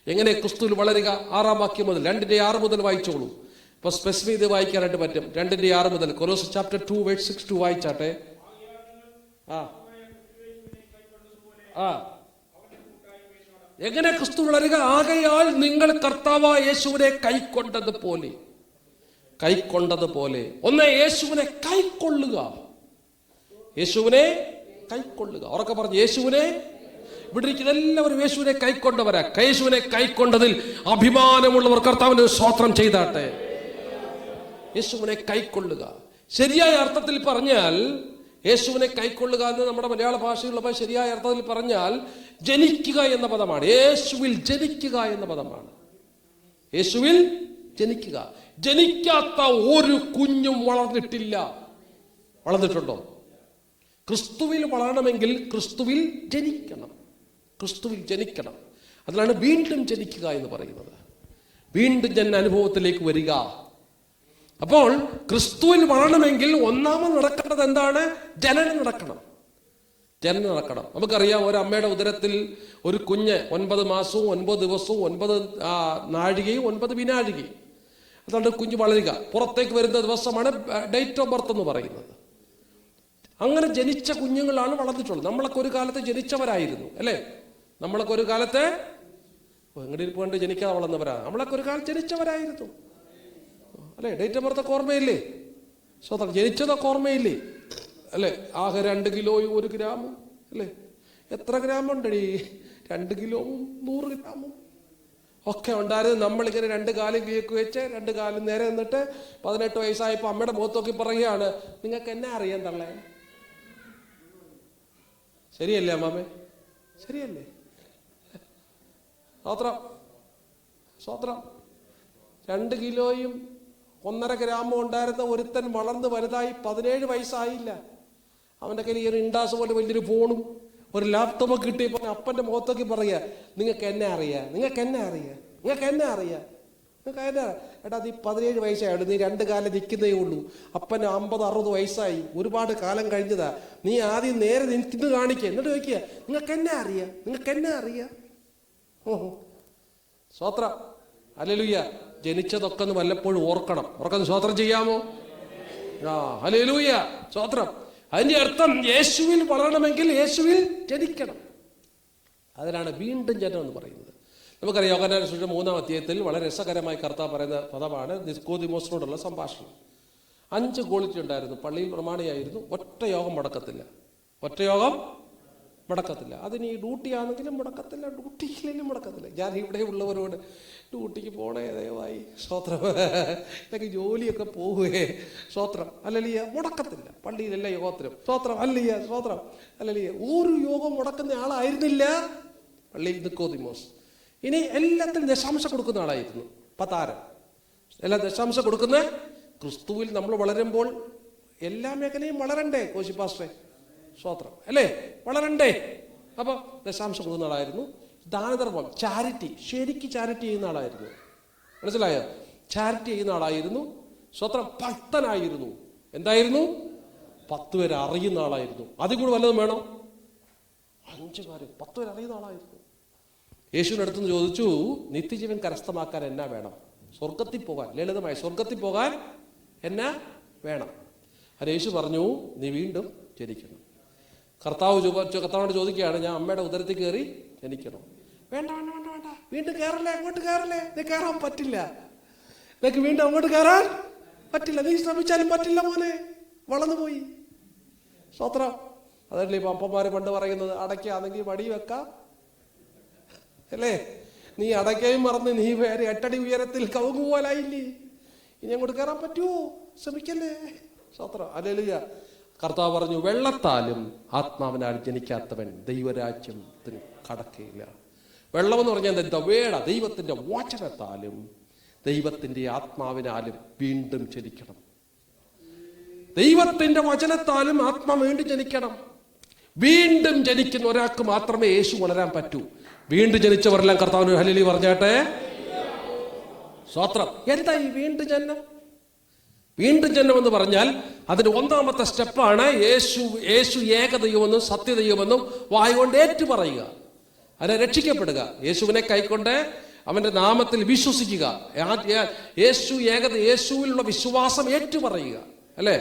എങ്ങനെ ക്രിസ്തുവിൽ വളരുക? 6-ാം വാക്യം മുതൽ 2:6 മുതൽ വായിച്ചോളൂ. ഇപ്പൊ സ്പെസിഫിക് ഇത് വായിക്കാനായിട്ട് പറ്റും. 2:6 മുതൽ കൊലോസ് ചാപ്റ്റർ 2:6 വായിച്ചാട്ടെ. എങ്ങനെ ക്രിസ്തു വളരുക? ആകയാൽ നിങ്ങൾ കർത്താവായ യേശുവിനെ കൈക്കൊണ്ടതുപോലെ. ഒന്ന് യേശുവിനെ കൈക്കൊള്ളുക. യേശുവിനെ കൈക്കൊള്ളുക. ഉറക്കെ പറഞ്ഞു, യേശുവിനെ. ഇവിടെ ഇരിക്കുന്ന എല്ലാവരും യേശുവിനെ കൈക്കൊണ്ടവരാ. യേശുവിനെ കൈക്കൊണ്ടതിൽ അഭിമാനമുള്ളവർ കർത്താവിന് സ്തോത്രം ചെയ്താട്ടെ. യേശുവിനെ കൈക്കൊള്ളുക. ശരിയായ അർത്ഥത്തിൽ പറഞ്ഞാൽ യേശുവിനെ കൈക്കൊള്ളുക എന്ന് നമ്മുടെ മലയാള ഭാഷയിലുള്ള ശരിയായ അർത്ഥത്തിൽ പറഞ്ഞാൽ ജനിക്കുക എന്ന പദമാണ്. യേശുവിൽ ജനിക്കുക എന്ന പദമാണ്. യേശുവിൽ ജനിക്കുക. ജനിക്കാത്ത ഒരു കുഞ്ഞും വളർന്നിട്ടില്ല. വളർന്നിട്ടുണ്ടോ? ക്രിസ്തുവിൽ വളരണമെങ്കിൽ ക്രിസ്തുവിൽ ജനിക്കണം. അതിലാണ് വീണ്ടും ജനിക്കുക എന്ന് പറയുന്നത്. വീണ്ടും ജന അനുഭവത്തിലേക്ക് വരിക. അപ്പോൾ ക്രിസ്തുവിൽ വളരണമെങ്കിൽ ഒന്നാമത് നടക്കേണ്ടത് എന്താണ്? ജനനം നടക്കണം. ജനനം നടക്കണം. നമുക്കറിയാം, ഒരമ്മയുടെ ഉദരത്തിൽ ഒരു കുഞ്ഞ് 9 മാസവും 9 ദിവസവും 9 നാഴികയും 9 വിനാഴികയും അതുകൊണ്ട് കുഞ്ഞ് വളരുക. പുറത്തേക്ക് വരുന്ന ദിവസമാണ് ഡേറ്റ് ഓഫ് ബർത്ത് എന്ന് പറയുന്നത്. അങ്ങനെ ജനിച്ച കുഞ്ഞുങ്ങളാണ് വളർന്നിട്ടുള്ളത്. നമ്മളൊക്കെ ഒരു കാലത്ത് ജനിച്ചവരായിരുന്നു, അല്ലേ? നമ്മളൊക്കെ ഒരു കാലത്ത് എങ്ങനെ പോയിട്ട് ജനിക്കാതെ വളർന്നവരാണ്. നമ്മളൊക്കെ ഒരു കാലത്ത് ജനിച്ചവരായിരുന്നു, അല്ലേ? ഡേറ്റ് ഓഫ് ബർത്ത് ഒക്കെ ഓർമ്മയില്ലേ? സ്വതന്ത്രം ജനിച്ചതൊക്കെ ഓർമ്മയില്ലേ, അല്ലേ? ആകെ 2 കിലോയും 1 ഗ്രാമും, അല്ലേ? എത്ര ഗ്രാമുണ്ടടി? 2 കിലോവും 100 ഗ്രാമും ഒക്കെ ഉണ്ടായിരുന്നു. നമ്മളിങ്ങനെ 2 കാലും കീഴക്ക് വെച്ച് 2 കാലും നേരെ നിന്നിട്ട് 18 വയസ്സായപ്പോൾ അമ്മയുടെ മുഖത്ത് നോക്കി പറയുകയാണ്, നിങ്ങൾക്ക് എന്നെ അറിയാൻ തള്ളേ? ശരിയല്ലേ അമ്മാമേ? ശരിയല്ലേ? സ്വത്രം 2 കിലോയും 1.5 ഗ്രാമും ഉണ്ടായിരുന്ന ഒരുത്തൻ വളർന്ന് വലുതായി 17 വയസ്സായില്ല. അവൻ്റെ കയ്യിൽ ഒരു ഇൻഡാസ് പോലെ വലിയൊരു ഫോണും ഒരു ലാപ്ടോപ്പൊക്കെ കിട്ടിയപ്പോൾ അപ്പൻ്റെ മുഖത്തൊക്കെ പറയുക, നിങ്ങൾക്ക് എന്നെ അറിയാം, നിങ്ങൾക്ക് എന്നെ അറിയാം, നിങ്ങൾക്ക് എന്നെ അറിയാം, നിങ്ങൾക്ക് എന്നെ. എടാ, നീ 17 വയസ്സായുള്ളൂ, നീ 2 കാലം നിൽക്കുന്നേ ഉള്ളൂ. അപ്പന് 50-60 വയസ്സായി, ഒരുപാട് കാലം കഴിഞ്ഞതാ. നീ ആദ്യം നേരെ നിൽക്കുന്നു കാണിക്കുക, എന്നിട്ട് ചോദിക്കുക, നിങ്ങൾക്ക് എന്നെ അറിയാം, നിങ്ങൾക്ക് എന്നെ അറിയാം. സ്വത്രം. ഹല്ലേലൂയ. ജനിച്ചതൊക്കെ ഒന്ന് വല്ലപ്പോഴും ഓർക്കണം. സ്വത്രം ചെയ്യാമോ? ഹല്ലേലൂയ. സ്വത്രം. അതിന്റെ അർത്ഥം യേശുവിൽ വളരണമെങ്കിൽ യേശുവിൽ ജനിക്കണം. അതിനാണ് വീണ്ടും ജനനം എന്ന് പറയുന്നത്. നമുക്കറിയാം, യോഹന്നാന്റെ സുവിശേഷം 3-ാം അധ്യായത്തിൽ വളരെ രസകരമായി കർത്താവ് പറയുന്ന പദമാണ് നിക്കോദിമോസിനോടുള്ള സംഭാഷണം. 5 ക്വാളിറ്റി ഉണ്ടായിരുന്നു. പള്ളിയിൽ പ്രമാണിയായിരുന്നു. ഒറ്റ യോഗം മുടക്കത്തില്ല. അതിന് ഈ ഡ്യൂട്ടി ആണെങ്കിലും മുടക്കത്തില്ല, ഡ്യൂട്ടിയില്ലെങ്കിലും മുടക്കത്തില്ല. ഞാൻ ഇവിടെ ഉള്ളവരോട് ഡ്യൂട്ടിക്ക് പോണേ ദയവായി, സ്വത്രം, ഇതൊക്കെ ജോലിയൊക്കെ പോവുകയെ, സ്വത്രം, അല്ലലിയ, മുടക്കത്തില്ല. പള്ളിയിലല്ല യോഗത്തിനും, സ്വത്രം, അല്ലയ്യ, സ്വത്രം, അല്ലലിയ. ഒരു യോഗം മുടക്കുന്ന ആളായിരുന്നില്ല പള്ളിയിൽ നിക്കോദിമോസ്. ഇനി എല്ലാത്തിനും ദശാംശം കൊടുക്കുന്ന ആളായിരുന്നു. പതാരം എല്ലാം ദശാംശം കൊടുക്കുന്ന. ക്രിസ്തുവിൽ നമ്മൾ വളരുമ്പോൾ എല്ലാ മേഖലയും വളരണ്ടേ കോശി പാസ്റ്ററെ? സ്വത്രം, അല്ലേ? വളരണ്ടേ? അപ്പൊ ദശാംശം കൊടുക്കുന്ന ആളായിരുന്നു. ദാനധർമ്മം, ചാരിറ്റി, ശരിക്ക് ചാരിറ്റി ചെയ്യുന്ന ആളായിരുന്നു. മനസ്സിലായോ? ചാരിറ്റി ചെയ്യുന്ന ആളായിരുന്നു. സ്വത്രം. ഭക്തനായിരുന്നു. എന്തായിരുന്നു? 10 പേരെ അറിയുന്ന ആളായിരുന്നു. അതിൽ കൂടെ വല്ലതും വേണം? 5 കാര്യം. 10 പേരെ അറിയുന്ന ആളായിരുന്നു. യേശുവിൻ്റെ അടുത്തുനിന്ന് ചോദിച്ചു, നിത്യജീവൻ കരസ്ഥമാക്കാൻ എന്നാ വേണം? സ്വർഗത്തിൽ പോകാൻ, ലളിതമായി സ്വർഗത്തിൽ പോകാൻ എന്നാ വേണം? അത് യേശു പറഞ്ഞു, നീ വീണ്ടും ജനിക്കണം. കർത്താവിനോട് ചോദിക്കുകയാണ്, ഞാൻ അമ്മയുടെ ഉദരത്തിൽ കയറി ജനിക്കണം. വേണ്ട, വീണ്ടും കയറല്ലേ, അങ്ങോട്ട് കയറല്ലേ, നീ കയറാൻ പറ്റില്ല, നിനക്ക് വീണ്ടും അങ്ങോട്ട് കയറാൻ പറ്റില്ല. നീ ശ്രമിച്ചാലും പറ്റില്ല മോനെ, വളർന്നുപോയി. സ്വത്രം. അതല്ലേ ഇപ്പം അപ്പന്മാര് പണ്ട് പറയുന്നത്, അടയ്ക്കാണെങ്കിൽ വടി വെക്കാം, അല്ലേ? നീ അടയ്ക്കയും മറന്ന് നീ 8 അടി ഉയരത്തിൽ കവുങ്ങ് പോലായില്ലേ, ഇനി അങ്ങോട്ട് കയറാൻ പറ്റുമോ? ശ്രമിക്കല്ലേ. സ്വത്രം. ഹല്ലേലൂയ. കർത്താവ് പറഞ്ഞു, വെള്ളത്താലും ആത്മാവിനാൽ ജനിക്കാത്തവൻ ദൈവരാജ്യത്തിന് കടക്കയില്ല. വെള്ളം എന്ന് പറഞ്ഞാൽ എന്താ? വേട ദൈവത്തിന്റെ വചനത്താലും ദൈവത്തിന്റെ ആത്മാവിനാലും വീണ്ടും ജനിക്കണം. ദൈവത്തിന്റെ വചനത്താലും ആത്മാവ് വീണ്ടും ജനിക്കണം. വീണ്ടും ജനിക്കുന്ന ഒരാൾക്ക് മാത്രമേ യേശു വളരാൻ പറ്റൂ. വീണ്ടും ജനിച്ചവരെല്ലാം കർത്താവിന് ഹല്ലേലൂയ പറഞ്ഞാട്ടെ. സ്വത്രം. എന്താ ഈ വീണ്ടും ജനനം? വീണ്ടും ജനനം എന്ന് പറഞ്ഞാൽ അതിന്റെ 1ാമത്തെ സ്റ്റെപ്പാണ് യേശു ഏകദൈവമെന്നും സത്യദൈവമെന്നും വായുകൊണ്ട് ഏറ്റുപറയുക, അതിനെ രക്ഷിക്കപ്പെടുക. യേശുവിനെ കൈക്കൊണ്ട് അവന്റെ നാമത്തിൽ വിശ്വസിക്കുക. യേശുവിലുള്ള വിശ്വാസം ഏറ്റുപറയുക, അല്ലേ?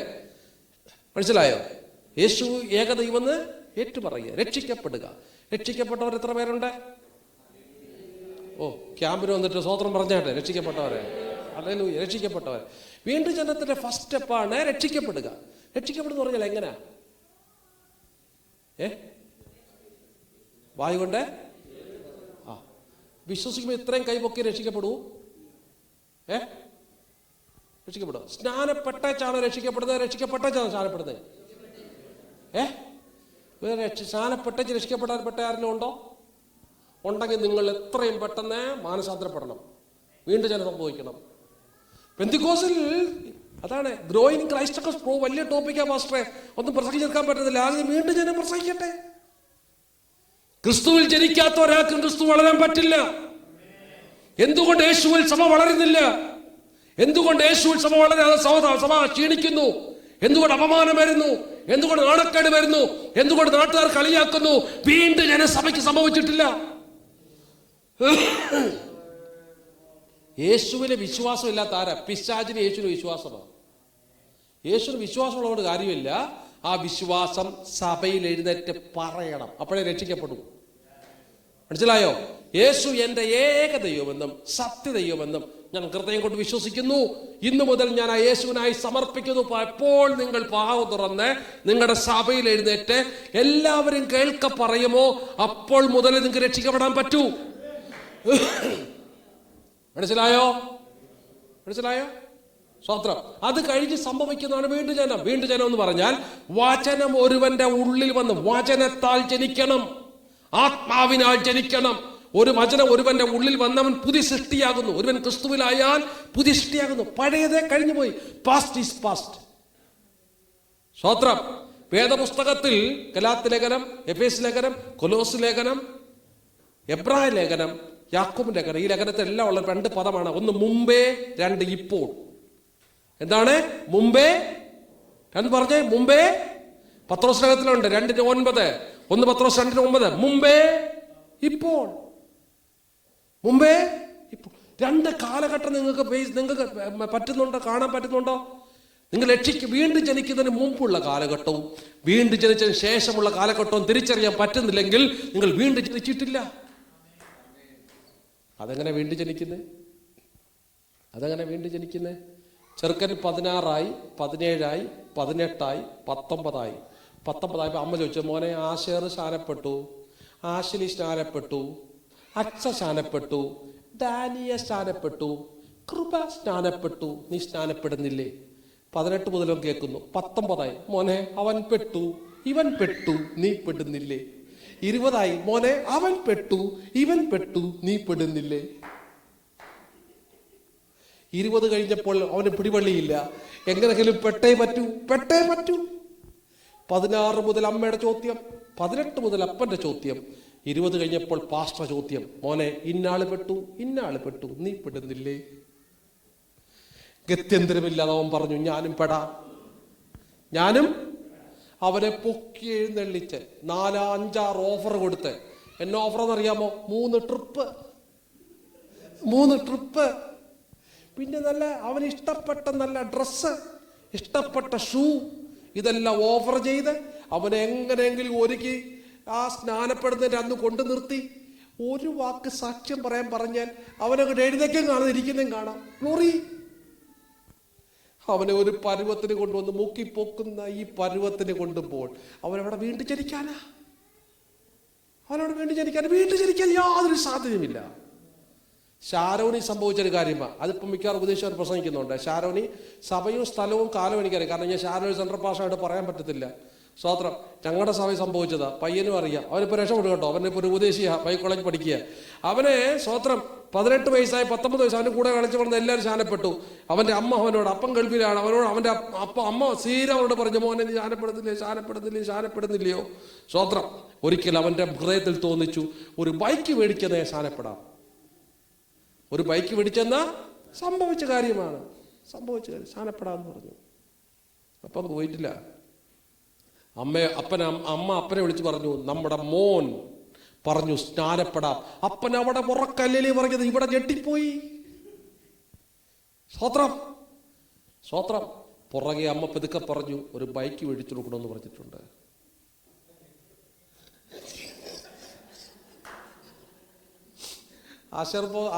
മനസ്സിലായോ? യേശു ഏകദൈവമെന്ന് ഏറ്റുപറയുക, രക്ഷിക്കപ്പെടുക. രക്ഷിക്കപ്പെട്ടവർ എത്ര പേരുണ്ട്? ക്യാമ്പിന് വന്നിട്ട് സ്വത്രം പറഞ്ഞാട്ടെ. രക്ഷിക്കപ്പെട്ടവരെ, ഹല്ലേലൂയ, രക്ഷിക്കപ്പെട്ടവർ. വീണ്ടും ജനനത്തിന്റെ ഫസ്റ്റ് സ്റ്റെപ്പാണ് രക്ഷിക്കപ്പെടുക. രക്ഷിക്കപ്പെടുന്ന പറഞ്ഞാൽ എങ്ങനെയാ? വായു കൊണ്ട് വിശ്വസിക്കുമ്പോൾ ഇത്രയും കൈപൊക്കി രക്ഷിക്കപ്പെടൂ. രക്ഷിക്കപ്പെടുക. സ്നാനപ്പെട്ടേച്ചാണ് രക്ഷിക്കപ്പെടുന്നത്, രക്ഷിക്കപ്പെട്ടേച്ചാണ് സ്നാനപ്പെടുന്നത്. സ്നാനപ്പെട്ടേച്ച് രക്ഷിക്കപ്പെടാൻ ആരെങ്കിലും ഉണ്ടോ? ഉണ്ടെങ്കിൽ നിങ്ങൾ എത്രയും പെട്ടെന്ന് മാനസാന്തരപ്പെടണം, വീണ്ടും ജനം സംഭവിക്കണം. പെന്തിക്കോസിൽ അതാണ് ഗ്രോയിങ് ക്രൈസ്റ്റ് വലിയ ടോപ്പിക്കാ പാസ്റ്ററെ, ഒന്നും പ്രസംഗിച്ചെടുക്കാൻ പറ്റുന്നില്ല. ആദ്യം വീണ്ടും ജനം പ്രസംഗിക്കട്ടെ. ക്രിസ്തുവിൽ ജനിക്കാത്ത ഒരാൾക്കും ക്രിസ്തു വളരാൻ പറ്റില്ല. എന്തുകൊണ്ട് യേശുവിൽ സഭ വളരുന്നില്ല? എന്തുകൊണ്ട് യേശുവിൽ സഭ വളരാതെ സഭ ക്ഷീണിക്കുന്നു? എന്തുകൊണ്ട് അപമാനം വരുന്നു? എന്തുകൊണ്ട് നാണക്കേട് വരുന്നു? എന്തുകൊണ്ട് നാട്ടുകാർ കളിയാക്കുന്നു? വീണ്ടും ജനസഭയ്ക്ക് സംഭവിച്ചിട്ടില്ല. യേശുവിന് വിശ്വാസം ഇല്ലാത്ത ആരാ? പിശാചിന് യേശുവിന് വിശ്വാസമാണ്. യേശുവിന് വിശ്വാസമുള്ളവരുടെ കാര്യമില്ല. ആ വിശ്വാസം സഭയിൽ എഴുന്നേറ്റ് പറയണം, അപ്പോഴേ രക്ഷിക്കപ്പെടും. മനസ്സിലായോ? യേശു എൻ്റെ ഏക ദൈവമെന്നും സത്യദൈവമെന്നും ഞാൻ ഹൃദയം കൊണ്ട് വിശ്വസിക്കുന്നു. ഇന്നു മുതൽ ഞാൻ ആ യേശുവിനായി സമർപ്പിക്കുന്നു. അപ്പോൾ നിങ്ങൾ പാവം തുറന്ന് നിങ്ങളുടെ സഭയിൽ എഴുന്നേറ്റ് എല്ലാവരും കേൾക്ക പറയുമോ, അപ്പോൾ മുതൽ നിങ്ങൾക്ക് രക്ഷിക്കപ്പെടാൻ പറ്റൂ. മനസ്സിലായോ? മനസ്സിലായോ? സ്വത്രം. അത് കഴിഞ്ഞ് സംഭവിക്കുന്നതാണ് വീണ്ടും ജനം. വീണ്ടും ജനം എന്ന് പറഞ്ഞാൽ വചനം ഒരുവന്റെ ഉള്ളിൽ വന്ന്, വചനത്താൽ ജനിക്കണം, ആത്മാവിനാൽ ജനിക്കണം. ഒരു വചനം ഒരുവന്റെ ഉള്ളിൽ വന്നവൻ പുതിയ സൃഷ്ടിയാകുന്നു. ഒരുവൻ ക്രിസ്തുവിലായാൽ പുതിയ സൃഷ്ടിയാകുന്നു. പഴയതേ കഴിഞ്ഞു പോയി. Past is past. സ്വത്രം. വേദപുസ്തകത്തിൽ ഗലാത്യ ലേഖനം, എഫേസ് ലേഖനം, കൊലോസ് ലേഖനം, എബ്രായ ലേഖനം, യാക്കോബ് ലേഖനം, ഈ ലേഖനത്തിൽ എല്ലാം ഉള്ള 2 പദമാണ്. ഒന്ന് മുമ്പേ, 2 ഇപ്പോൾ. എന്താണ് മുമ്പേ എന്ന് പറഞ്ഞേ? മുമ്പേ പത്രോസ് ലേഖനത്തിലുണ്ട് 2:9. 1 പത്രോസ് 2:9. മുമ്പേ, ഇപ്പോൾ. മുമ്പേ, ഇപ്പോൾ. 2 കാലഘട്ടം നിങ്ങൾക്ക് പറ്റുന്നുണ്ടോ? കാണാൻ പറ്റുന്നുണ്ടോ? നിങ്ങൾ വീണ്ടും ജനിക്കുന്നതിന് മുമ്പുള്ള കാലഘട്ടവും വീണ്ടും ജനിച്ചതിന് ശേഷമുള്ള കാലഘട്ടവും തിരിച്ചറിയാൻ പറ്റുന്നില്ലെങ്കിൽ നിങ്ങൾ വീണ്ടും ജനിച്ചിട്ടില്ല. അതെങ്ങനെ വീണ്ടും ജനിക്കുന്നേ? അതെങ്ങനെ വീണ്ടും ജനിക്കുന്നേ? ചെറുക്കൻ 16 ആയി, 17 ആയി, 18 ആയി, 19 ആയി. 19 ആയപ്പോൾ അമ്മ ചോദിച്ചു, മോനെ ആശേർ സ്നാനപ്പെട്ടു, ആശിലി സ്നാനപ്പെട്ടു, അച്ഛ സ്നാനപ്പെട്ടു, ദാനിയ സ്നാനപ്പെട്ടു, കൃപ സ്നാനപ്പെട്ടു, നീ സ്നാനപ്പെടുന്നില്ലേ? 18 മുതലും കേൾക്കുന്നു. 19 ആയി, മോനെ അവൻ പെട്ടു, ഇവൻ പെട്ടു, നീ പെടുന്നില്ലേ? 20 ആയി, മോനെ അവൻ പെട്ടു, ഇവൻ പെട്ടു, നീ പെടുന്നില്ലേ? 20 കഴിഞ്ഞപ്പോൾ അവന് പിടിവള്ളിയില്ല. എങ്ങനെയെങ്കിലും പെട്ടേ പറ്റൂ. 16 മുതൽ അമ്മയുടെ ചോദ്യം, 18 മുതൽ അപ്പന്റെ ചോദ്യം, 20 കഴിഞ്ഞപ്പോൾ പാസ്റ്റർ ചോദ്യം, മോനെ ഇന്നാള് പെട്ടു, ഇന്നാള് പെട്ടു, നീ പെടുന്നില്ലേ? ഗത്യന്തരമില്ലാതെ അവൻ പറഞ്ഞു, ഞാനും പെടാം. ഞാനും അവനെ പൊക്കി എഴുന്നള്ളിച്ച് 4-5-6 ഓഫർ കൊടുത്ത്. എന്നെ ഓഫർ എന്നറിയാമോ? 3 ട്രിപ്പ്. പിന്നെ നല്ല അവന് ഇഷ്ടപ്പെട്ട നല്ല ഡ്രസ്സ്, ഇഷ്ടപ്പെട്ട ഷൂ, ഇതെല്ലാം ഓഫർ ചെയ്ത് അവനെ എങ്ങനെയെങ്കിലും ഒരുക്കി ആ സ്നാനപ്പെടുന്നതിൻ്റെ അന്ന് കൊണ്ടു നിർത്തി. ഒരു വാക്ക് സാക്ഷ്യം പറയാൻ പറഞ്ഞാൽ അവനങ്ങോട്ട് എഴുന്നേക്കും കാണാം, ഇരിക്കുന്നതും കാണാം. ഗ്ലോറി. അവനെ ഒരു പരുവത്തിന് കൊണ്ടുവന്ന് മുക്കിപ്പൊക്കുന്ന ഈ പരുവത്തിന് കൊണ്ടുപോൾ അവനവിടെ വീണ്ടും ജനിക്കാനാ? അവനവിടെ വീണ്ടും ജനിക്കാൻ യാതൊരു സാധ്യതയുമില്ല. ഷാരോണി സംഭവിച്ചൊരു കാര്യമാണ്. അതിപ്പം മിക്കവാറും ഉപദേശം പ്രസംഗിക്കുന്നുണ്ട്. ഷാരോണി സഭയും സ്ഥലവും കാലവും എനിക്കറിയാം. കാരണം ഞാൻ ഷാരോണി സെൻട്രൽ പാസ്സായിട്ട് പറയാൻ പറ്റത്തില്ല. സ്വത്രം. ഞങ്ങളുടെ സഭയിൽ സംഭവിച്ചതാ. പയ്യനും അറിയാം. അവനിപ്പോൾ രക്ഷപ്പെടും കേട്ടോ. അവനിപ്പോൾ ഒരു ഉപദേശിയാ, ബൈ കോളേജ് പഠിക്കുക. അവനെ സ്വത്രം 18 വയസ്സായി, 19 വയസ്സ് അവൻ്റെ കൂടെ കളിച്ചു വളർന്ന് എല്ലാവരും ശാനപ്പെട്ടു. അവൻ്റെ അമ്മ അവനോട്, അപ്പം ഗൾഫിലാണ്, അവനോട് അവൻ്റെ അമ്മ സീര അവനോട് പറഞ്ഞു, മോനെ നീ ശാനപ്പെടുന്നില്ലയോ? സ്വത്രം. ഒരിക്കൽ അവൻ്റെ ഹൃദയത്തിൽ തോന്നിച്ചു, ഒരു ബൈക്ക് മേടിക്കുന്നേ ശാനപ്പെടാം. ഒരു ബൈക്ക് മേടിച്ചെന്ന സംഭവിച്ച കാര്യമാണ്. ശാനപ്പെടാന്ന് പറഞ്ഞു. അപ്പം പോയിട്ടില്ല. അമ്മ അപ്പനെ വിളിച്ച് പറഞ്ഞു, നമ്മുടെ മോൻ പറഞ്ഞു സ്നാനപ്പെടാം. അപ്പൻ അവിടെ ഉറക്കല്ലേ പറഞ്ഞത്, ഇവിടെ ഞെട്ടിപ്പോയി. സ്വത്രം. പുറകെ അമ്മ പതുക്കെ പറഞ്ഞു, ഒരു ബൈക്ക് മേടിച്ചു കൊടുക്കണമെന്ന് പറഞ്ഞിട്ടുണ്ട്.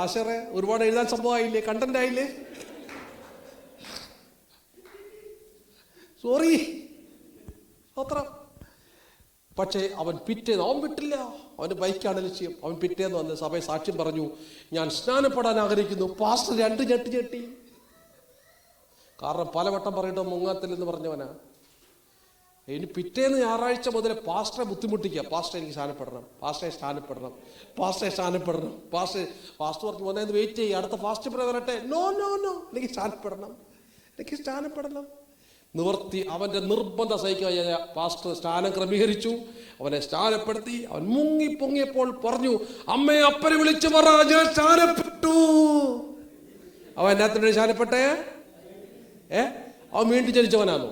ആശറെ ഒരുപാട് എഴുതാൻ സംഭവമായില്ലേ, കണ്ടന്റ് ആയില്ലേ? സോറി. സ്വത്രം. പക്ഷേ അവൻ പിറ്റേന്ന് അവൻ വിട്ടില്ല. അവന് ബൈക്കാണ് ലക്ഷ്യം. അവൻ പിറ്റേന്ന് വന്ന് സഭയെ സാക്ഷ്യം പറഞ്ഞു, ഞാൻ സ്നാനപ്പെടാൻ ആഗ്രഹിക്കുന്നു. പാസ്റ്റർ 2 ഞെട്ടി. കാരണം പലവട്ടം പറയട്ടോ മുങ്ങാത്തില്ലെന്ന് പറഞ്ഞവനാ. ഇനി പിറ്റേന്ന് ഞായറാഴ്ച മുതൽ പാസ്റ്ററെ ബുദ്ധിമുട്ടിക്കുക. പാസ്റ്റർ എനിക്ക് സ്നാനപ്പെടണം, പാസ്റ്റർ പറഞ്ഞു, മോനെ വെയിറ്റ് ചെയ്യുക, അടുത്ത ഫാസ്റ്റ് വരട്ടെ. നോ, എനിക്ക് സ്നാനപ്പെടണം. നിവർത്തി. അവന്റെ നിർബന്ധ സഹിക്കുക. പാസ്റ്റർ സ്നാനം ക്രമീകരിച്ചു, അവനെ സ്നാനപ്പെടുത്തി. അവൻ പൊങ്ങിയപ്പോൾ പറഞ്ഞു, അമ്മയെ അപ്പനെ വിളിച്ചു പറ, ഞാൻ സ്നാനപ്പെട്ടു. അവൻ എന്നാത്തിനു സ്നാനപ്പെട്ടേ? അവൻ വീണ്ടും ജനിച്ചവനാണോ?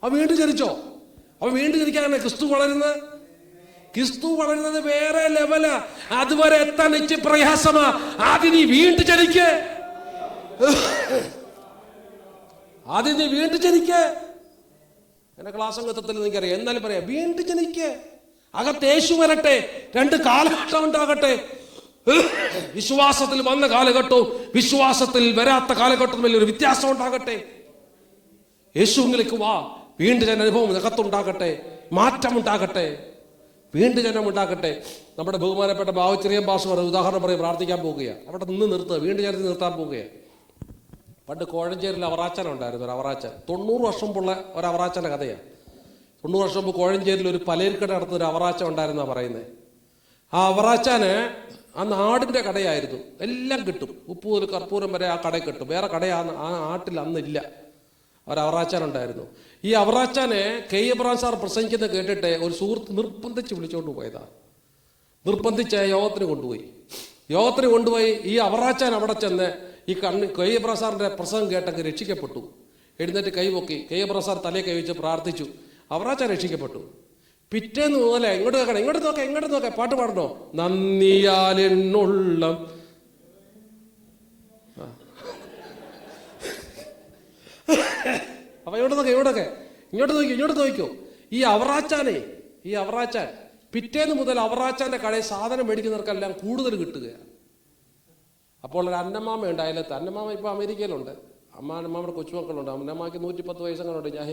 അവൻ വീണ്ടും ജനിച്ചോ? അവൻ വീണ്ടും ജനിക്കാനാണ് ക്രിസ്തു വളരുന്നത്. ക്രിസ്തു വളരുന്നത് വേറെ ലെവലാ. അതുവരെ എത്താൻ ഇച്ചിരി പ്രയാസമാ. ആദ്യം നീ വീണ്ടും ജനിക്ക്. ആദ്യം നീ വീണ്ടും ജനിക്ക്. എന്റെ ക്ലാസ് അംഗത്വത്തിൽ എനിക്കറിയാം. എന്നാലും പറയാം, വീണ്ടും ജനിക്ക്. അകത്ത് യേശു വരട്ടെ. 2 കാലഘട്ടം ഉണ്ടാകട്ടെ. വിശ്വാസത്തിൽ വന്ന കാലഘട്ടവും വിശ്വാസത്തിൽ വരാത്ത കാലഘട്ടവും തമ്മിൽ ഒരു വ്യത്യാസം ഉണ്ടാകട്ടെ. യേശുവിലേക്ക് വാ. വീണ്ടും ജന അനുഭവം അകത്തുണ്ടാകട്ടെ. മാറ്റം ഉണ്ടാകട്ടെ. വീണ്ടും ജനം ഉണ്ടാകട്ടെ. നമ്മുടെ ബഹുമാനപ്പെട്ട ബാവുച്ചെറിയൻ പാസ്റ്റർ പറയും, ഉദാഹരണം പറയും, പ്രാർത്ഥിക്കാൻ പോകുകയാണ്. അവിടെ നിന്ന് നിർത്തുക, വീണ്ടും ജനത്തിൽ നിർത്താൻ പോവുകയാണ്. പണ്ട് കോഴഞ്ചേരിൽ അവറാച്ചൻ ഉണ്ടായിരുന്നു. ഒരു അവറാച്ചൻ 90 വർഷം മുമ്പുള്ള ഒരു അവറാച്ചൻ്റെ കഥയാണ്. 90 വർഷം മുമ്പ് കോഴഞ്ചേരിൽ ഒരു പലചരക്കട നടത്തുന്ന ഒരു അവറാച്ചൻ ഉണ്ടായിരുന്നാണ് പറയുന്നത്. ആ അവറാച്ചാന് ആ നാടിൻ്റെ കടയായിരുന്നു. എല്ലാം കിട്ടും, ഉപ്പ് മുതൽ കർപ്പൂരം വരെ ആ കടയിൽ കിട്ടും. വേറെ കടയാണ് ആ നാട്ടിൽ അന്നില്ല. ഒരവറാച്ചാൻ ഉണ്ടായിരുന്നു. ഈ അവറാച്ചാനെ കെ എബ്രഹാം സാർ പ്രസംഗിക്കുന്നത് കേട്ടിട്ട് ഒരു സുഹൃത്ത് നിർബന്ധിച്ച് വിളിച്ചുകൊണ്ട് പോയതാണ്. നിർബന്ധിച്ച് യോഗത്തിന് കൊണ്ടുപോയി. യോഗത്തിന് കൊണ്ടുപോയി ഈ അവറാച്ചാൻ അവിടെ ചെന്ന് ഈ കെ എബ്രഹാം സാറിൻ്റെ പ്രസംഗം കേട്ടങ്ങ് രക്ഷിക്കപ്പെട്ടു. എഴുന്നേറ്റ് കൈപൊക്കി കെ എബ്രഹാം സാർ തലയെ കൈവച്ച് പ്രാർത്ഥിച്ചു. അവറാച്ചാൻ രക്ഷിക്കപ്പെട്ടു. പിറ്റേന്ന് മുതലേ ഇങ്ങോട്ട് നോക്കണം, ഇങ്ങോട്ട് നോക്കാം, പാട്ട് പാടണോ? നന്ദിയാൽ എന്നുള്ളം. അപ്പൊ ഇങ്ങോട്ട് നോക്കിയോ. ഈ അവറാച്ചാൻ പിറ്റേന്ന് മുതൽ അവറാച്ചാന്റെ കടയിൽ സാധനം മേടിക്കുന്നവർക്കെല്ലാം കൂടുതൽ കിട്ടുകയാണ്. അപ്പോൾ ഒരു അന്നമാമ ഉണ്ട് അയലത്ത്. അന്നമാമ ഇപ്പൊ അമേരിക്കയിലുണ്ട്. അന്നമാമയുടെ കൊച്ചുമക്കളുണ്ട്. അന്നമ്മയ്ക്ക് 110 വയസ്സങ്ങളുണ്ട്. ഞാൻ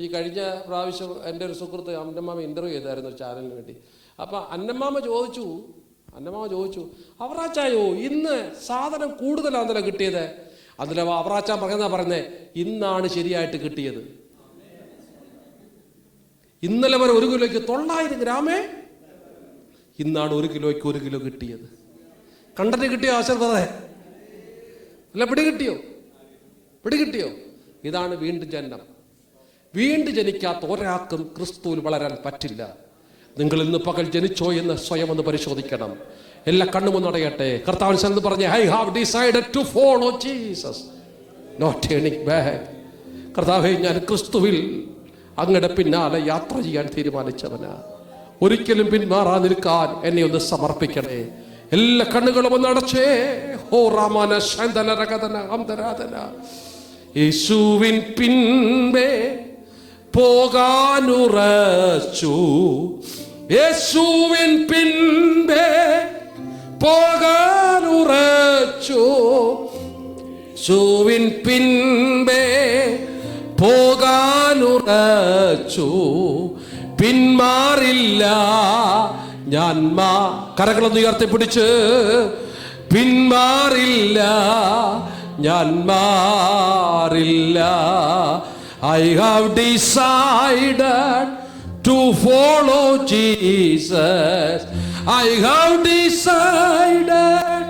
ഈ കഴിഞ്ഞ പ്രാവശ്യം എൻ്റെ ഒരു സുഹൃത്ത് അന്നമാമ ഇന്റർവ്യൂ ചെയ്തായിരുന്നു ഒരു ചാനലിന് വേണ്ടി. അപ്പൊ അന്നമാമ ചോദിച്ചു, അവറാച്ചായോ ഇന്ന് സാധനം കൂടുതലാണല്ലോ കിട്ടിയത്? അതിലെ അവറാച്ചാൻ പറയുന്നേ, ഇന്നാണ് ശരിയായിട്ട് കിട്ടിയത്. ഇന്നലെ വരെ 1 കിലോയ്ക്ക് 900 ഗ്രാമേ, ഇന്നാണ് 1 കിലോയ്ക്ക് 1 കിലോ കിട്ടിയത്. കണ്ടിട്ട് കിട്ടിയോ? ആശീർവാദേ അല്ല, പിടികിട്ടിയോ? ഇതാണ് വീണ്ടും ജനനം. വീണ്ടും ജനിക്കാത്ത ഒരാൾക്കും ക്രിസ്തുവിൽ വളരാൻ പറ്റില്ല. നിങ്ങൾ ഇന്ന് പകൽ ജനിച്ചോ എന്ന് സ്വയം ഒന്ന് പരിശോധിക്കണം. എല്ലാ കണ്ണും നടയട്ടെ. കർത്താവിൻ എന്ന് പറഞ്ഞ്, I have decided to follow Jesus, no turning back. കർത്താവേ, ഞാൻ ക്രിസ്തുവിൽ അങ്ങയുടെ പിന്നാലെ യാത്ര ചെയ്യാൻ തീരുമാനിച്ചവനാ. ഒരിക്കലും പിന്മാറാൻ നിൽക്കാൻ എന്നെ ഒന്ന് സമർപ്പിക്കണേ. എല്ലാ കണ്ണുകളും ഒന്ന് അടച്ചേ. ഹോ രാമന ശാന്തന രകതന അന്തരാധന. യേശുവിൻ പിൻപേ പോകാനുറച്ചു, യേശുവിൻ പിൻപേ പോകാനുറച്ചു, യേശുവിൻ പിൻപേ പോകാനുറച്ചു, പിന്മാറില്ല ഞാൻ. കരകളൊന്ന് ഉയർത്തിപ്പിടിച്ച്, പിന്മാറില്ല ഞാൻ, മാറില്ല. I have decided to follow Jesus. I have decided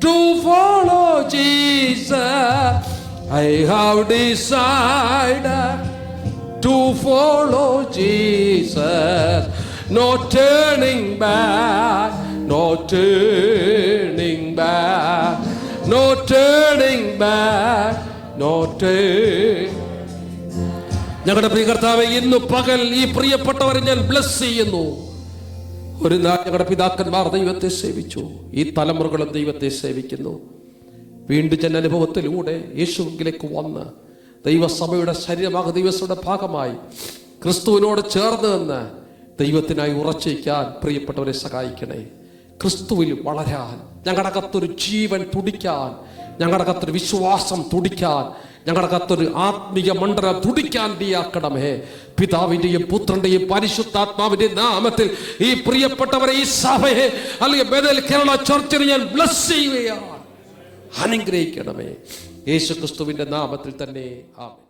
to follow Jesus. I have decided to follow Jesus. No turning back, no turning back, no turning back, no turning. ഞങ്ങളുടെ പ്രിയ കർത്താവേ, ഇന്ന് പകൽ ഈ പ്രിയപ്പെട്ടവരെ ഞാൻ ബ്ലസ് ചെയ്യുന്നു. ഒരു നാൾ ഞങ്ങളുടെ പിതാക്കന്മാർ ദൈവത്തെ സേവിച്ചു. ഈ തലമുറകളും ദൈവത്തെ സേവിക്കുന്നു. വീണ്ടും ജന അനുഭവത്തിലൂടെ യേശുവിലേക്ക് വന്ന് ദൈവസഭയുടെ ശരീരമാകുന്ന ദൈവസഭയുടെ ഭാഗമായി ക്രിസ്തുവിനോട് ചേർന്ന് നിന്ന് ദൈവത്തിനായി ഉറച്ചിരിക്കാൻ പ്രിയപ്പെട്ടവരെ സഹായിക്കണേ. ക്രിസ്തുവിൽ വളരാൻ, ഞങ്ങളുടെ അകത്തൊരു ജീവൻ തുടിക്കാൻ, ഞങ്ങളുടെ അകത്തൊരു വിശ്വാസം തുടിക്കാൻ, ഞങ്ങളുടെ അകത്തൊരു ആത്മീയ മണ്ഡലം തുടിക്കാൻ ഇടയാക്കണമേ. പിതാവിന്റെയും പുത്രന്റെയും പരിശുദ്ധാത്മാവിന്റെ നാമത്തിൽ ഈ പ്രിയപ്പെട്ടവരെ, ഈ സഭയെ അല്ലെങ്കിൽ ബേഥേൽ കേരള ചർച്ചിനെ ഞാൻ ബ്ലസ് ചെയ്യുകയാണ്. അനുഗ്രഹിക്കണമേ. യേശു ക്രിസ്തുവിന്റെ നാമത്തിൽ തന്നെ ആമേൻ.